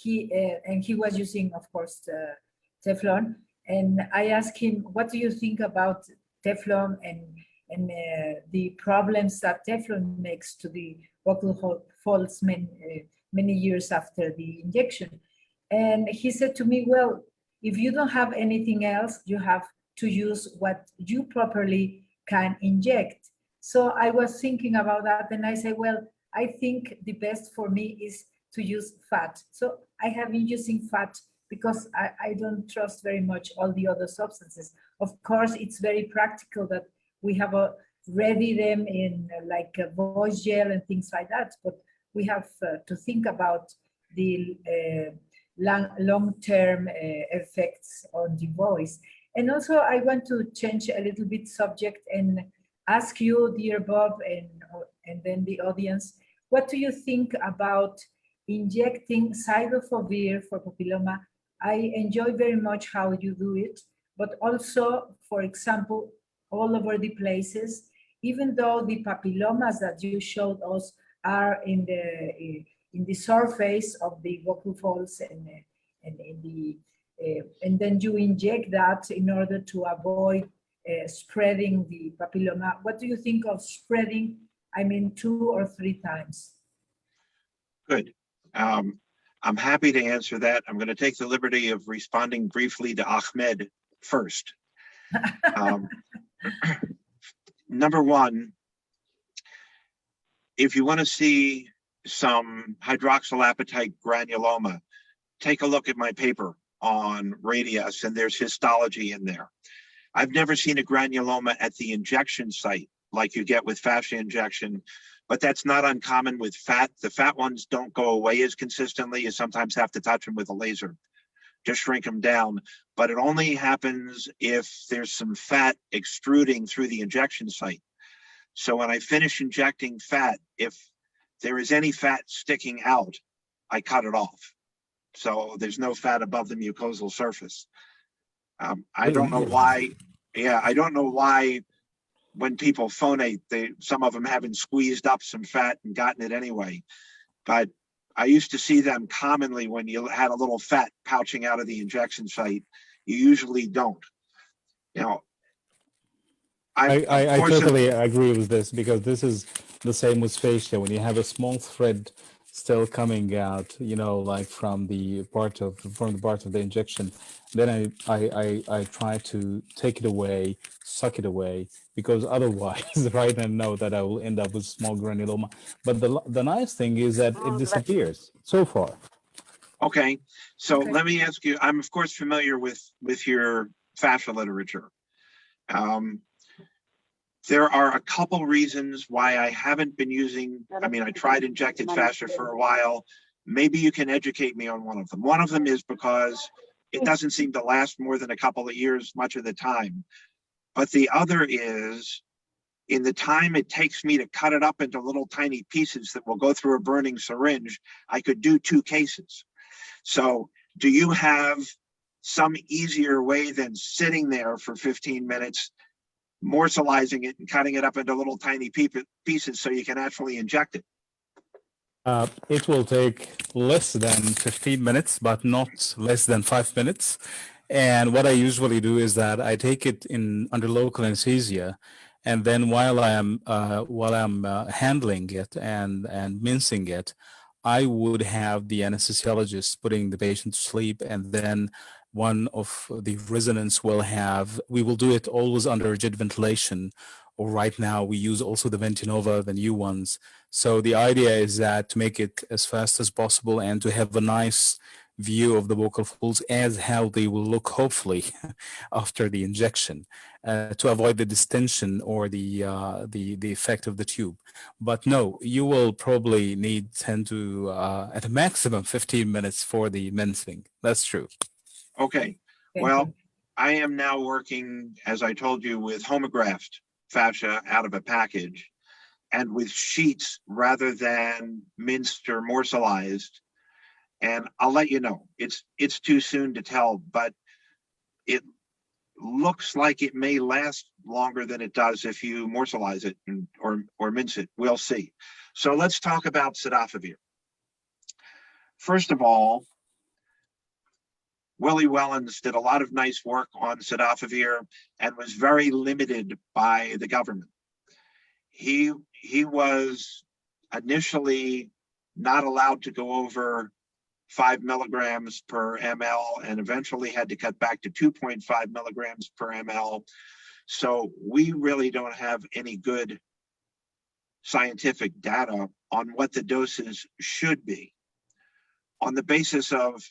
And he was using, of course, Teflon. And I asked him, what do you think about Teflon and the problems that Teflon makes to the vocal folds many years after the injection? And he said to me, well, if you don't have anything else, you have to use what you properly can inject. So I was thinking about that, and I said, well, I think the best for me is to use fat. So I have been using fat because I don't trust very much all the other substances. Of course, it's very practical that we have ready them in like a voice gel and things like that, but we have to think about the long-term effects on the voice. And also I want to change a little bit subject and ask you, dear Bob, and then the audience, what do you think about injecting cidofovir for papilloma? I enjoy very much how you do it, but also, for example, all over the places, even though the papillomas that you showed us are in the surface of the vocal folds and then you inject that in order to avoid spreading the papilloma. What do you think of spreading, 2 or 3 times? Good. I'm happy to answer that. I'm going to take the liberty of responding briefly to Ahmed first. Number one, if you want to see some hydroxylapatite granuloma, take a look at my paper on radius, and there's histology in there. I've never seen a granuloma at the injection site like you get with fascia injection, but that's not uncommon with fat. The fat ones don't go away as consistently. You sometimes have to touch them with a laser to shrink them down, but it only happens if there's some fat extruding through the injection site. So when I finish injecting fat, if there is any fat sticking out, I cut it off. So there's no fat above the mucosal surface. I don't know why. Yeah, I don't know why when people phonate, some of them haven't squeezed up some fat and gotten it anyway. But I used to see them commonly when you had a little fat pouching out of the injection site. You usually don't. Now, I totally agree with this, because this is the same with fascia. When you have a small thread still coming out, you know, like from the part of the injection, then I try to take it away, suck it away, because otherwise, right, I know that I will end up with small granuloma. But the nice thing is that it disappears so far. Okay, so let me ask you. I'm of course familiar with your fascia literature. There are a couple reasons why I haven't been using, I mean, I tried injected fascia for a while. Maybe you can educate me on one of them. One of them is because it doesn't seem to last more than a couple of years much of the time. But the other is, in the time it takes me to cut it up into little tiny pieces that will go through a burning syringe, I could do 2 cases. So do you have some easier way than sitting there for 15 minutes, morselizing it and cutting it up into little tiny pieces so you can actually inject it? It will take less than 15 minutes, but not less than 5 minutes. And what I usually do is that I take it under local anesthesia, and then while I'm handling it and mincing it, I would have the anesthesiologist putting the patient to sleep, and then one of the residents we will do it always under jet ventilation, or right now we use also the Ventinova, the new ones. So the idea is that to make it as fast as possible and to have a nice view of the vocal folds as how they will look, hopefully, after the injection, to avoid the distension or the effect of the tube. But no, you will probably need 10 to at a maximum 15 minutes for the mincing. That's true. Okay, well, I am now working, as I told you, with homographed fascia out of a package and with sheets rather than minced or morselized. And I'll let you know, it's too soon to tell, but it looks like it may last longer than it does if you morselize it or mince it. We'll see. So let's talk about cidofovir. First of all, Willie Wellens did a lot of nice work on cidofovir and was very limited by the government. He was initially not allowed to go over 5 milligrams per ml and eventually had to cut back to 2.5 milligrams per ml. So we really don't have any good scientific data on what the doses should be. On the basis of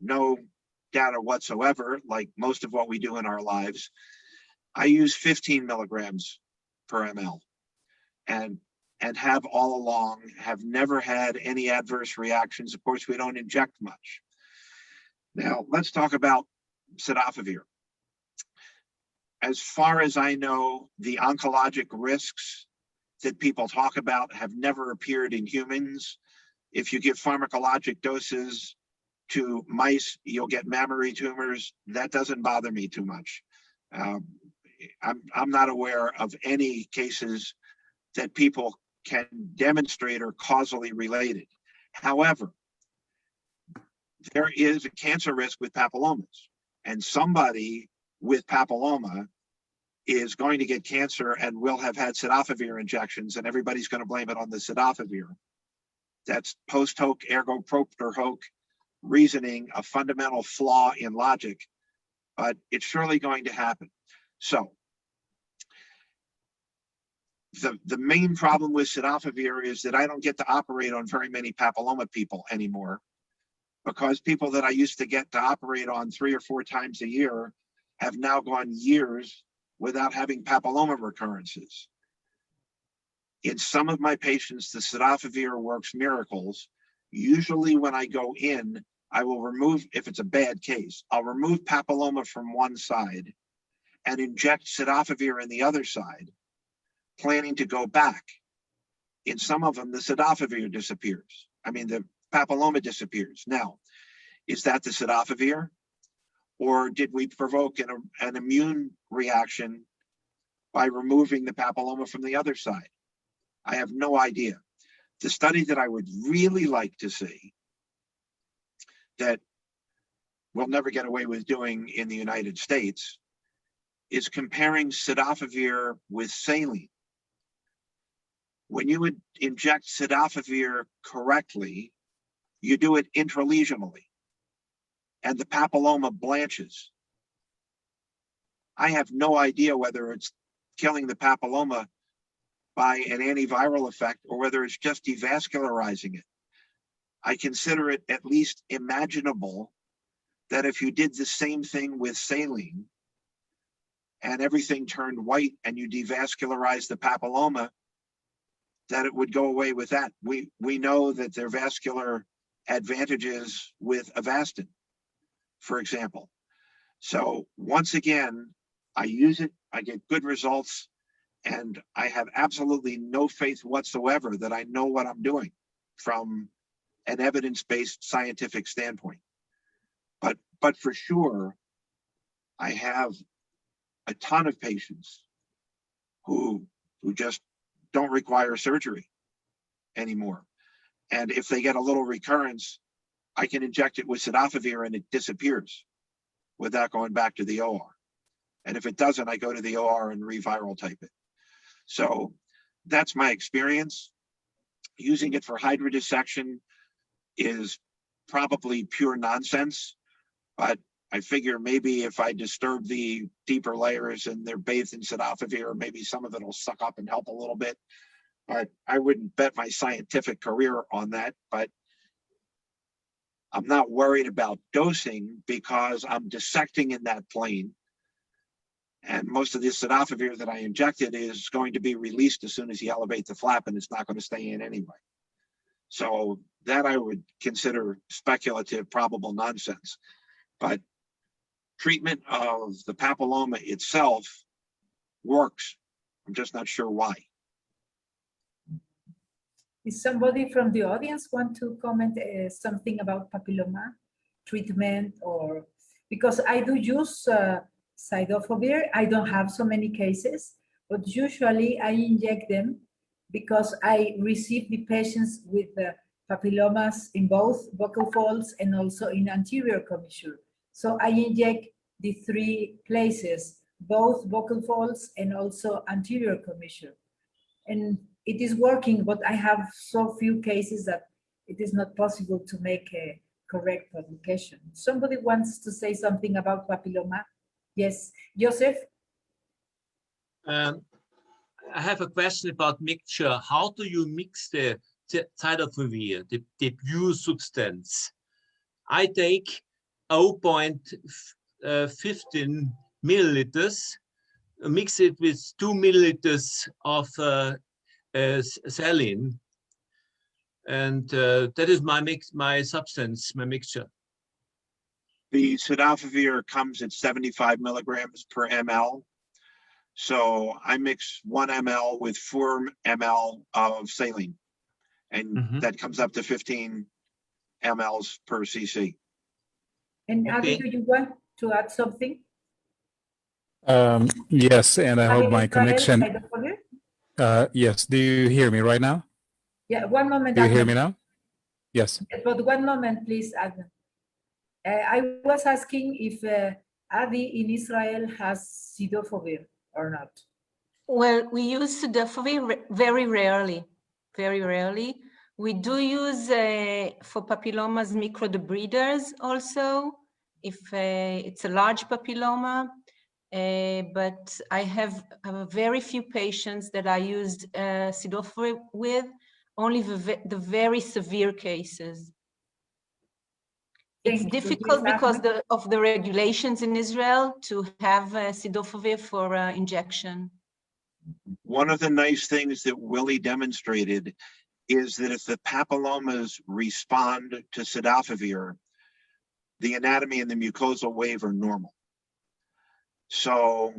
no data whatsoever, like most of what we do in our lives, I use 15 milligrams per ml and have all along, have never had any adverse reactions. Of course, we don't inject much. Now, let's talk about cidofovir. As far as I know, the oncologic risks that people talk about have never appeared in humans. If you give pharmacologic doses to mice, you'll get mammary tumors. That doesn't bother me too much. I'm not aware of any cases that people can demonstrate are causally related. However, there is a cancer risk with papillomas, and somebody with papilloma is going to get cancer and will have had cidofovir injections, and everybody's going to blame it on the cidofovir. That's post hoc ergo propter hoc reasoning, a fundamental flaw in logic, but it's surely going to happen. So the main problem with cidofovir is that I don't get to operate on very many papilloma people anymore. because people that I used to get to operate on 3 or 4 times a year have now gone years without having papilloma recurrences. In some of my patients, the cidofovir works miracles. Usually when I go in, I will remove, if it's a bad case, I'll remove papilloma from one side and inject cidofovir in the other side, planning to go back. In some of them, the cidofovir disappears. I mean, the papilloma disappears. Now, is that the cidofovir? Or did we provoke an immune reaction by removing the papilloma from the other side? I have no idea. The study that I would really like to see, that we'll never get away with doing in the United States, is comparing cidofovir with saline. When you would inject cidofovir correctly, you do it intralesionally, and the papilloma blanches. I have no idea whether it's killing the papilloma by an antiviral effect or whether it's just devascularizing it. I consider it at least imaginable that if you did the same thing with saline and everything turned white and you devascularize the papilloma, that it would go away with that. We know that there are vascular advantages with Avastin, for example. So once again, I use it, I get good results, and I have absolutely no faith whatsoever that I know what I'm doing from an evidence-based scientific standpoint. But for sure, I have a ton of patients who just don't require surgery anymore. And if they get a little recurrence, I can inject it with cidofovir and it disappears without going back to the OR. And if it doesn't, I go to the OR and reviral type it. So that's my experience. Using it for hydrodissection is probably pure nonsense, but I figure maybe if I disturb the deeper layers and they're bathed in cidofovir, maybe some of it will suck up and help a little bit. But I wouldn't bet my scientific career on that. But I'm not worried about dosing because I'm dissecting in that plane. And most of the cidofovir that I injected is going to be released as soon as you elevate the flap, and it's not going to stay in anyway. So that I would consider speculative, probable nonsense. But treatment of the papilloma itself works. I'm just not sure why. Is somebody from the audience want to comment something about papilloma treatment? Or because I do use cidofovir, I don't have so many cases, but usually I inject them because I receive the patients with papillomas in both vocal folds and also in anterior commissure. So I inject the 3 places, both vocal folds and also anterior commissure. And it is working, but I have so few cases that it is not possible to make a correct publication. Somebody wants to say something about papilloma? Yes, Joseph? I have a question about mixture. How do you mix the cidofovir, the pure substance? I take 0.15 milliliters, mix it with 2 milliliters of saline, and that is my substance, my mixture. The cidofovir comes at 75 milligrams per ml. So I mix 1 ml with 4 ml of saline, and that comes up to 15 mLs per cc. And Adi, do you want to add something? Yes, and I hope my connection. Yes, do you hear me right now? Yeah, one moment. Do you hear me now? Yes. But one moment, please, Adi. I was asking if Adi in Israel has cidofovir or not. Well, we use cidofovir very rarely, very rarely. We do use for papillomas microdebriders also, if it's a large papilloma. But I have very few patients that I used cidofovir with, only the very severe cases. It's Thank you. difficult Yes, because Ahmed. of the regulations in Israel to have cidofovir for injection. One of the nice things that Willie demonstrated is that if the papillomas respond to cidofovir, the anatomy and the mucosal wave are normal. So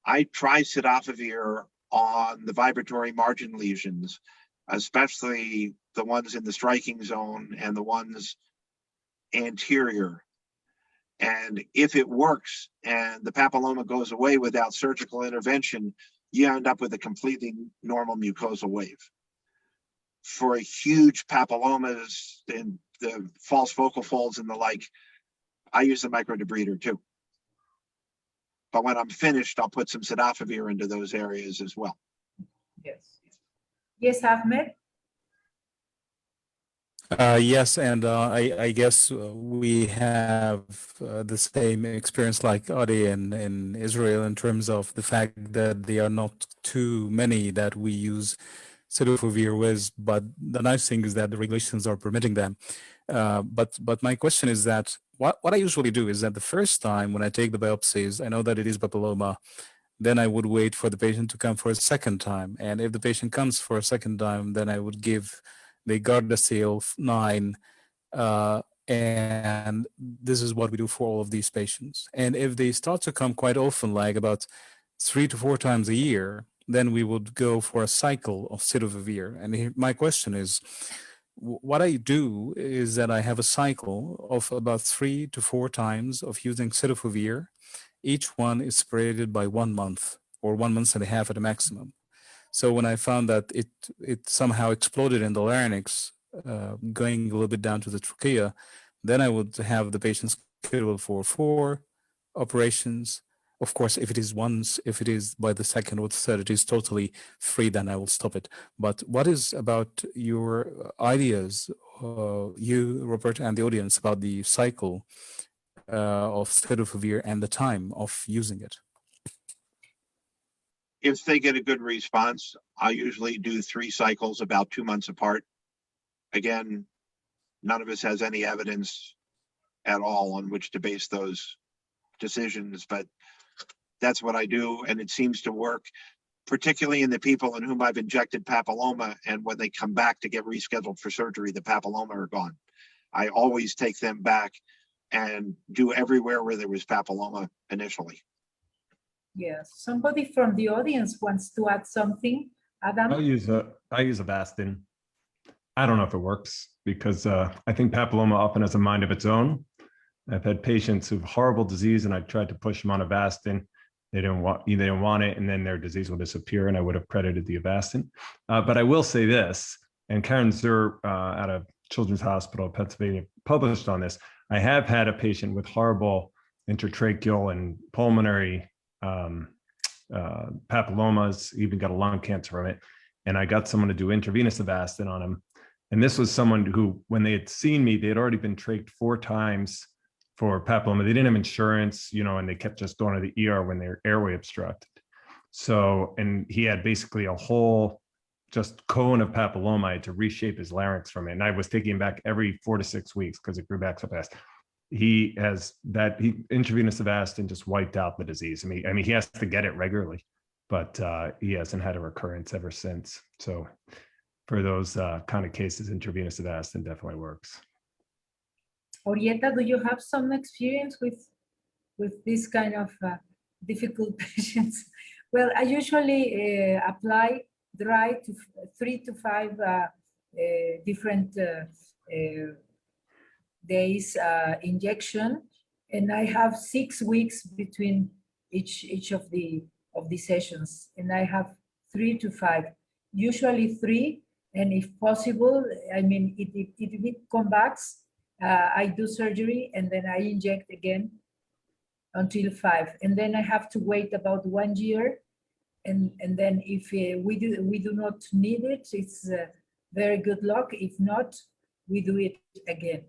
I try cidofovir on the vibratory margin lesions, especially the ones in the striking zone and the ones anterior. And if it works and the papilloma goes away without surgical intervention, you end up with a completely normal mucosal wave. For huge papillomas and the false focal folds and the like, I use the microdebrider too. But when I'm finished, I'll put some cidofovir into those areas as well. Yes. Yes, Ahmed. Yes, and I guess we have the same experience like Adi in Israel in terms of the fact that there are not too many that we use cidofovir with, but the nice thing is that the regulations are permitting them. But my question is that what I usually do is that the first time when I take the biopsies, I know that it is papilloma, then I would wait for the patient to come for a second time. And if the patient comes for a second time, then I would give the Gardasil 9. And this is what we do for all of these patients. And if they start to come quite often, like about 3 to 4 times a year, then we would go for a cycle of cidofovir. And my question is, what I do is that I have a cycle of about 3 to 4 times of using cidofovir. Each one is separated by 1 month or 1 month and a half at a maximum. So when I found that it somehow exploded in the larynx, going a little bit down to the trachea, then I would have the patient scheduled for 4 operations. Of course, if it is by the second or the third, it is totally free, then I will stop it. But what is about your ideas, you, Robert, and the audience about the cycle of cidofovir and the time of using it? If they get a good response, I usually do 3 cycles about 2 months apart. Again, none of us has any evidence at all on which to base those decisions, but that's what I do, and it seems to work, particularly in the people in whom I've injected papilloma, and when they come back to get rescheduled for surgery, the papilloma are gone. I always take them back and do everywhere where there was papilloma initially. Yes. Somebody from the audience wants to add something. Adam? I use Avastin. I don't know if it works because I think papilloma often has a mind of its own. I've had patients who have horrible disease, and I tried to push them on Avastin. They didn't want it, and then their disease will disappear, and I would have credited the Avastin. But I will say this, and Karen Zur out of Children's Hospital of Pennsylvania published on this. I have had a patient with horrible intertracheal and pulmonary papillomas, even got a lung cancer from it. And I got someone to do intravenous Avastin on him. And this was someone who, when they had seen me, they had already been trached 4 times for papilloma. They didn't have insurance, and they kept just going to the ER when their airway obstructed. So, and he had basically a whole just cone of papilloma. I had to reshape his larynx from it. And I was taking him back every 4 to 6 weeks because it grew back so fast. He has intravenous Avastin just wiped out the disease. I mean, he has to get it regularly, but he hasn't had a recurrence ever since. So for those kind of cases, intravenous Avastin definitely works. Orietta, do you have some experience with this kind of difficult patients? Well, I usually apply dry to 3 to 5 different days injection, and I have 6 weeks between each of the sessions, and I have 3 to 5, usually 3, and if possible, I mean, if it comes back, I do surgery and then I inject again until 5, and then I have to wait about 1 year, and then if we do not need it, it's very good luck. If not, we do it again.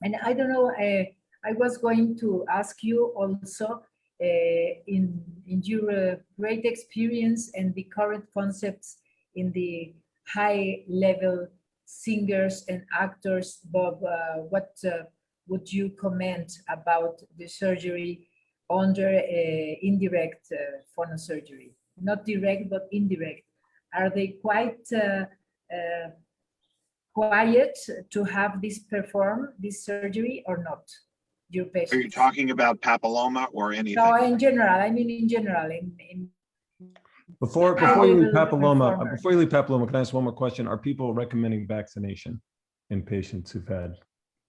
And I don't know, I was going to ask you also, in your great experience and the current concepts in the high level singers and actors. Bob, what would you comment about the surgery under indirect phonosurgery? Not direct, but indirect. Are they quite quiet to have this surgery or not? Your patients? Are you talking about papilloma or anything? No, in general. I mean, in general. Before you leave papilloma, can I ask one more question? Are people recommending vaccination in patients who've had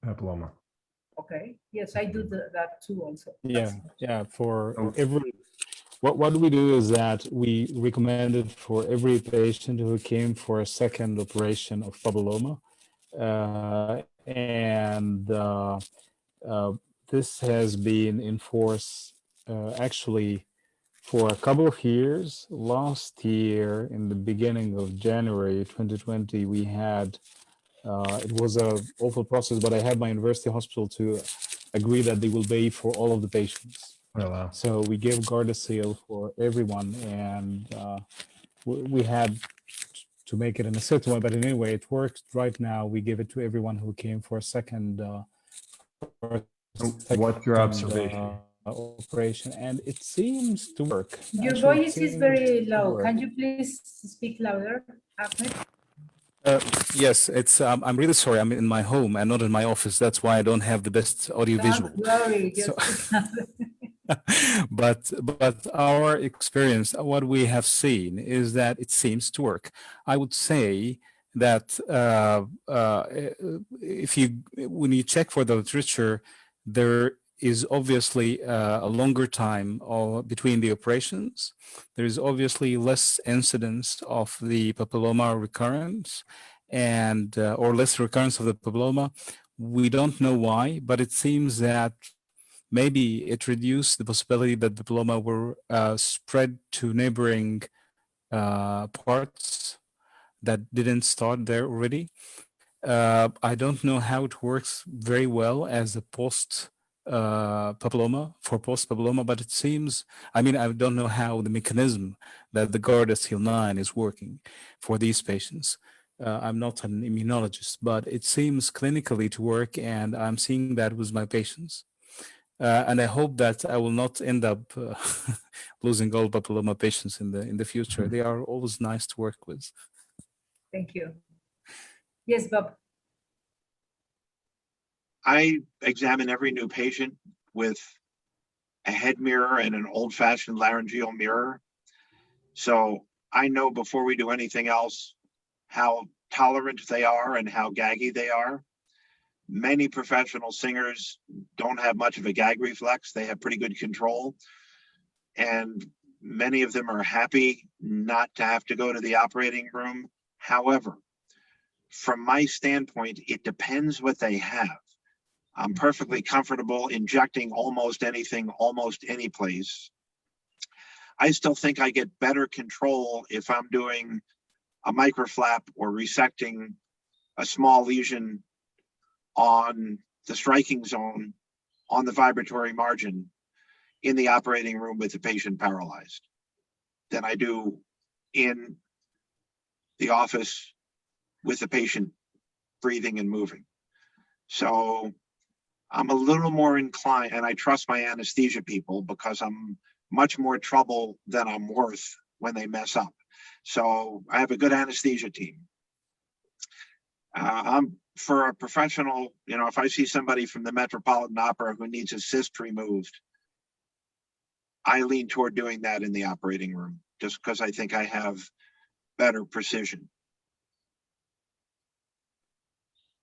papilloma? Okay. Yes, I do that too also. Yeah. For every, what we do is that we recommend it for every patient who came for a second operation of papilloma, this has been in force actually for a couple of years. Last year, in the beginning of January 2020, we had, it was an awful process, but I had my university hospital to agree that they will pay for all of the patients. Oh, wow. So we gave Gardasil for everyone, and we had to make it in a certain way, but anyway, it works right now. We give it to everyone who came for a second what's your observation? Operation, and it seems to work. Your Actually, voice is very low. work. Can you please speak louder, Ahmed? Yes, it's. I'm really sorry. I'm in my home and not in my office. That's why I don't have the best audio visual. Don't worry, just but our experience, what we have seen is that it seems to work. I would say that when you check for the literature, there is obviously a longer time between the operations. There is obviously less incidence of the papilloma recurrence and or less recurrence of the papilloma. We don't know why, but it seems that maybe it reduced the possibility that the papilloma were spread to neighboring parts that didn't start there already. I don't know how it works very well as a post papilloma, but it seems, I mean, I don't know how the mechanism that the Gardasil 9 is working for these patients. I'm not an immunologist, but it seems clinically to work, and I'm seeing that with my patients. And I hope that I will not end up losing all papilloma patients in the future. They are always nice to work with. Thank you. Yes, Bob. I examine every new patient with a head mirror and an old-fashioned laryngeal mirror. So I know before we do anything else how tolerant they are and how gaggy they are. Many professional singers don't have much of a gag reflex. They have pretty good control. And many of them are happy not to have to go to the operating room. However, from my standpoint, it depends what they have. I'm perfectly comfortable injecting almost anything, almost any place. I still think I get better control if I'm doing a microflap or resecting a small lesion on the striking zone on the vibratory margin in the operating room with the patient paralyzed than I do in the office with the patient breathing and moving. So I'm a little more inclined, and I trust my anesthesia people because I'm much more trouble than I'm worth when they mess up. So I have a good anesthesia team. For a professional, you know, if I see somebody from the Metropolitan Opera who needs a cyst removed, I lean toward doing that in the operating room just because I think I have better precision.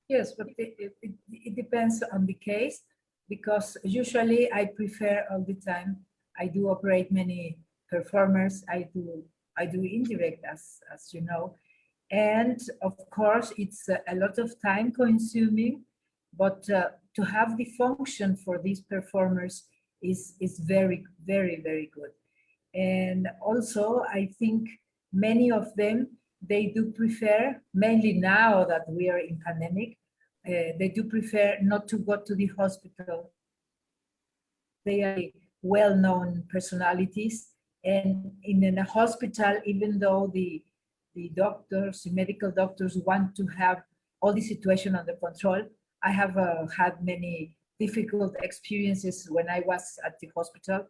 Yes, but it depends on the case, because usually I prefer all the time. I do operate many performers. I do indirect, as you know, and of course it's a lot of time consuming, but to have the function for these performers is very, very, very good. And also I think many of them, they do prefer, mainly now that we are in pandemic, they do prefer not to go to the hospital. They are well-known personalities, and in a hospital, even though the doctors, the medical doctors want to have all the situation under control. I have had many difficult experiences when I was at the hospital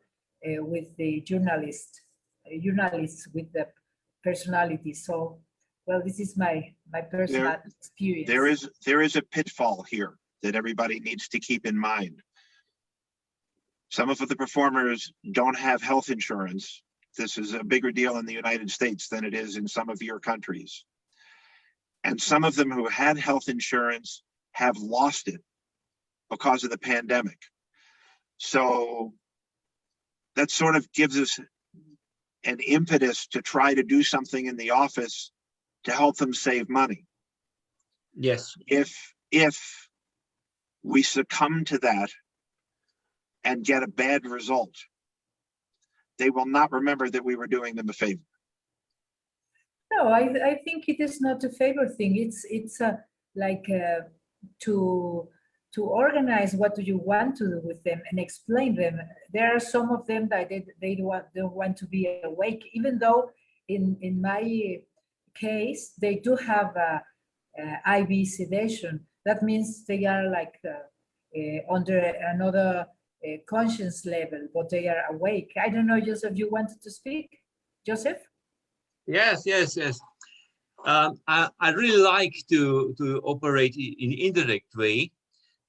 with the journalists with the personality. So, well, this is my personal experience. There is a pitfall here that everybody needs to keep in mind. Some of the performers don't have health insurance. This is a bigger deal in the United States than it is in some of your countries. And some of them who had health insurance have lost it because of the pandemic. So that sort of gives us an impetus to try to do something in the office to help them save money. Yes. If we succumb to that and get a bad result, they will not remember that we were doing them a favor. No, I think it is not a favor thing. It's like to organize what do you want to do with them and explain them. There are some of them that they don't want to be awake, even though in my case they do have IV sedation. That means they are like under another conscience level, but they are awake. I don't know, Joseph, you wanted to speak? Joseph? Yes. I really like to operate in indirect way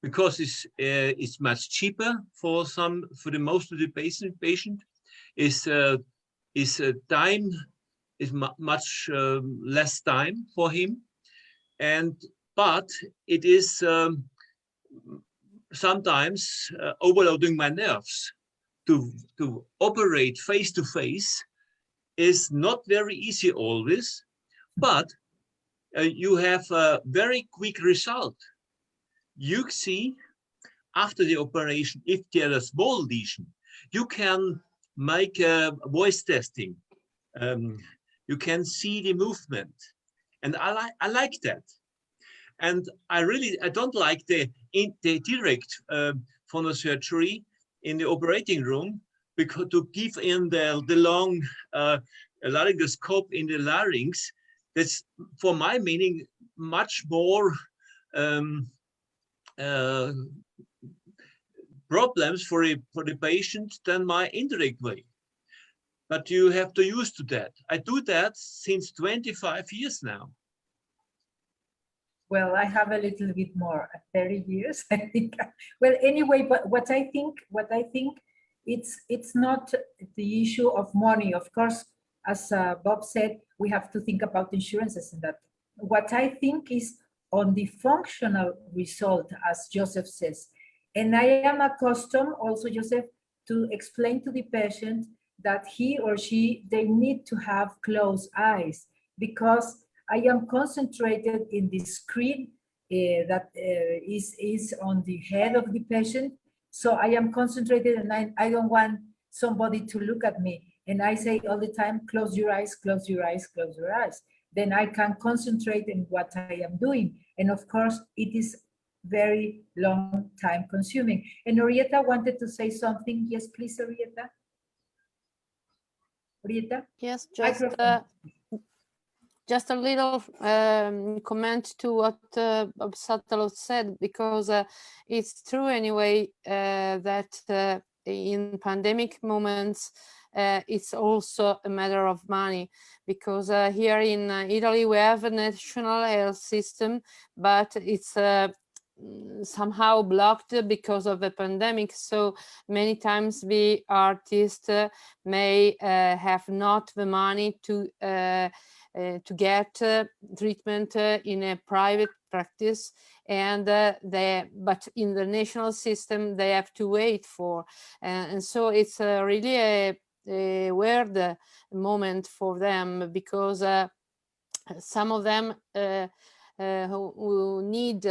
because it's much cheaper for the most of the patient. Time is much less time for him, but it is sometimes overloading my nerves. To operate face to face is not very easy always, but you have a very quick result. You see after the operation, if there is a small lesion, you can make voice testing. You can see the movement, and I like that. And I don't like the direct phonosurgery in the operating room, because to give in the long laryngoscope in the larynx, that's for my meaning much more problems for the patient than my indirect way. But you have to use to that. I do that since 25 years now. Well, I have a little bit more, 30 years, I think. Well, anyway, but what I think, it's not the issue of money. Of course, as Bob said, we have to think about insurances and that. What I think is on the functional result, as Joseph says. And I am accustomed also, Joseph, to explain to the patient that he or she, they need to have closed eyes, because I am concentrated in the screen that is on the head of the patient. So I am concentrated, and I don't want somebody to look at me. And I say all the time, close your eyes, close your eyes, close your eyes. Then I can concentrate in what I am doing. And of course, it is very long time consuming. And Orieta wanted to say something. Yes, please, Orieta. Orieta? Yes, just a little comment to what RobertSatalof said, because it's true anyway that in pandemic moments it's also a matter of money, because here in Italy we have a national health system, but it's somehow blocked because of the pandemic. So many times the artists may have not the money to get treatment in a private practice, and but in the national system they have to wait for, and so it's really a weird moment for them, because some of them who need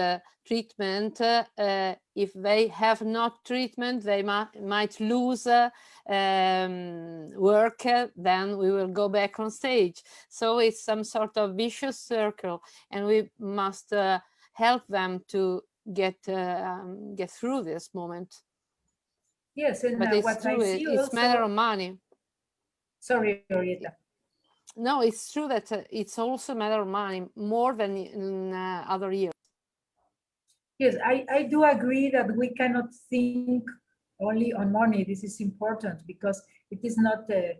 treatment, if they have not treatment, they might lose work, then we will go back on stage. So it's some sort of vicious circle, and we must help them to get through this moment. Yes, and but it's what true, I see it's also, matter of money. Sorry, Orieta. No, it's true that it's also a matter of money, more than in other years. Yes, I do agree that we cannot think only on money. This is important because it is not a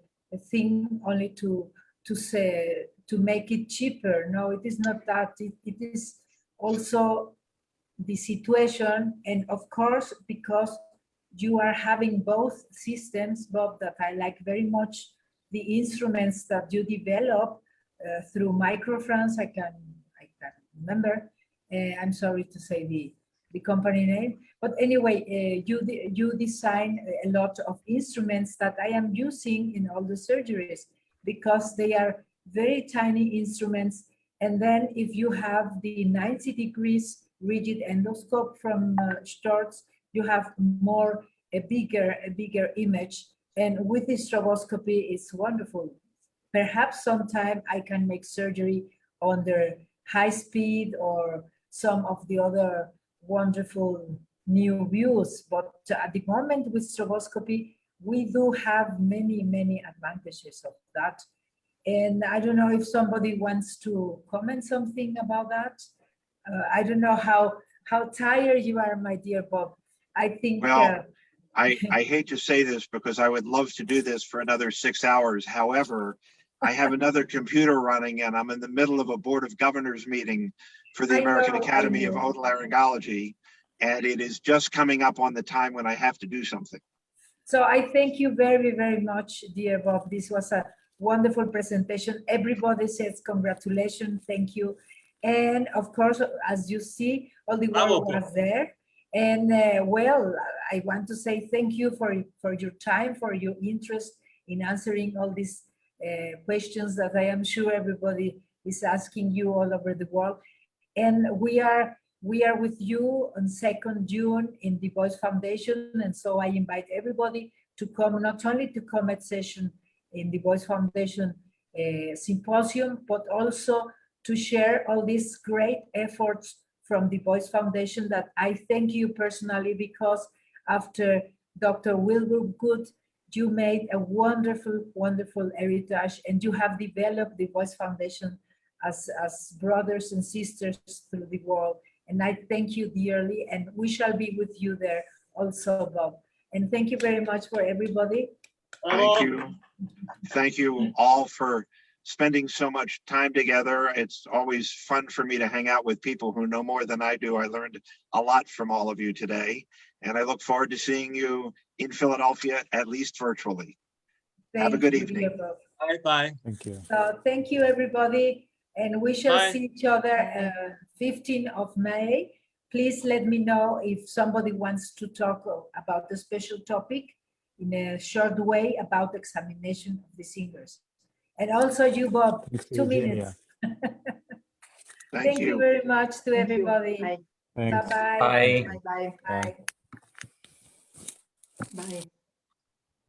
thing only to say to make it cheaper. No, it is not that. It is also the situation, and of course, because you are having both systems, Bob, that I like very much the instruments that you develop through Microfrance. I can remember. I'm sorry to say the company name, but anyway, you design a lot of instruments that I am using in all the surgeries because they are very tiny instruments. And then if you have the 90 degrees rigid endoscope from Storz, you have a bigger image. And with the stroboscopy, it's wonderful. Perhaps sometime I can make surgery under high speed or some of the other wonderful new views. But at the moment with stroboscopy, we do have many advantages of that. And I don't know if somebody wants to comment something about that. I don't know how tired you are, my dear Bob. I think. Well, I hate to say this because I would love to do this for another 6 hours. However, I have another computer running and I'm in the middle of a Board of Governors meeting for the American Academy of Otolaryngology. And it is just coming up on the time when I have to do something. So I thank you very much, dear Bob. This was a wonderful presentation. Everybody says congratulations, thank you. And of course, as you see, all the world was there. And well, I want to say thank you for your time, for your interest in answering all these questions that I am sure everybody is asking you all over the world. And we are with you on 2nd June in the Voice Foundation. And so I invite everybody to come, not only to Comet session in the Voice Foundation symposium, but also to share all these great efforts from the Voice Foundation that I thank you personally, because after Dr. Wilbur Good, you made a wonderful heritage, and you have developed the Voice Foundation as brothers and sisters through the world. And I thank you dearly, and we shall be with you there also, Bob. And thank you very much for everybody. Thank you. Thank you all for spending so much time together. It's always fun for me to hang out with people who know more than I do. I learned a lot from all of you today, and I look forward to seeing you in Philadelphia, at least virtually. Have a good evening. Bye. Thank you. So thank you, everybody. And we shall see each other 15th of May. Please let me know if somebody wants to talk about the special topic in a short way about examination of the singers. And also you, Bob, 2 minutes. Thank you very much to everybody. Bye. Bye-bye. Bye. Bye. Bye. Bye.